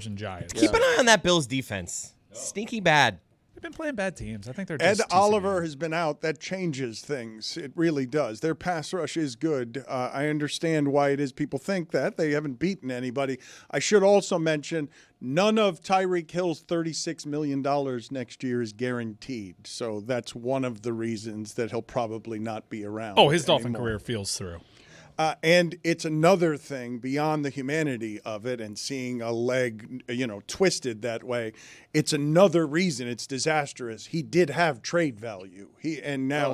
and Giants. Keep an eye on that Bills defense. Sneaky bad. They've been playing bad teams. I think they're Ed just Oliver has been out. That changes things. It really does. Their pass rush is good. I understand why it is people think that. They haven't beaten anybody. I should also mention none of Tyreek Hill's $36 million next year is guaranteed. So that's one of the reasons that he'll probably not be around. Oh, his Dolphin career feels through. And it's another thing beyond the humanity of it and seeing a leg, twisted that way. It's another reason it's disastrous. He did have trade value. Now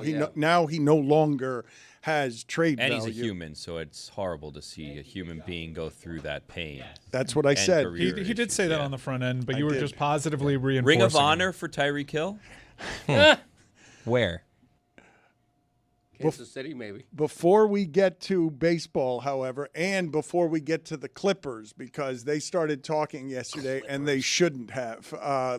he no longer has trade value. And he's a human, so it's horrible to see a human being go through that pain. That's what I said. He did say that on the front end, but you were just positively reinforcing. Ring of Honor for Tyreek Hill? Where? Kansas City, maybe. Before we get to baseball, however, and before we get to the Clippers, because they started talking yesterday and they shouldn't have,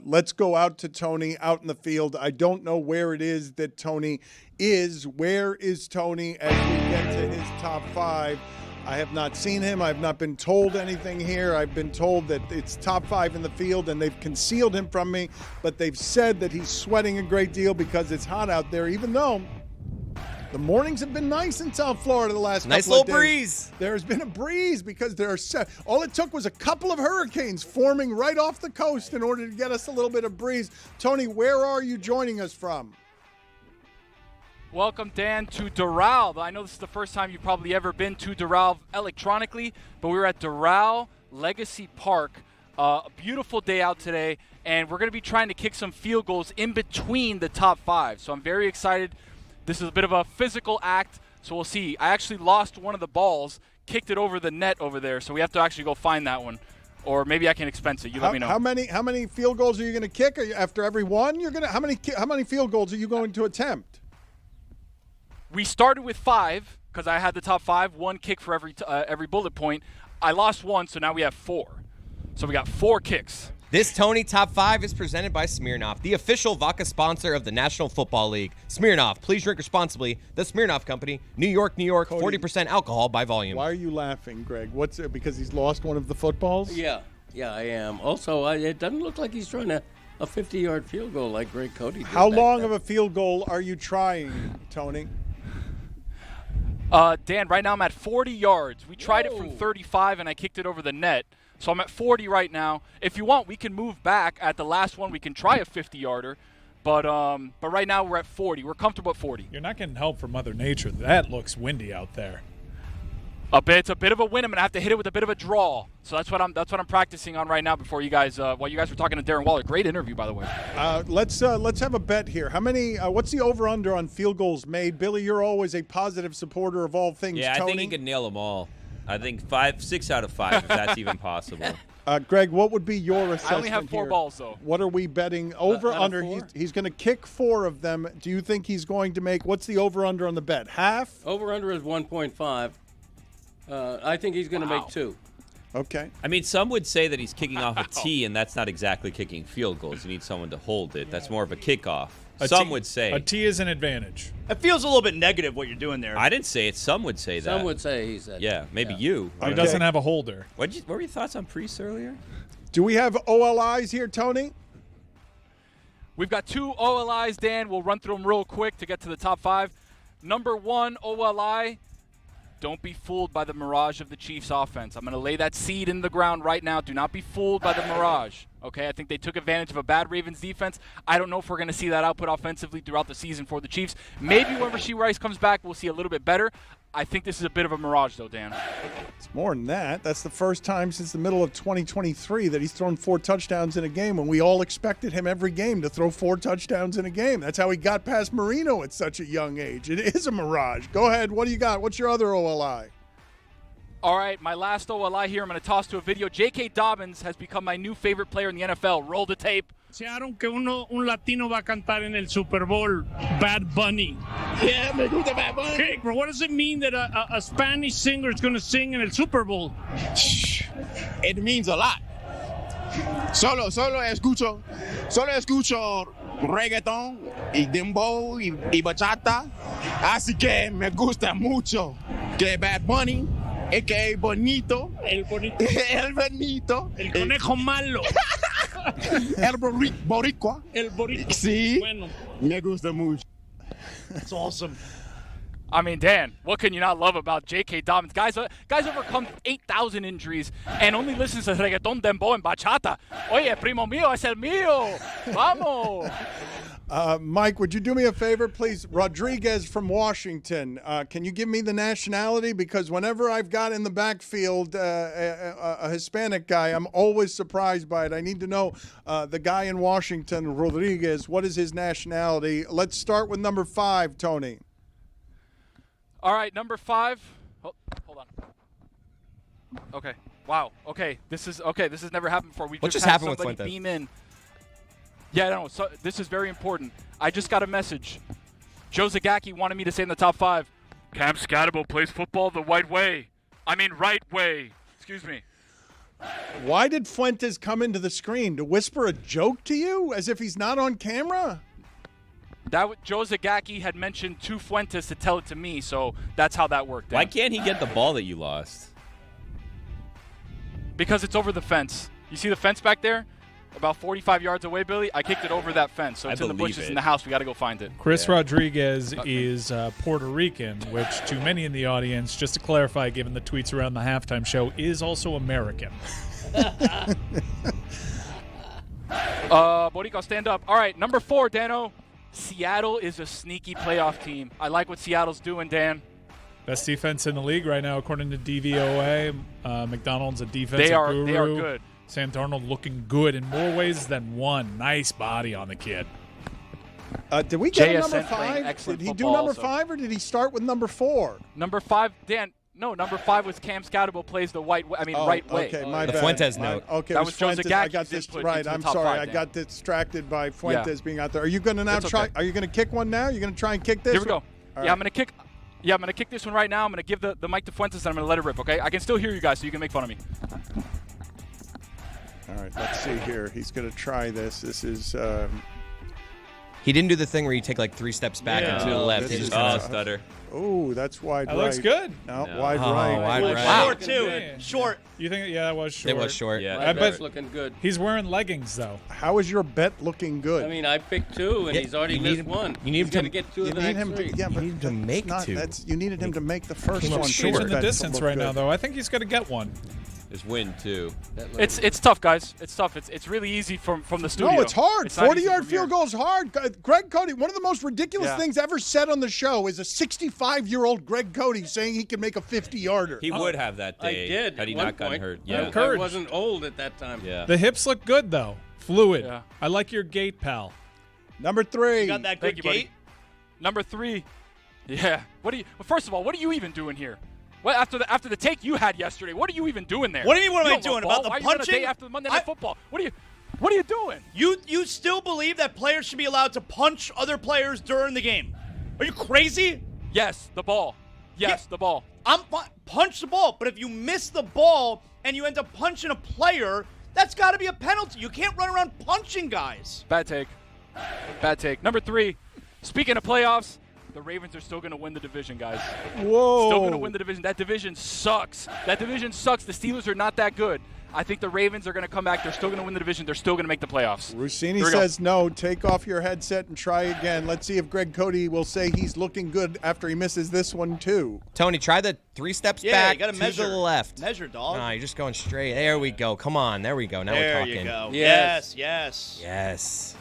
let's go out to Tony out in the field. I don't know where it is that Tony is. Where is Tony as we get to his top 5? I have not seen him. I've not been told anything here. I've been told that it's top 5 in the field, and they've concealed him from me, but they've said that he's sweating a great deal because it's hot out there, even though the mornings have been nice in South Florida the last couple of days. Nice little breeze. There's been a breeze because all it took was a couple of hurricanes forming right off the coast in order to get us a little bit of breeze. Tony, where are you joining us from? Welcome, Dan, to Doral. I know this is the first time you've probably ever been to Doral electronically, but we're at Doral Legacy Park. A beautiful day out today, and we're going to be trying to kick some field goals in between the top 5. So I'm very excited. This is a bit of a physical act, so we'll see. I actually lost one of the balls, kicked it over the net over there, so we have to actually go find that one. Or maybe I can expense it. You let me know. How many field goals are you going to kick after every one? How many field goals are you going to attempt? We started with 5, because I had the top 5, 1 kick for every bullet point. I lost 1, so now we have 4. So we got 4 kicks. This Tony Top 5 is presented by Smirnoff, the official vodka sponsor of the National Football League. Smirnoff, please drink responsibly. The Smirnoff Company, New York, New York, Cody, 40% alcohol by volume. Why are you laughing, Greg? What's it, because he's lost one of the footballs? Yeah, I am. Also, it doesn't look like he's trying a 50-yard field goal like Greg Cody did. How long of a field goal are you trying, Tony? Dan, right now I'm at 40 yards. We tried it from 35, and I kicked it over the net. So I'm at 40 right now. If you want, we can move back. At the last one, we can try a 50-yarder. But right now we're at 40. We're comfortable at 40. You're not getting help from Mother Nature. That looks windy out there. It's a bit of a wind. I'm gonna have to hit it with a bit of a draw. So that's what I'm practicing on right now. Before you guys, while you guys were talking to Darren Waller, great interview by the way. Let's have a bet here. How many? What's the over/under on field goals made? Billy, you're always a positive supporter of all things. Yeah, Tony. I think he can nail them all. I think 6 out of 5, if that's even possible. Greg, what would be your assessment? I only have 4 balls though. What are we betting? Over/under? He's going to kick 4 of them. Do you think he's going to make? What's the over/under on the bet? Half? Over/under is 1.5. I think he's going to make 2. Okay. I mean, some would say that he's kicking off a tee, and that's not exactly kicking field goals. You need someone to hold it. That's more of a kickoff. Some would say. A tee is an advantage. It feels a little bit negative what you're doing there. I didn't say it. Some would say that. Some would say he said. Yeah, maybe you. He doesn't have a holder. What were your thoughts on Priest earlier? Do we have OLIs here, Tony? We've got 2 OLIs, Dan. We'll run through them real quick to get to the top 5. Number 1 OLI. Don't be fooled by the mirage of the Chiefs offense. I'm going to lay that seed in the ground right now. Do not be fooled by the mirage. Okay, I think they took advantage of a bad Ravens defense. I don't know if we're going to see that output offensively throughout the season for the Chiefs. Maybe when Rashee Rice comes back, we'll see a little bit better. I think this is a bit of a mirage, though, Dan. It's more than that. That's the first time since the middle of 2023 that he's thrown 4 touchdowns in a game when we all expected him every game to throw 4 touchdowns in a game. That's how he got past Marino at such a young age. It is a mirage. Go ahead. What do you got? What's your other OLI? All right, my last OLI here. I'm going to toss to a video. J.K. Dobbins has become my new favorite player in the NFL. Roll the tape. Anunciaron que un latino va a cantar en el Super Bowl, Bad Bunny. Yeah, me gusta Bad Bunny. Okay, but what does it mean that a Spanish singer is going to sing in el Super Bowl? It means a lot. Solo escucho reggaeton y dembow y bachata. Así que me gusta mucho que Bad Bunny, a.k.a. Bonito. El bonito. El bonito. El conejo malo. El boricua. El boricua. Sí. Bueno. Me gusta mucho. That's awesome. I mean, Dan, what can you not love about J.K. Dobbins? Guys overcome 8,000 injuries and only listens to reggaeton, dembow, and bachata. Oye, primo mío, es el mío. Vamos. Mike, would you do me a favor, please? Rodriguez from Washington. Can you give me the nationality? Because whenever I've got in the backfield a Hispanic guy, I'm always surprised by it. I need to know the guy in Washington, Rodriguez, what is his nationality? Let's start with number 5, Tony. All right, number 5. Oh, hold on. Okay. Wow. Okay. This has never happened before. We What just had happened with somebody Fuentes? beam in. Yeah, I know. So this is very important. I just got a message. Joe Zagacki wanted me to say in the top 5, Cam Scatterbo plays football the right way. Excuse me. Why did Fuentes come into the screen? To whisper a joke to you as if he's not on camera? Joe Zagacki had mentioned to Fuentes to tell it to me, so that's how that worked. Why can't he get the ball that you lost? Because it's over the fence. You see the fence back there? About 45 yards away, Billy. I kicked it over that fence, so it's in the bushes in the house. We got to go find it. Chris Rodriguez is Puerto Rican, which to many in the audience, just to clarify, given the tweets around the halftime show, is also American. Boricua, stand up. All right, number 4, Dano. Seattle is a sneaky playoff team. I like what Seattle's doing, Dan. Best defense in the league right now, according to DVOA. McDonald's a defensive guru. They are good. Sam Darnold looking good in more ways than one. Nice body on the kid. Did we get a JSN number playing 5? excellent Did he do football number 5 or did he start with number 4? Number 5, Dan. No, number 5 was Cam Scatterbo plays the right way. Right way. Okay, my the bad. Fuentes note. Okay, that was Joe Fuentes. Zagacki's I got this input right. into the I'm top sorry. 5, I Dan. got distracted by Fuentes being out there. Are you going to now It's try? okay. Are you going to kick one now? You're going to try and kick this? Here we go. All I'm going to kick. Yeah, I'm going to kick this one right now. I'm going to give the mic to Fuentes, and I'm going to let it rip, okay? I can still hear you guys, so you can make fun of me. All right, let's see here. He's going to try this. This is... He didn't do the thing where you take like 3 steps back and to the left. He just stutter. Oh, that's wide That right. looks good. No, wide right. Wide right. Wow. Short, too. Short. You think? Yeah, that was short. It was short. Yeah, I bet looking good. he's wearing leggings though. How is your bet looking good? I mean, I picked 2, and he's already missed 1. You need he's him got to get 2 you of the need next him 3. to, yeah, You but need him to that's make not, 2. you needed him to make the first He's one. chasing the That distance doesn't look right good. now, though. I think he's going to get one. There's wind too. It's tough, guys. It's tough. It's really easy from the studio. No, it's hard. It's not easy 40-yard from field here. goal is hard. Greg Cody, one of the most ridiculous things ever said on the show is a 65-year-old Greg Cody saying he can make a 50-yarder. He would have that I day did. had he at one not gotten point. hurt. I- Yeah. I wasn't old at that time. Yeah. The hips look good though. Fluid. Yeah. I like your gait, pal. Number 3. You got that good Thank you, buddy. gate? Number 3. Yeah. Well, first of all, what are you even doing here? Well, after the take you had yesterday, what are you even doing there? What do you mean, what am I don't love doing? ball. About the Why are you on a punching? day after the Monday Night Football? What are you doing? You still believe that players should be allowed to punch other players during the game? Are you crazy? Yes, the ball. Yes, the ball. Punch the ball, but if you miss the ball and you end up punching a player, that's got to be a penalty. You can't run around punching guys. Bad take. Bad take. Number 3. Speaking of playoffs, the Ravens are still going to win the division, guys. Whoa. Still going to win the division. That division sucks. The Steelers are not that good. I think the Ravens are going to come back. They're still going to win the division. They're still going to make the playoffs. Rossini says no. Take off your headset and try again. Let's see if Greg Cody will say he's looking good after he misses this one, too. Tony, try the 3 steps Yeah, back you gotta to measure. the left. Measure, dog. No, you're just going straight. There we go. Come on. There we go. Now There we're talking. you go. Yes. Yes. Yes.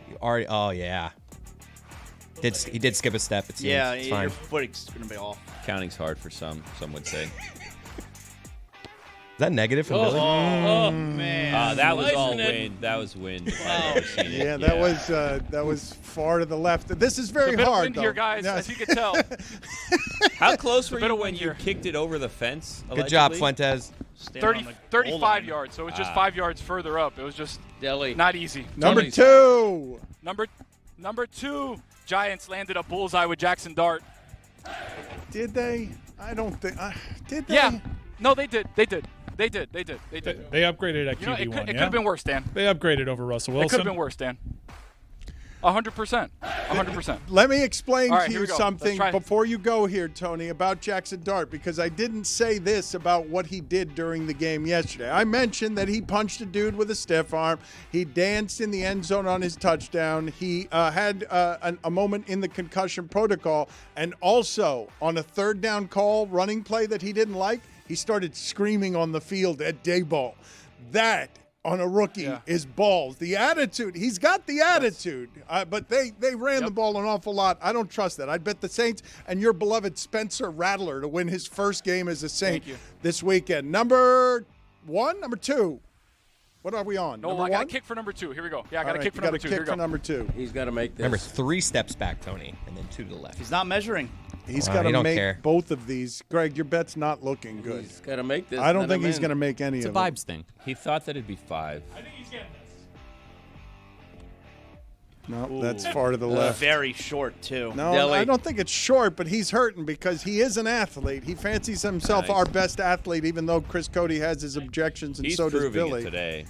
You already. Oh yeah. He did skip a step. It seems. Yeah, it's your fine. foot's going to be off. Counting's hard for some would say. Is that negative from Billy? Oh, man. That was all Isn't it? wind. That was wind. If I've ever seen it. Yeah, that was far to the left. This is very It's a bit of hard, wind though. here, guys, Yeah. as you can tell. How close were bit you of when wind you here. kicked it over the fence? Good job, allegedly? Fuentes. 35 yards, so it was just 5 yards further up. It was just not easy. Number 2. Number 2, Giants landed a bullseye with Jackson Dart. Did they? I don't think. Did they? Yeah. No, they did. They did. They upgraded at QB1. It could have been worse, Dan. They upgraded over Russell Wilson. It could have been worse, Dan. 100%. 100%. Let me explain All right, to here you we go. something Let's try. before you go here, Tony, about Jackson Dart, because I didn't say this about what he did during the game yesterday. I mentioned that he punched a dude with a stiff arm. He danced in the end zone on his touchdown. He had a moment in the concussion protocol, and also on a third down call, running play that he didn't like, he started screaming on the field at Dayball. That, on a rookie, is balls. The attitude, he's got the attitude, but they ran the ball an awful lot. I don't trust that. I'd bet the Saints and your beloved Spencer Rattler to win his first game as a Saint this weekend. Number 2. What are we on? No, number I got a 1? kick for number 2. Here we go. Yeah, I got All a right, kick for you got number a 2. kick Here we for go. number 2. He's got to make this. Remember, 3 steps back, Tony, and then 2 to the left. He's not measuring. He's Wow, got you to don't make care. both of these. Greg, your bet's not looking good. He's got to make this. I don't then think I'm he's in. going to make any It's a of them. vibes thing. He thought that it'd be 5. I think he's getting this. No, that's far to the left. Very short, too. No, Deli. I don't think it's short, but he's hurting because he is an athlete. He fancies himself Nice. our best athlete, even though Chris Cody has his objections, and He's so does proving Billy. it today.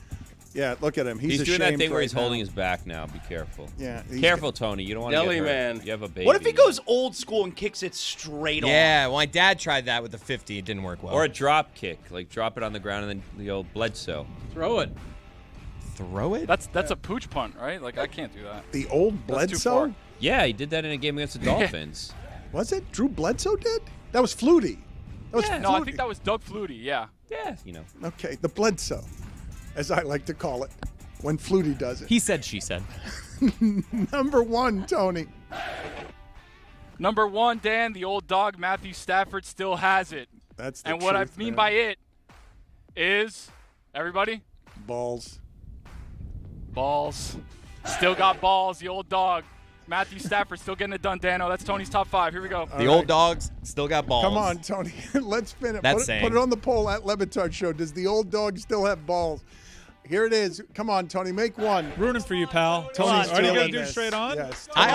Yeah, look at him. He's doing that ashamed thing where right he's holding now. his back now. Be careful. Yeah, he's Careful, Tony. You don't want to Deli get hurt. man. You have a baby. What if he goes old school and kicks it straight on? Yeah, well, my dad tried that with the 50. It didn't work well. Or a drop kick, like drop it on the ground and then the old Bledsoe. Throw it. throw it? That's a pooch punt, right? Like I can't do that. The old That's too Bledsoe? far. Yeah, he did that in a game against the Dolphins. Was it? Drew Bledsoe did? That was Flutie. That was No, I Flutie. think that was Doug Flutie. Yeah. Yeah, you know. Okay, the Bledsoe, as I like to call it, when Flutie does it. He said, she said. Number one, Tony. Number one, Dan, the old dog Matthew Stafford still has it. That's the And what I truth, mean man. by it is, everybody? Balls. Balls. Still got balls, the old dog. Matthew Stafford still getting it done, Dano. That's Tony's top 5. Here we go. The old dogs still got balls. Come on, Tony. Let's spin it. That's Put saying. it on the poll at LeBatard Show. Does the old dog still have balls? Here it is. Come on, Tony, make one. Rooting for you, pal. Tony's Are you going to feeling do this. straight on? Yes. I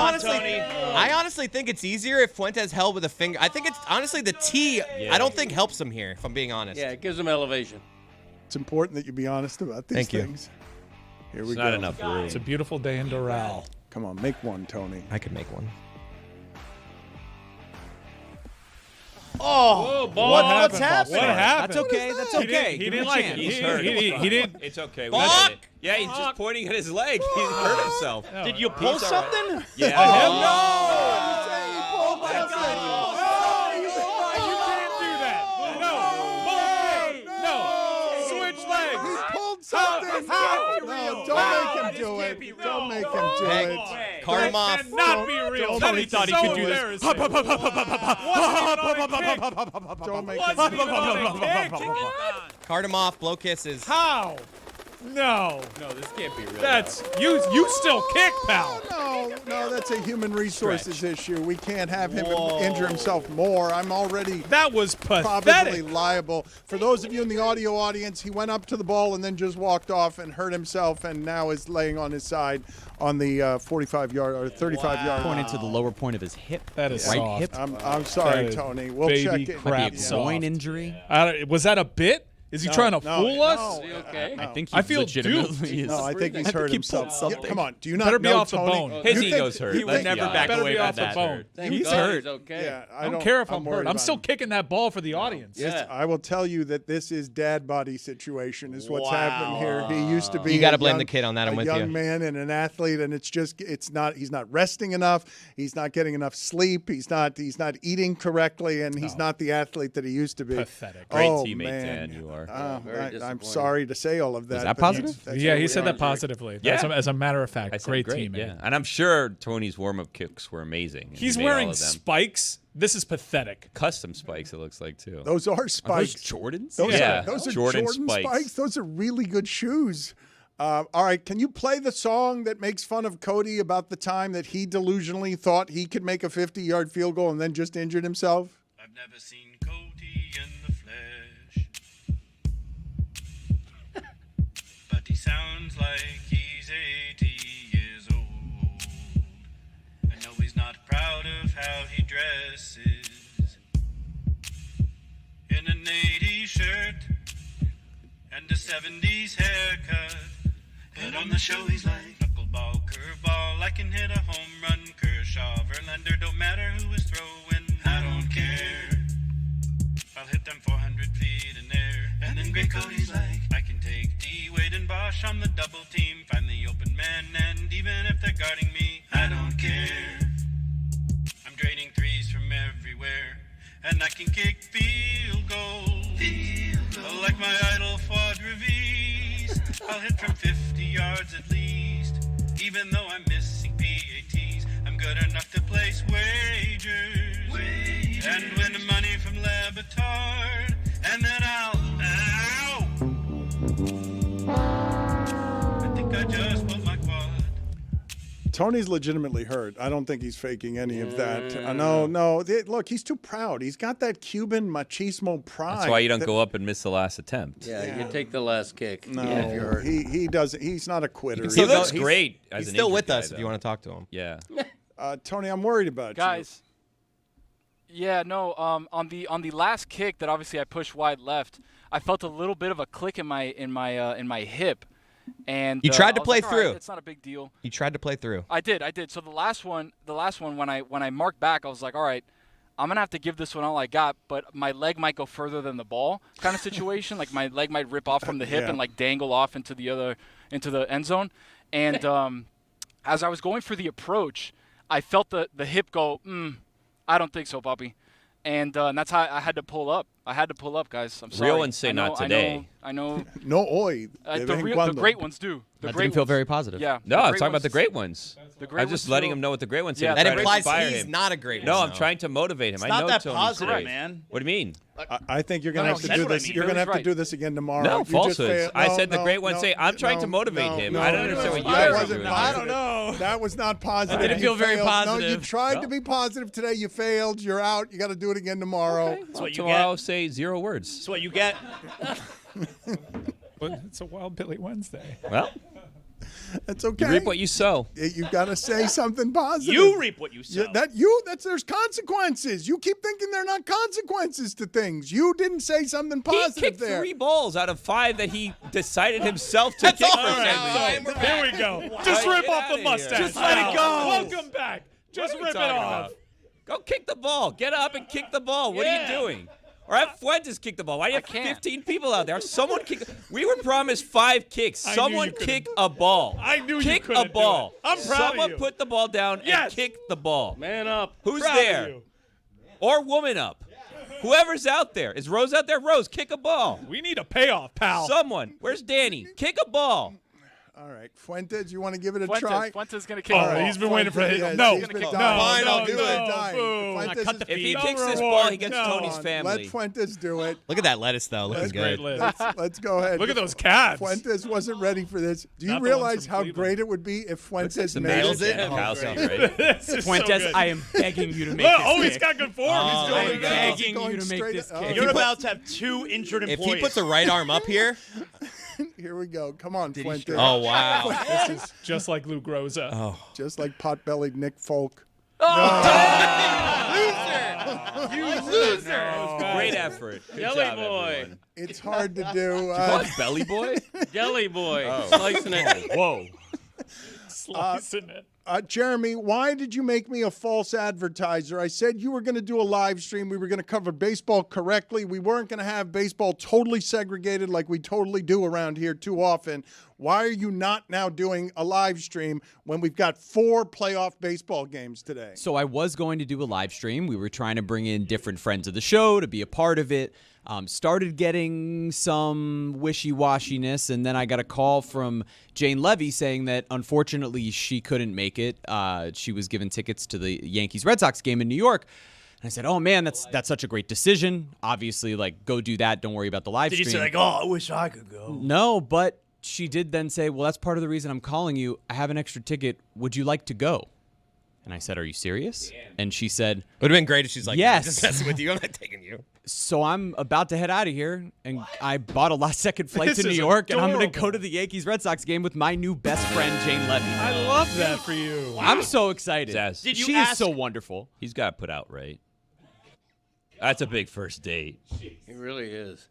honestly think it's easier if Fuentes held with a finger. I think it's honestly the T. I don't think helps him here, if I'm being honest. Yeah, it gives him elevation. It's important that you be honest about these Thank you. things. Here we It's go. not enough room. It's a beautiful day in Doral. Come on, make one, Tony. I could make one. Oh, what's happening? What happened? That's okay. That's okay. He Give didn't him a like chance. it. He's hurt. He didn't. It's okay. We get it. Yeah, he's just pointing at his leg. He hurt himself. Did you pull something? Yeah. Oh, my God. You can't do that. No. Switch legs. He pulled something. Don't make him do it. Don't make him do it. Cart him off. Cannot be real. Somebody thought he could do this. Don't make Wasn't him even on a kick. Cart him off. Blow kisses. How? No. No, this can't be real. That's you still kick, pal. No, that's a human resources issue. We can't have him injure himself more. I'm already That was probably pathetic. liable. For those of you in the audio audience, he went up to the ball and then just walked off and hurt himself and now is laying on his side on the 45-yard or 35-yard line. Pointing to the lower point of his hip. That is right soft. hip. I'm sorry, That is Tony. We'll baby check it. crap Maybe a soft. groin injury. Was that a bit? Is he trying to fool us? Okay. I think he I feel legitimately is. No, I think he's hurt himself. something. Come on, do you not Better be know off the Tony? bone. His You think- ego's hurt. He would Let's be never honest. back Better away be from off the that. bone. He's hurt. Okay. Yeah, I don't care if I'm worried hurt. I'm about still him. kicking that ball for the audience. Yeah. I will tell you that this is dad body situation is what's happening here. He used to be You got to a blame young- the kid on that. I'm a with young you. man and an athlete, and he's not resting enough. He's not getting enough sleep. He's not eating correctly, and he's not the athlete that he used to be. Pathetic. Great Oh, teammate, man. Dan, you are. I'm sorry to say all of that. Was that but positive? that's Yeah, what he we said are. that positively. Yeah. As a matter of fact, I said great teammate. Yeah, and I'm sure Tony's warm-up kicks were amazing. and He's he made all wearing of them. spikes. This is pathetic. Custom spikes. It looks like too. Those are spikes. Jordans? Those Yeah, are, those are Jordan Jordan spikes. spikes. Those are really good shoes. All right, can you play the song that makes fun of Cody about the time that he delusionally thought he could make a 50-yard field goal and then just injured himself? I've never seen Cody in the flesh, but he sounds like he's 80 years old. I know he's not proud of how he dresses, in an 80s shirt and a 70s haircut. But on the show he's like knuckleball, curveball, I can hit a home run. Kershaw, Verlander, don't matter who is throwing, I don't care. I'll hit them 400 feet in air. And then Great Cody's like, I can take D, Wade, and Bosch on the double team, find the open man, and even if they're guarding me, I don't care. I'm draining threes from everywhere, and I can kick field goals. Like my idol Fuad Revis, I'll hit from 50 yards at least. Even though I'm missing PATs, I'm good enough to place wagers. And win the money from Le Batard, and then I'll I think I just pulled my quad. Tony's legitimately hurt. I don't think he's faking any of that. No. Look, he's too proud. He's got that Cuban machismo pride. That's why you don't go up and miss the last attempt. Yeah, you take the last kick. No, if you're hurt. he doesn't. He's not a quitter. He looks great. He's still with us if you want to talk to him. Yeah. Tony, I'm worried about Guys. Yeah, no. On the last kick that obviously I pushed wide left, I felt a little bit of a click in my hip, and You tried to I was play like, all right, through. it's not a big deal. You tried to play through. I did. So the last one when I marked back, I was like, all right, I'm gonna have to give this one all I got, but my leg might go further than the ball, kind of situation. Like my leg might rip off from the hip Yeah. and like dangle off into the end zone. And as I was going for the approach, I felt the hip go. I don't think so, Bobby. And that's how I had to pull up. Guys. I'm sorry. Real ones say not today. I know. No hoy. The great ones do. The That great didn't feel ones. very positive. Yeah. No, the I'm great talking about ones- the great ones. The great I'm just ones letting feel- him know what the great ones say. Yeah, to That try to implies inspire he's him. not a great No, one, I'm trying to motivate him. It's I not know that Tony's positive, great. man. What do you mean? I think you're gonna No, have to that's do what I this. mean. You're gonna have Right. to do this again tomorrow. No, You just falsehoods. failed. I No, said the no, great ones no, say, I'm trying to no, motivate no, him. no, I don't understand what you that guys are wasn't doing. I don't know. That was not positive. didn't You feel very failed. No, you positive. tried to be positive today. You failed. You're out. You got to do it again tomorrow. That's what you Tomorrow, get. say 0 words. That's what you get. It's a Wild Billy Wednesday. Well, That's okay. you reap what you sow. You got to say something positive. You reap what you sow. There's consequences. You keep thinking they're not consequences to things. You didn't say something positive He kicked there. 3 balls out of 5 that he decided himself to kick for some reason. Here we go. Just rip off the mustache. Just let it go. Welcome back. Just What are you rip it talking off. about? Go kick the ball. Get up and kick the ball. What are you doing? Or have Fuentes kick the ball. Why do you have 15 people out there? Someone kick. We were promised 5 kicks. I knew Someone you couldn't- kick a ball. I knew you kick couldn't a ball. do it. I'm proud of Someone you. put the ball down and kick the ball. Man up. Who's Proud of there? you. Or woman up. Whoever's out there. Is Rose out there? Rose, kick a ball. We need a payoff, pal. Someone. Where's Danny? Kick a ball. All right, Fuentes, you want to give it a try? Fuentes going to kick Oh, the ball. he's been waiting for it. Yes, No, he's been no, dying. Fine, No, I'll he's do been it. dying. Boom. Fuentes Cut the If he feed. kicks No this reward. ball, he gets No. Tony's Come on, family. let Fuentes do it. Look at that lettuce, though. Looking That's great, good. Liz. Let's go ahead. Look at those calves. Fuentes wasn't ready for this. Do you Not the ones realize from how Cleveland. great it would be if Fuentes Some made nails it? it. Calcium, right? This is so Fuentes, good. I am begging you to make Look, this he's kick. got good form. I'm He's going down. begging Going you to make straight this up. kick. You're about to have 2 injured If employees. he puts the right arm up here, Here we go. Come on, Fuentes. oh wow. This is just like Luke Rosa. Oh, Just like pot-bellied Nick Folk. You loser. Great effort. Good Jelly job, boy. everyone. It's hard to do. Call it Belly Boy? Jelly boy. Oh. Slicing it. Whoa. Slicing it. Jeremy, why did you make me a false advertiser? I said you were going to do a live stream. We were going to cover baseball correctly. We weren't going to have baseball totally segregated like we totally do around here too often. Why are you not now doing a live stream when we've got 4 playoff baseball games today? So I was going to do a live stream. We were trying to bring in different friends of the show to be a part of it. Started getting some wishy-washiness, and then I got a call from Jane Levy saying that unfortunately she couldn't make it. She was given tickets to the Yankees-Red Sox game in New York. And I said, oh, man, that's such a great decision. Obviously, go do that. Don't worry about the live Did stream. you say, oh, I wish I could go? No, but she did then say, well, that's part of the reason I'm calling you. I have an extra ticket. Would you like to go? And I said, are you serious? And she said, it would have been great if she's like, yes. I'm just messing with you. I'm not taking you. So I'm about to head out of here, and I bought a last-second flight This to New is York, and I'm going to adorable. go to the Yankees-Red Sox game with my new best friend, Jane Levy. I love that for you. I'm so excited. Zaz. Did you she ask- is so wonderful. He's got to put out right. That's a big first date. It really is.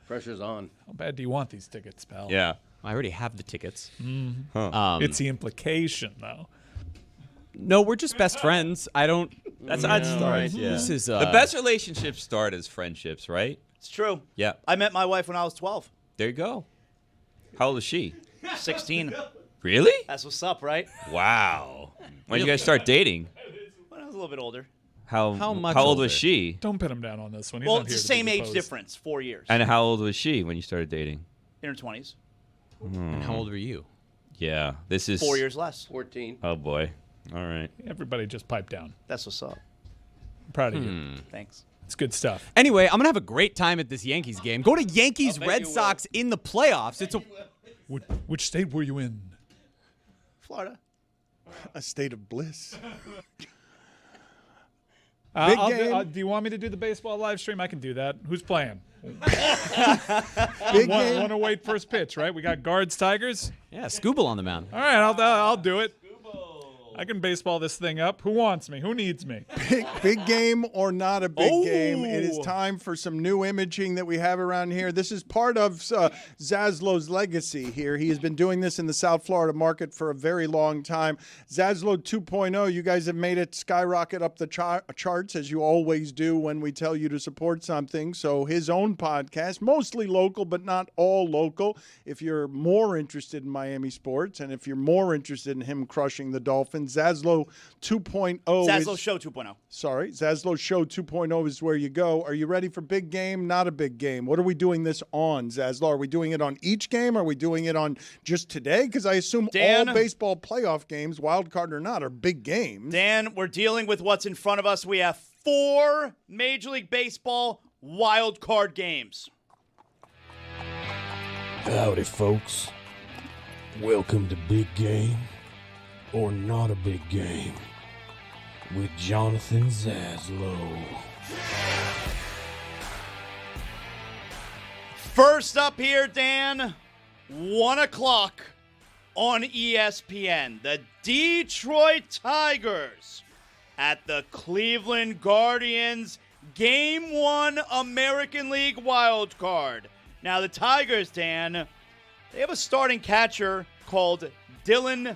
Pressure's on. How bad do you want these tickets, pal? Yeah. I already have the tickets. It's the implication, though. No, we're just best friends. I don't. That's how it starts. Yeah. This is the best relationships start as friendships, right? It's true. Yeah. I met my wife when I was 12. There you go. How old is she? 16. Really? That's what's up, right? Wow. When did you guys start dating? When I was a little bit older. How much old older? was she? Don't pin him down on this one. He's Well, not it's the here to same be age deposed. difference, 4 years. And how old was she when you started dating? In her 20s. And how old were you? Yeah. This is 4 years less. 14. Oh boy. All right. Everybody just pipe down. That's what's up. I'm proud of you. Thanks. It's good stuff. Anyway, I'm going to have a great time at this Yankees game. Go to Yankees-Red Sox in the playoffs. It's a Which state were you in? Florida. A state of bliss. Big Big game. do you want me to do the baseball live stream? I can do that. Who's playing? Big game. Want to wait first pitch, right? We got Guards, Tigers. Yeah, Scooble on the mound. All right, I'll do it. I can baseball this thing up. Who wants me? Who needs me? Big game or not a big game. It is time for some new imaging that we have around here. This is part of Zaslow's legacy here. He has been doing this in the South Florida market for a very long time. Zaslow 2.0, you guys have made it skyrocket up the charts, as you always do when we tell you to support something. So his own podcast, mostly local, but not all local. If you're more interested in Miami sports and if you're more interested in him crushing the Dolphins, Zaslow 2.0 Zaslow is, Show 2.0. Sorry, Zaslow Show 2.0 is where you go. Are you ready for big game? Not a big game. What are we doing this on, Zaslow? Are we doing it on each game? Are we doing it on just today? Because I assume Dan, all baseball playoff games, wild card or not, are big games. Dan, we're dealing with what's in front of us. We have 4 Major League Baseball wild card games. Howdy, folks. Welcome to Big Game or Not a Big Game with Jonathan Zaslow. First up here, Dan, 1 o'clock on ESPN. The Detroit Tigers at the Cleveland Guardians. Game 1 American League wild card. Now the Tigers, Dan, they have a starting catcher called Dylan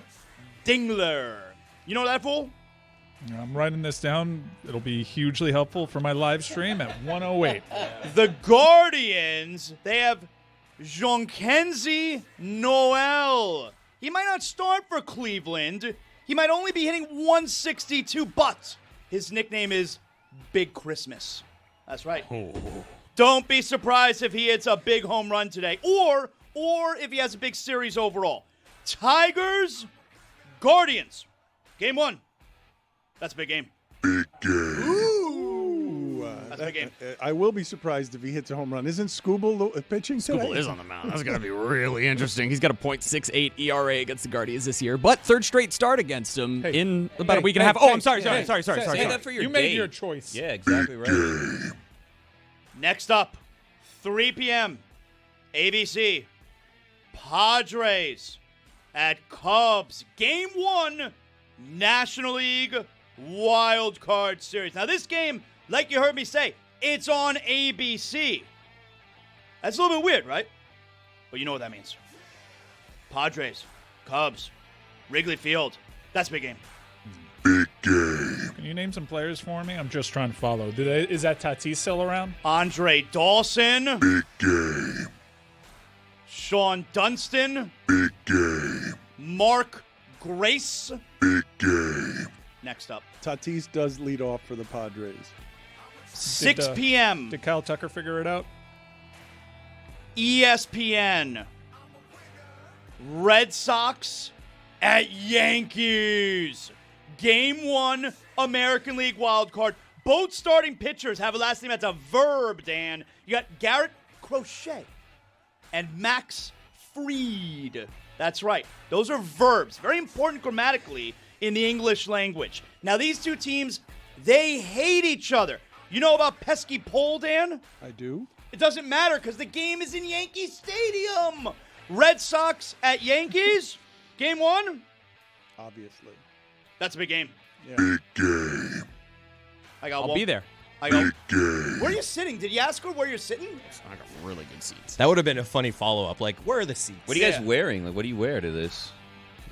Dingler. You know that fool? I'm writing this down. It'll be hugely helpful for my live stream at 1:08. The Guardians, they have Jean-Kenzie Noel. He might not start for Cleveland. He might only be hitting 162, but his nickname is Big Christmas. That's right. Don't be surprised if he hits a big home run today, or if he has a big series overall. Tigers, Guardians, game 1. That's a big game. Big game. Ooh. That's a big game. I will be surprised if he hits a home run. Isn't Skubal pitching today? Skubal is on the mound. That's going to be really interesting. He's got a .68 ERA against the Guardians this year, but third straight start against him in about a week and a half. I'm sorry. Say that for your You made your choice. Yeah, exactly right. Next up, 3 p.m., ABC, Padres at Cubs. Game 1, National League Wild Card Series. Now, this game, like you heard me say, it's on ABC. That's a little bit weird, right? But you know what that means. Padres, Cubs, Wrigley Field. That's a big game. Big game. Can you name some players for me? I'm just trying to follow. Is that Tatis still around? Andre Dawson. Big game. Sean Dunston. Big game. Mark Grace. Big game. Next up. Tatis does lead off for the Padres. 6 p.m. Did Kyle Tucker figure it out? ESPN. Red Sox at Yankees. Game 1, American League wild card. Both starting pitchers have a last name that's a verb, Dan. You got Garrett Crochet and Max Fried. That's right. Those are verbs. Very important grammatically in the English language. Now, these two teams, they hate each other. You know about pesky pole, Dan? I do. It doesn't matter because the game is in Yankee Stadium. Red Sox at Yankees. Game 1. Obviously. That's a big game. Yeah. Big game. I'll be there. I go. Big game. Where are you sitting? Did you ask her where you're sitting? I got really good seats. That would have been a funny follow-up. Like, where are the seats? What are you guys wearing? Like, what do you wear to this?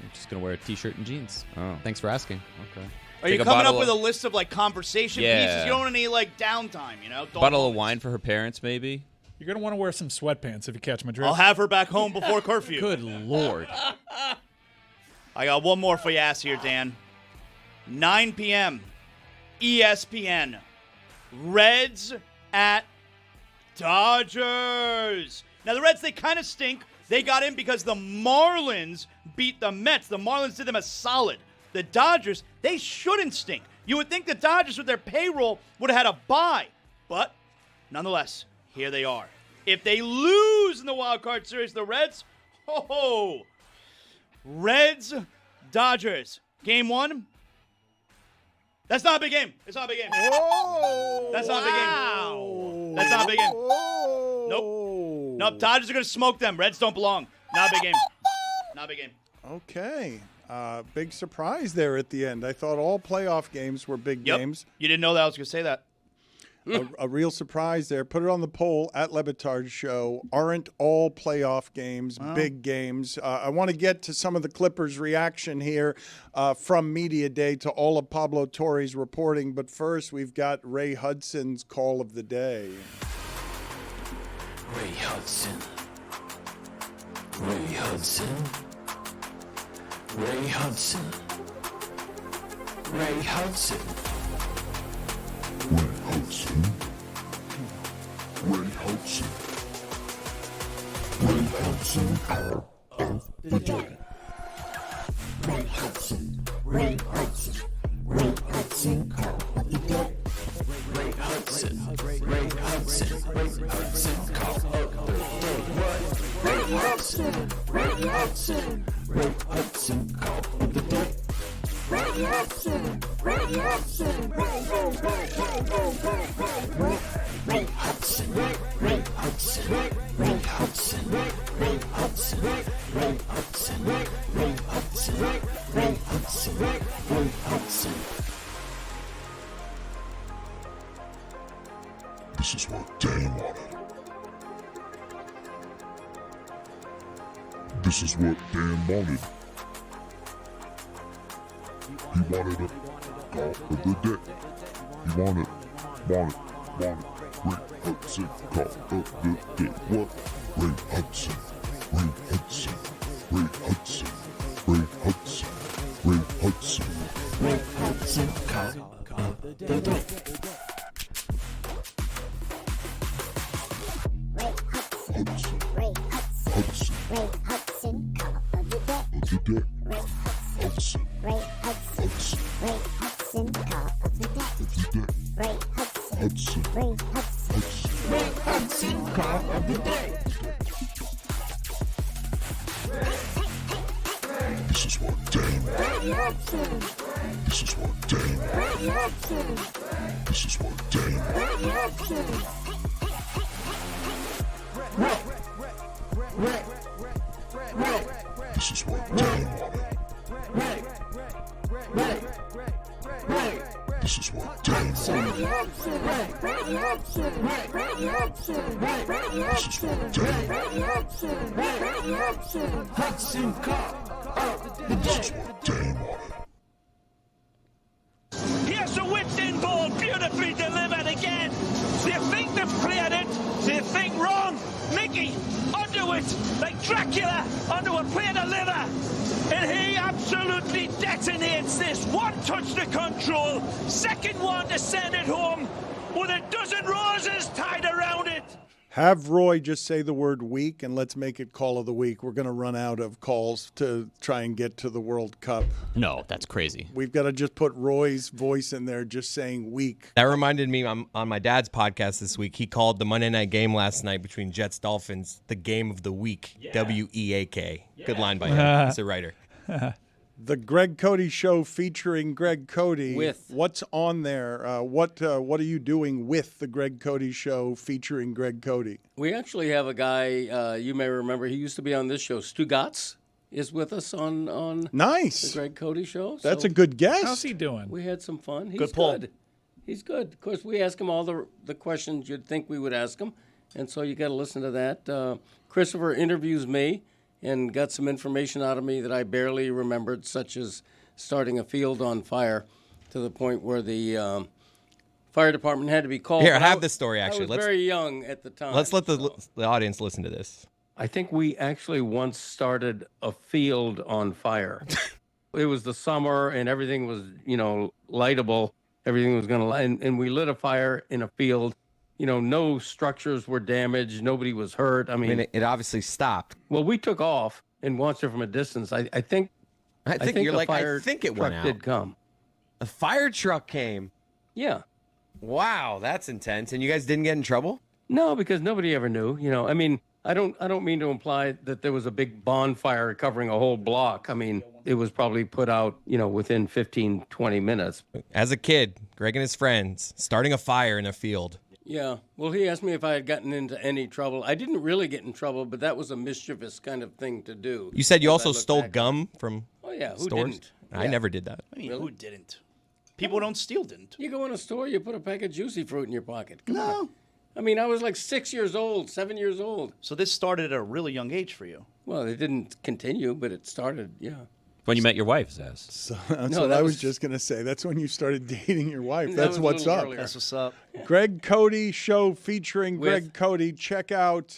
I'm just going to wear a T-shirt and jeans. Oh. Thanks for asking. Okay. Are you coming up with a list of, like, conversation pieces? You don't want any, like, downtime, you know? Bottle of wine for her parents, maybe? You're going to want to wear some sweatpants if you catch my drift. I'll have her back home before curfew. Good Lord. I got one more for you ass here, Dan. 9 p.m. ESPN. Reds at Dodgers. Now, the Reds, they kind of stink. They got in because the Marlins beat the Mets. The Marlins did them a solid. The Dodgers, they shouldn't stink. You would think the Dodgers, with their payroll, would have had a bye. But, nonetheless, here they are. If they lose in the wild card series, the Reds, Reds, Dodgers. Game 1. That's not a big game. It's not a big game. Whoa! That's not a big game. That's not a big game. Whoa! Nope. Dodgers are going to smoke them. Reds don't belong. Not a big game. Not a big game. Okay. Big surprise there at the end. I thought all playoff games were big games. You didn't know that I was going to say that. A real surprise there. Put it on the poll at LeBatardShow. Aren't all playoff games big games? I want to get to some of the Clippers' reaction here from Media Day to all of Pablo Torre's reporting. But first, we've got Ray Hudson's call of the day. Ray Hudson. Ray Hudson. Ray Hudson. Ray Hudson. Ray Hudson. Ray Hudson. Ray Hudson call of the day. Ray Hudson. Ray Hudson. Ray Hudson call of the day. Ray Hudson. Ray Hudson. Ray Hudson call of the day. Ray Hudson. Ray Hudson. Ray Hudson call of the day. Ray Hudson. Ray Hudson. Ray Hudson. Ray Hudson. Ray Hudson. Ray Hudson. Ray Hudson. Hudson, Ray Hudson, Ray Hudson, Ray Hudson, Ray Hudson. This is what Dan wanted. This is what Dan wanted. He wanted a call of the day. He wanted Ray Hudson call of the day. What? Ray Hudson, Ray Hudson, Ray Hudson, Ray Hudson, Ray Hudson. Ray Hudson call of the day. Hudson, Ray Hudson, Ray Hudson call of the day. Ray Hudson, Ray Hudson, Ray Hudson call of the day. Ray Hudson, Ray Hudson, Ray Hudson call of the day. This is what Dan wanted. This is what Dan wanted. This is what Dan wanted. This is what Dan wanted. This is what Dan wanted. This is what Dan wanted. Hudson call. This is what Dan wanted. Here's a whipped in ball, beautifully delivered again. They think they've cleared it. They think wrong. Mickey onto it like Dracula onto a plate of liver. And he absolutely detonates this. One touch to control. Second one to send it home with a dozen roses tied around it. Have Roy just say the word week, and let's make it call of the week. We're going to run out of calls to try and get to the World Cup. No, that's crazy. We've got to just put Roy's voice in there just saying week. That reminded me on my dad's podcast this week. He called the Monday night game last night between Jets Dolphins the game of the week. Yeah. WEAK. Yeah. Good line by him. He's a writer. The Greg Cody Show featuring Greg Cody. What's on there? What are you doing with the Greg Cody Show featuring Greg Cody? We actually have a guy you may remember. He used to be on this show. Stugotz is with us on nice the Greg Cody Show. That's a good guess. How's he doing? We had some fun. He's good pull. He's good. Of course, we ask him all the questions you'd think we would ask him, and so you got to listen to that. Christopher interviews me and got some information out of me that I barely remembered, such as starting a field on fire to the point where the fire department had to be called. Here, I have this story, actually. I was very young at the time. Let's let the audience listen to this. I think we actually once started a field on fire. It was the summer, and everything was, lightable. Everything was going to light, and we lit a fire in a field. No structures were damaged. Nobody was hurt. I mean, it obviously stopped. Well, we took off and watched it from a distance. I think you're like, fire I think it went out. did come. A fire truck came. Yeah. Wow, that's intense. And you guys didn't get in trouble? No, because nobody ever knew. I mean, I don't mean to imply that there was a big bonfire covering a whole block. I mean, it was probably put out, within 15, 20 minutes. As a kid, Greg and his friends starting a fire in a field. Yeah. Well, he asked me if I had gotten into any trouble. I didn't really get in trouble, but that was a mischievous kind of thing to do. You said you also stole gum from who stores? didn't? I never did that. I mean, who didn't? People who don't steal didn't. You go in a store, you put a pack of Juicy Fruit in your pocket. Come on. I mean, I was like 6 years old, 7 years old. So this started at a really young age for you. Well, it didn't continue, but it started, yeah. When you met your wife, Zaz. So that's what I was just going to say. That's when you started dating your wife. That's what's up. That's what's up. Greg Cody Show featuring Greg Cody. Check out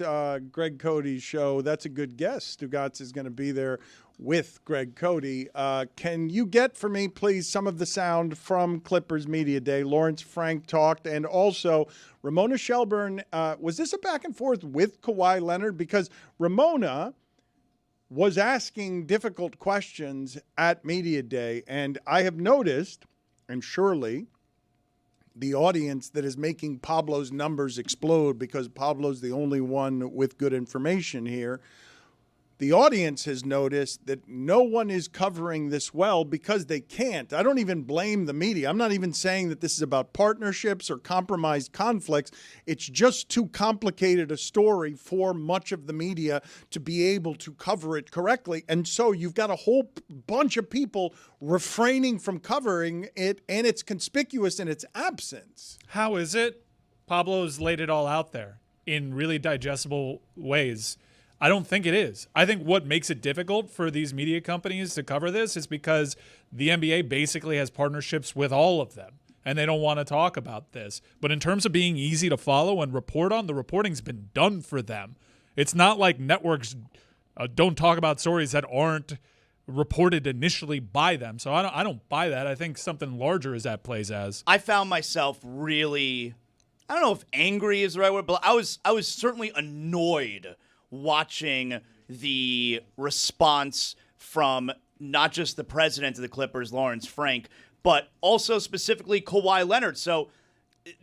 Greg Cody's show. That's a good guess. Stugotz is going to be there with Greg Cody. Can you get for me, please, some of the sound from Clippers Media Day? Lawrence Frank talked, and also Ramona Shelburne. Was this a back and forth with Kawhi Leonard? Because Ramona was asking difficult questions at Media Day, and I have noticed, and surely the audience that is making Pablo's numbers explode because Pablo's the only one with good information here, the audience has noticed that no one is covering this well because they can't. I don't even blame the media. I'm not even saying that this is about partnerships or compromised conflicts. It's just too complicated a story for much of the media to be able to cover it correctly. And so you've got a whole bunch of people refraining from covering it, and it's conspicuous in its absence. How is it? Pablo's laid it all out there in really digestible ways. I don't think it is. I think what makes it difficult for these media companies to cover this is because the NBA basically has partnerships with all of them, and they don't want to talk about this. But in terms of being easy to follow and report on, the reporting's been done for them. It's not like networks don't talk about stories that aren't reported initially by them. So I don't buy that. I think something larger is at plays as. I found myself really, I don't know if angry is the right word, but I was certainly annoyed watching the response from not just the president of the Clippers, Lawrence Frank, but also specifically Kawhi Leonard. So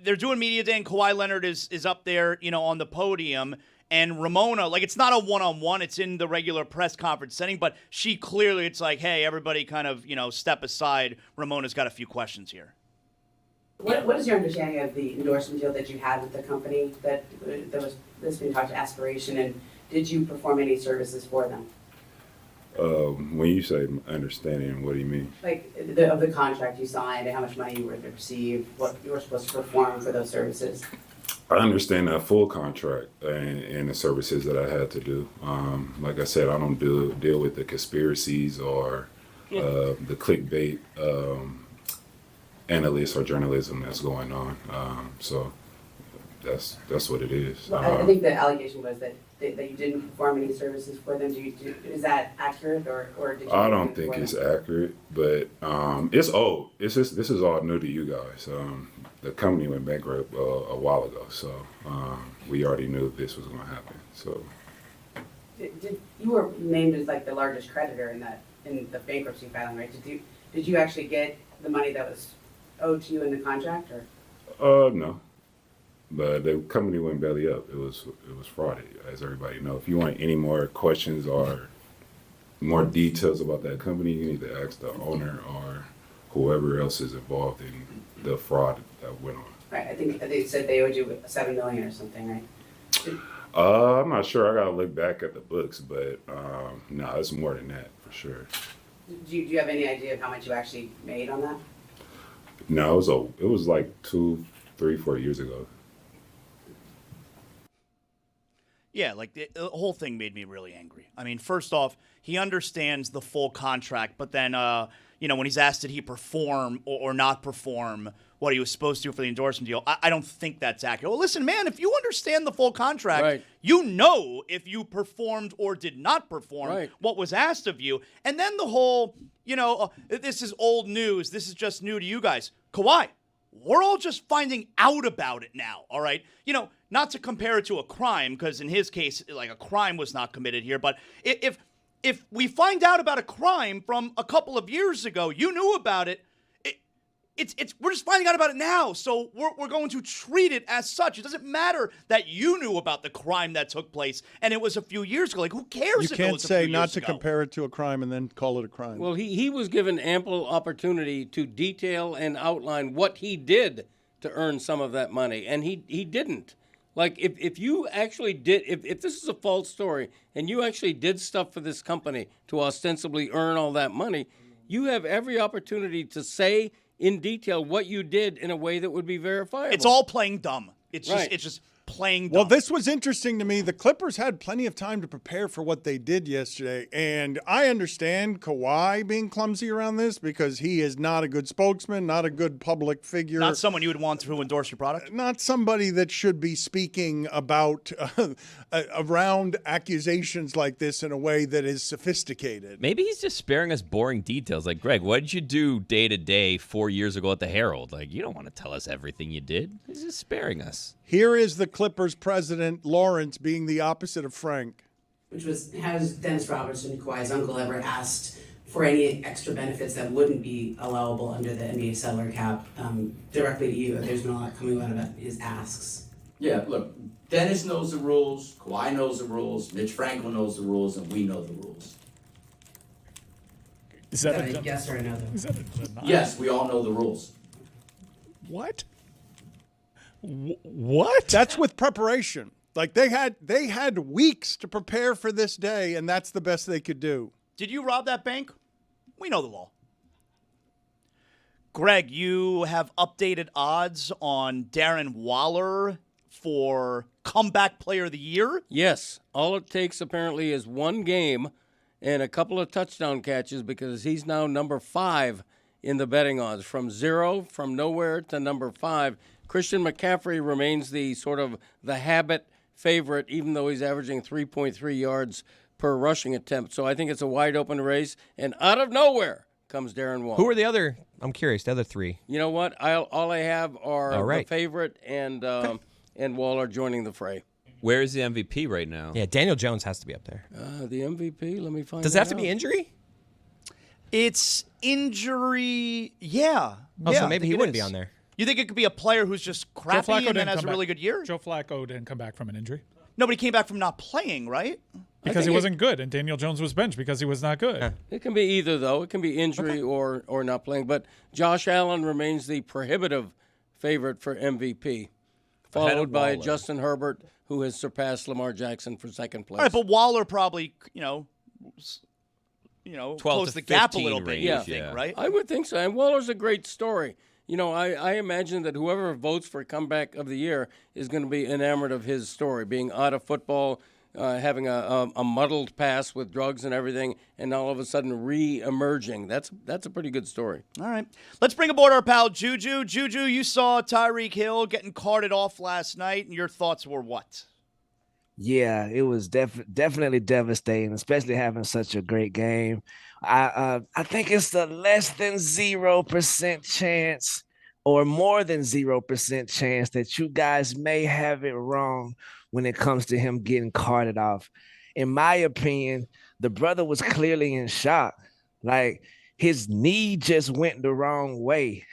they're doing media day, and Kawhi Leonard is up there, on the podium, and Ramona, like, it's not a one-on-one, it's in the regular press conference setting, but she clearly, it's like, hey, everybody kind of, step aside. Ramona's got a few questions here. What is your understanding of the endorsement deal that you had with the company that's been talked to Aspiration, and did you perform any services for them? When you say understanding, what do you mean? Like of the contract you signed and how much money you were to receive, what you were supposed to perform for those services? I understand that full contract and the services that I had to do. Like I said, I don't deal with the conspiracies or the clickbait analysts or journalism that's going on. So that's what it is. Well, I think the allegation was that you didn't perform any services for them. Is that accurate, or did you? I don't think it's accurate, but it's old. This is all new to you guys. The company went bankrupt a while ago, so we already knew this was going to happen. So you were named as like the largest creditor in the bankruptcy filing, right? Did you actually get the money that was owed to you in the contract, or? No. But the company went belly up. It was fraud, as everybody knows. If you want any more questions or more details about that company, you need to ask the owner or whoever else is involved in the fraud that went on. Right. I think they said they owed you $7 million or something, right? I'm not sure. I gotta look back at the books, but no, it's more than that for sure. Do you have any idea of how much you actually made on that? No, it was like 2, 3, 4 years ago. Yeah, like the whole thing made me really angry. I mean, first off, he understands the full contract, but then, when he's asked did he perform or not perform what he was supposed to for the endorsement deal, I don't think that's accurate. Well, listen, man, if you understand the full contract, right, you know if you performed or did not perform what was asked of you. And then the whole, this is old news, this is just new to you guys. Kawhi, we're all just finding out about it now, all right? Not to compare it to a crime, because in his case, like, a crime was not committed here, but if we find out about a crime from a couple of years ago, you knew about it, we're just finding out about it now, so we're going to treat it as such. It doesn't matter that you knew about the crime that took place, and it was a few years ago. Like, who cares? You can't say not to compare it to a crime and then call it a crime. Well, he was given ample opportunity to detail and outline what he did to earn some of that money, and he didn't. Like, if you actually did, if this is a false story and you actually did stuff for this company to ostensibly earn all that money, you have every opportunity to say in detail what you did in a way that would be verifiable. It's all playing dumb. It's just playing dumb. Well, this was interesting to me. The Clippers had plenty of time to prepare for what they did yesterday, and I understand Kawhi being clumsy around this because he is not a good spokesman, not a good public figure. Not someone you would want to endorse your product? Not somebody that should be speaking about around accusations like this in a way that is sophisticated. Maybe he's just sparing us boring details. Like, Greg, what did you do day to day 4 years ago at the Herald? Like, you don't want to tell us everything you did. He's just sparing us. Here is the Clippers president, Lawrence, being the opposite of Frank. Has Dennis Robertson, Kawhi's uncle, ever asked for any extra benefits that wouldn't be allowable under the NBA salary cap directly to you? There's been a lot coming out about his asks. Yeah, look, Dennis knows the rules, Kawhi knows the rules, Mitch Franco knows the rules, and we know the rules. Is that a yes or a no? Is that a denial? Yes, we all know the rules. What? What? That's with preparation. Like they had weeks to prepare for this day, and that's the best they could do. Did you rob that bank? We know the law. Greg, you have updated odds on Darren Waller for comeback player of the year? Yes. All it takes apparently is one game and a couple of touchdown catches because he's now number 5 in the betting odds. From nowhere to number 5. Christian McCaffrey remains the sort of the habit favorite, even though he's averaging 3.3 yards per rushing attempt. So I think it's a wide open race. And out of nowhere comes Darren Waller. Who are the other? I'm curious. The other 3. You know what? All I have are All right. the favorite and Waller joining the fray. Where is the MVP right now? Yeah, Daniel Jones has to be up there. The MVP. Let me find. Does it have to be injury? It's injury. Yeah. Oh, yeah, so maybe he wouldn't be on there. You think it could be a player who's just crappy and then has a really good year? Joe Flacco didn't come back from an injury. Nobody came back from not playing, right? Because he wasn't good, and Daniel Jones was benched because he was not good. It can be either, though. It can be injury or not playing. But Josh Allen remains the prohibitive favorite for MVP, followed by Waller. Justin Herbert, who has surpassed Lamar Jackson for second place. All right, but Waller probably, closed the gap a 15 little bit, range, you yeah. think, right? I would think so. And Waller's a great story. I imagine that whoever votes for comeback of the year is going to be enamored of his story, being out of football, having a muddled past with drugs and everything, and all of a sudden re-emerging. That's a pretty good story. All right. Let's bring aboard our pal Juju. Juju, you saw Tyreek Hill getting carted off last night, and your thoughts were what? Yeah, it was definitely devastating, especially having such a great game. I think it's the less than 0% chance or more than 0% chance that you guys may have it wrong when it comes to him getting carted off. In my opinion, the brother was clearly in shock. Like, his knee just went the wrong way.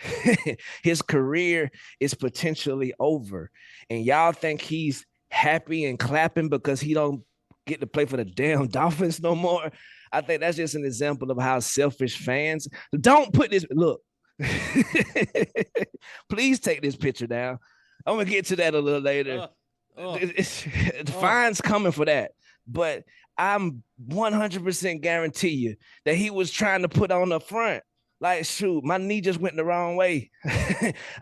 His career is potentially over. And y'all think he's happy and clapping because he don't get to play for the damn Dolphins no more? I think that's just an example of how selfish fans don't put this. Look, please take this picture down. I'm gonna get to that a little later. The fine's coming for that, but I'm 100% guarantee you that he was trying to put on the front. Like, shoot, my knee just went the wrong way.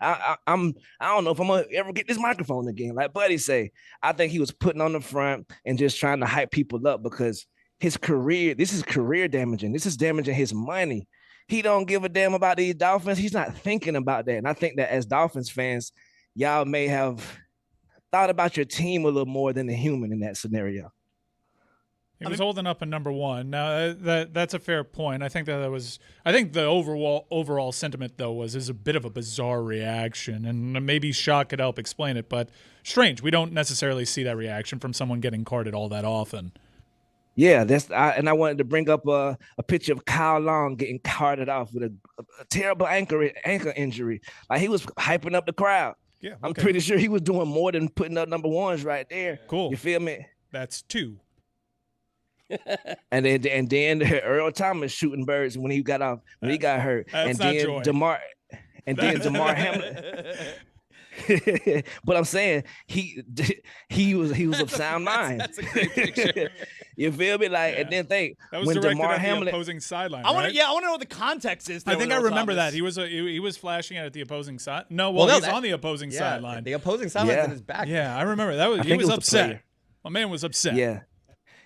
I don't know if I'm gonna ever get this microphone again. Like Buddy say, I think he was putting on the front and just trying to hype people up because his career, this is career damaging. This is damaging his money. He don't give a damn about these Dolphins. He's not thinking about that. And I think that as Dolphins fans, y'all may have thought about your team a little more than the human in that scenario. He was holding up a number 1. Now that's a fair point. I think the overall sentiment though is a bit of a bizarre reaction, and maybe shock could help explain it. But strange, we don't necessarily see that reaction from someone getting carded all that often. Yeah, I wanted to bring up a picture of Kyle Long getting carted off with a terrible ankle injury. Like, he was hyping up the crowd. Yeah, okay. I'm pretty sure he was doing more than putting up number 1s right there. Cool. You feel me? That's 2. And then Earl Thomas shooting birds when he got hurt. That's and then not joy. Damar Hamlin. But I'm saying he was of sound mind. That's a great picture. You feel me? Like, and then think That was when directed Damar at Hamlin. the opposing sideline. I want right? to know what the context is. I think I remember that he was flashing at the opposing side. He's on the opposing sideline. The opposing sideline's in his back. Yeah, I remember that. He was upset. My man was upset.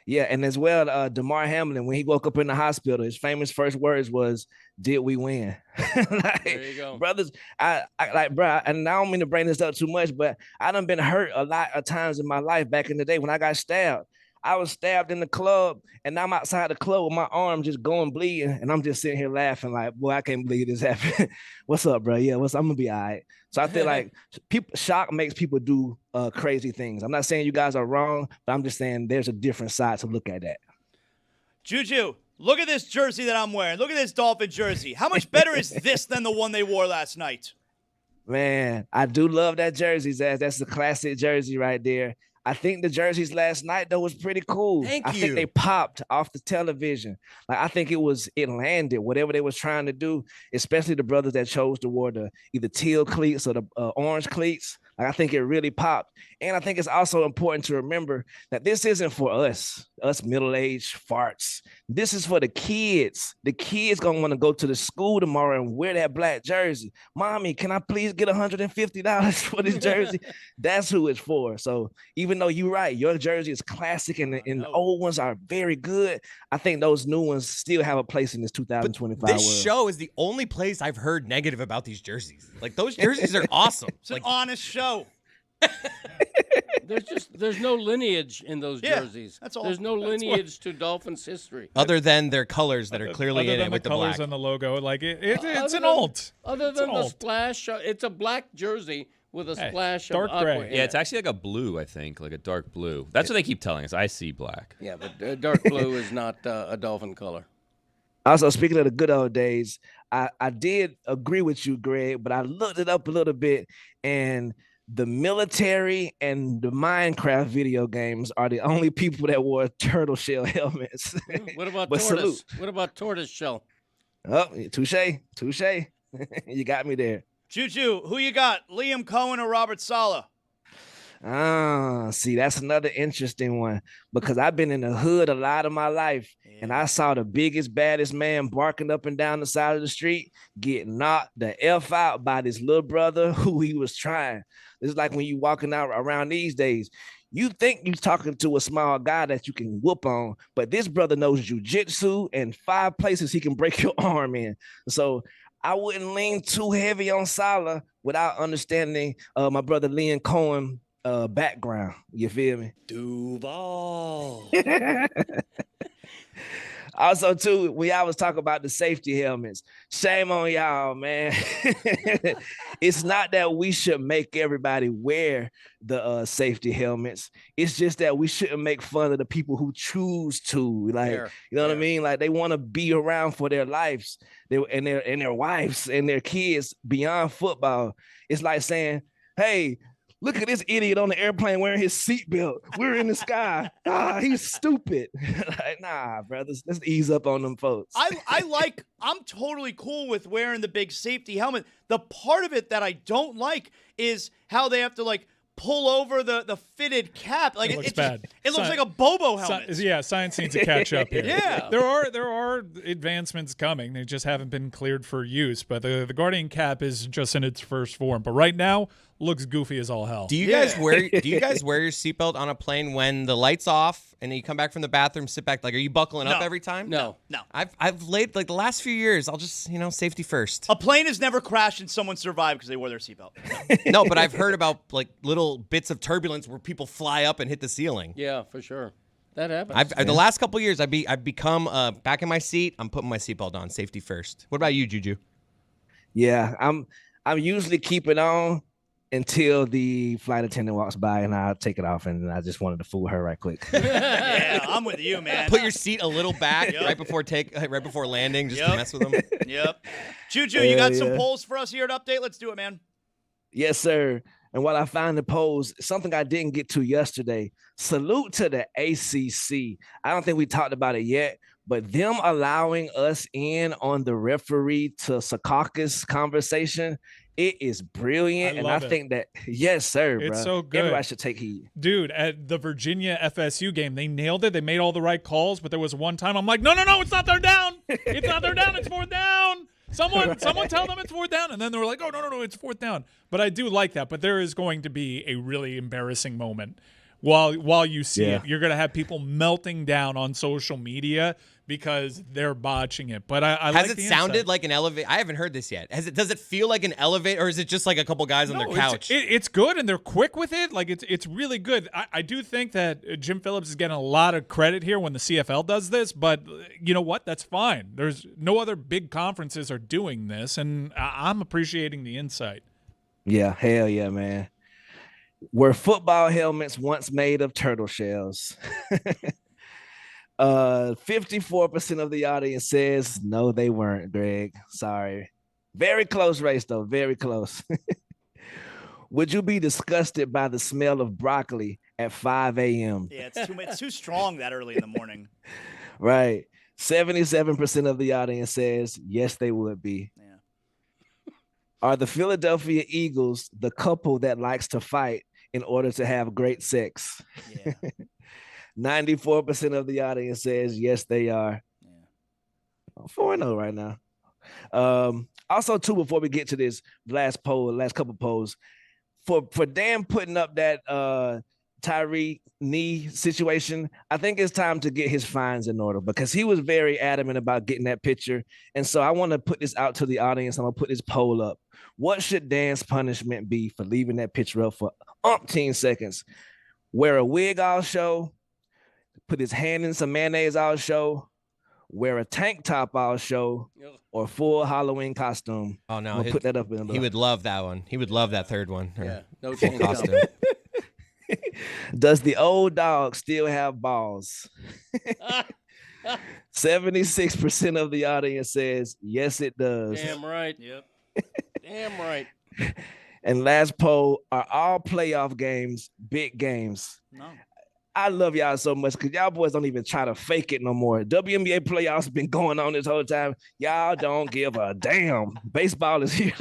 Yeah, and as well, Damar Hamlin, when he woke up in the hospital, his famous first words was, "Did we win?" There you go. Brothers, I like, bro, and I don't mean to bring this up too much, but I done been hurt a lot of times in my life back in the day when I got stabbed. I was stabbed in the club, and I'm outside the club with my arm just going bleeding, and I'm just sitting here laughing like, boy, I can't believe this happened. What's up, bro? Yeah, I'm gonna be all right. So I feel like shock makes people do crazy things. I'm not saying you guys are wrong, but I'm just saying there's a different side to look at that. Juju, look at this jersey that I'm wearing. Look at this Dolphin jersey. How much better is this than the one they wore last night? Man, I do love that jersey, Zaz. That's the classic jersey right there. I think the jerseys last night though was pretty cool. I think they popped off the television. Like I think it landed whatever they was trying to do, especially the brothers that chose to wear the either teal cleats or the orange cleats. Like I think it really popped. And I think it's also important to remember that this isn't for us middle-aged farts. This is for the kids. The kids gonna want to go to the school tomorrow and wear that black jersey. Mommy, can I please get $150 for this jersey? That's who it's for. So even though you're right, your jersey is classic and the old ones are very good, I think those new ones still have a place in this 2025 This world. show is the only place I've heard negative about these jerseys. Like those jerseys are awesome. It's an honest show. There's no lineage in those Yeah, jerseys. that's all. There's no lineage to Dolphins history. Other than their colors that are clearly in it with the colors black. on the logo, like it's Other an than- alt. Other than the splash, it's a black jersey with a splash dark of aqua gray. in Yeah, it. it's actually like a blue, I think, like a dark blue. That's what they keep telling us. I see black. Yeah, but dark blue is not a Dolphin color. Also, speaking of the good old days, I did agree with you, Greg, but I looked it up a little bit, and the military and the Minecraft video games are the only people that wore turtle shell helmets. What about But tortoise? salute. What about tortoise shell? Oh, touche. You got me there. Juju, who you got? Liam Cohen or Robert Saleh? See, that's another interesting one because I've been in the hood a lot of my life and I saw the biggest, baddest man barking up and down the side of the street get knocked the F out by this little brother who he was trying. It's like when you walking out around these days, you think you're talking to a small guy that you can whoop on, but this brother knows jujitsu and 5 places he can break your arm in. So I wouldn't lean too heavy on Saleh without understanding my brother Liam Cohen background. You feel me? Duval. Also, too, when y'all was talking about the safety helmets, shame on y'all, man. It's not that we should make everybody wear the safety helmets. It's just that we shouldn't make fun of the people who choose to. Like, you know what I mean? Like, they want to be around for their lives, and their wives and their kids beyond football. It's like saying, hey, look at this idiot on the airplane wearing his seatbelt. We're in the sky. He's stupid. Like, nah, brothers, let's ease up on them folks. I'm totally cool with wearing the big safety helmet. The part of it that I don't like is how they have to like pull over the fitted cap. Like It looks bad. It looks like a Bobo helmet. Science needs to catch up here. Yeah. There are advancements coming. They just haven't been cleared for use. But the Guardian cap is just in its first form. But right now, looks goofy as all hell. Do you guys wear your seatbelt on a plane when the lights off and you come back from the bathroom, sit back? Like, are you buckling up every time? No. I've laid like the last few years. I'll just safety first. A plane has never crashed and someone survived because they wore their seatbelt. No, but I've heard about like little bits of turbulence where people fly up and hit the ceiling. Yeah, for sure. That happens. The last couple of years, I've become back in my seat. I'm putting my seatbelt on, safety first. What about you, Juju? Yeah, I'm usually keep it on until the flight attendant walks by and I'll take it off, and I just wanted to fool her right quick. Yeah, I'm with you, man. Put your seat a little back right before landing, just to mess with them. Yep. Juju, you got some polls for us here at Update? Let's do it, man. Yes, sir. And while I find the polls, something I didn't get to yesterday, salute to the ACC. I don't think we talked about it yet, but them allowing us in on the referee to Stugotz conversation, it is brilliant. And I think that, yes, sir, bro. It's so good. Everybody should take heed. Dude, at the Virginia FSU game, they nailed it. They made all the right calls, but there was one time I'm like, no, it's not third down. It's not third down. It's fourth down. Someone tell them it's fourth down. And then they were like, oh, no, it's fourth down. But I do like that. But there is going to be a really embarrassing moment while you see it. You're going to have people melting down on social media because they're botching it. But I like Has it the sounded insight. like an elevator? I haven't heard this yet. Does it feel like an elevator, or is it just like a couple guys on their couch? It's good, and they're quick with it. Like it's really good. I do think that Jim Phillips is getting a lot of credit here when the CFL does this, but you know what? That's fine. There's no other big conferences are doing this, and I'm appreciating the insight. Yeah, hell yeah, man. Were football helmets once made of turtle shells? 54% of the audience says no, they weren't, Greg. Sorry. Very close race, though. Very close. Would you be disgusted by the smell of broccoli at 5 a.m.? Yeah, it's too strong that early in the morning. Right. 77% of the audience says yes, they would be. Yeah. Are the Philadelphia Eagles the couple that likes to fight in order to have great sex? Yeah. 94% of the audience says yes, they are. Yeah. 4-0 right now. Also, too, before we get to this last couple polls, for Dan putting up that Tyreek knee situation, I think it's time to get his fines in order because he was very adamant about getting that picture. And so I want to put this out to the audience. I'm going to put this poll up. What should Dan's punishment be for leaving that picture up for umpteen seconds? Wear a wig all show, put his hand in some mayonnaise all show, wear a tank top all show, or full Halloween costume. Oh, no. We'll put that up in the He would love that one. He would love that third one. Yeah, no full tank costume. Does the old dog still have balls? 76% of the audience says yes, it does. Damn right. Yep. Damn right. And last poll, are all playoff games big games? No. I love y'all so much because y'all boys don't even try to fake it no more. WNBA playoffs been going on this whole time. Y'all don't give a damn. Baseball is here.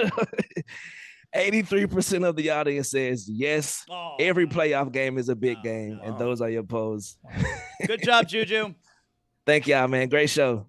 83% of the audience says yes. Every playoff game is a big game, and those are your polls. Good job, Juju. Thank y'all, man. Great show.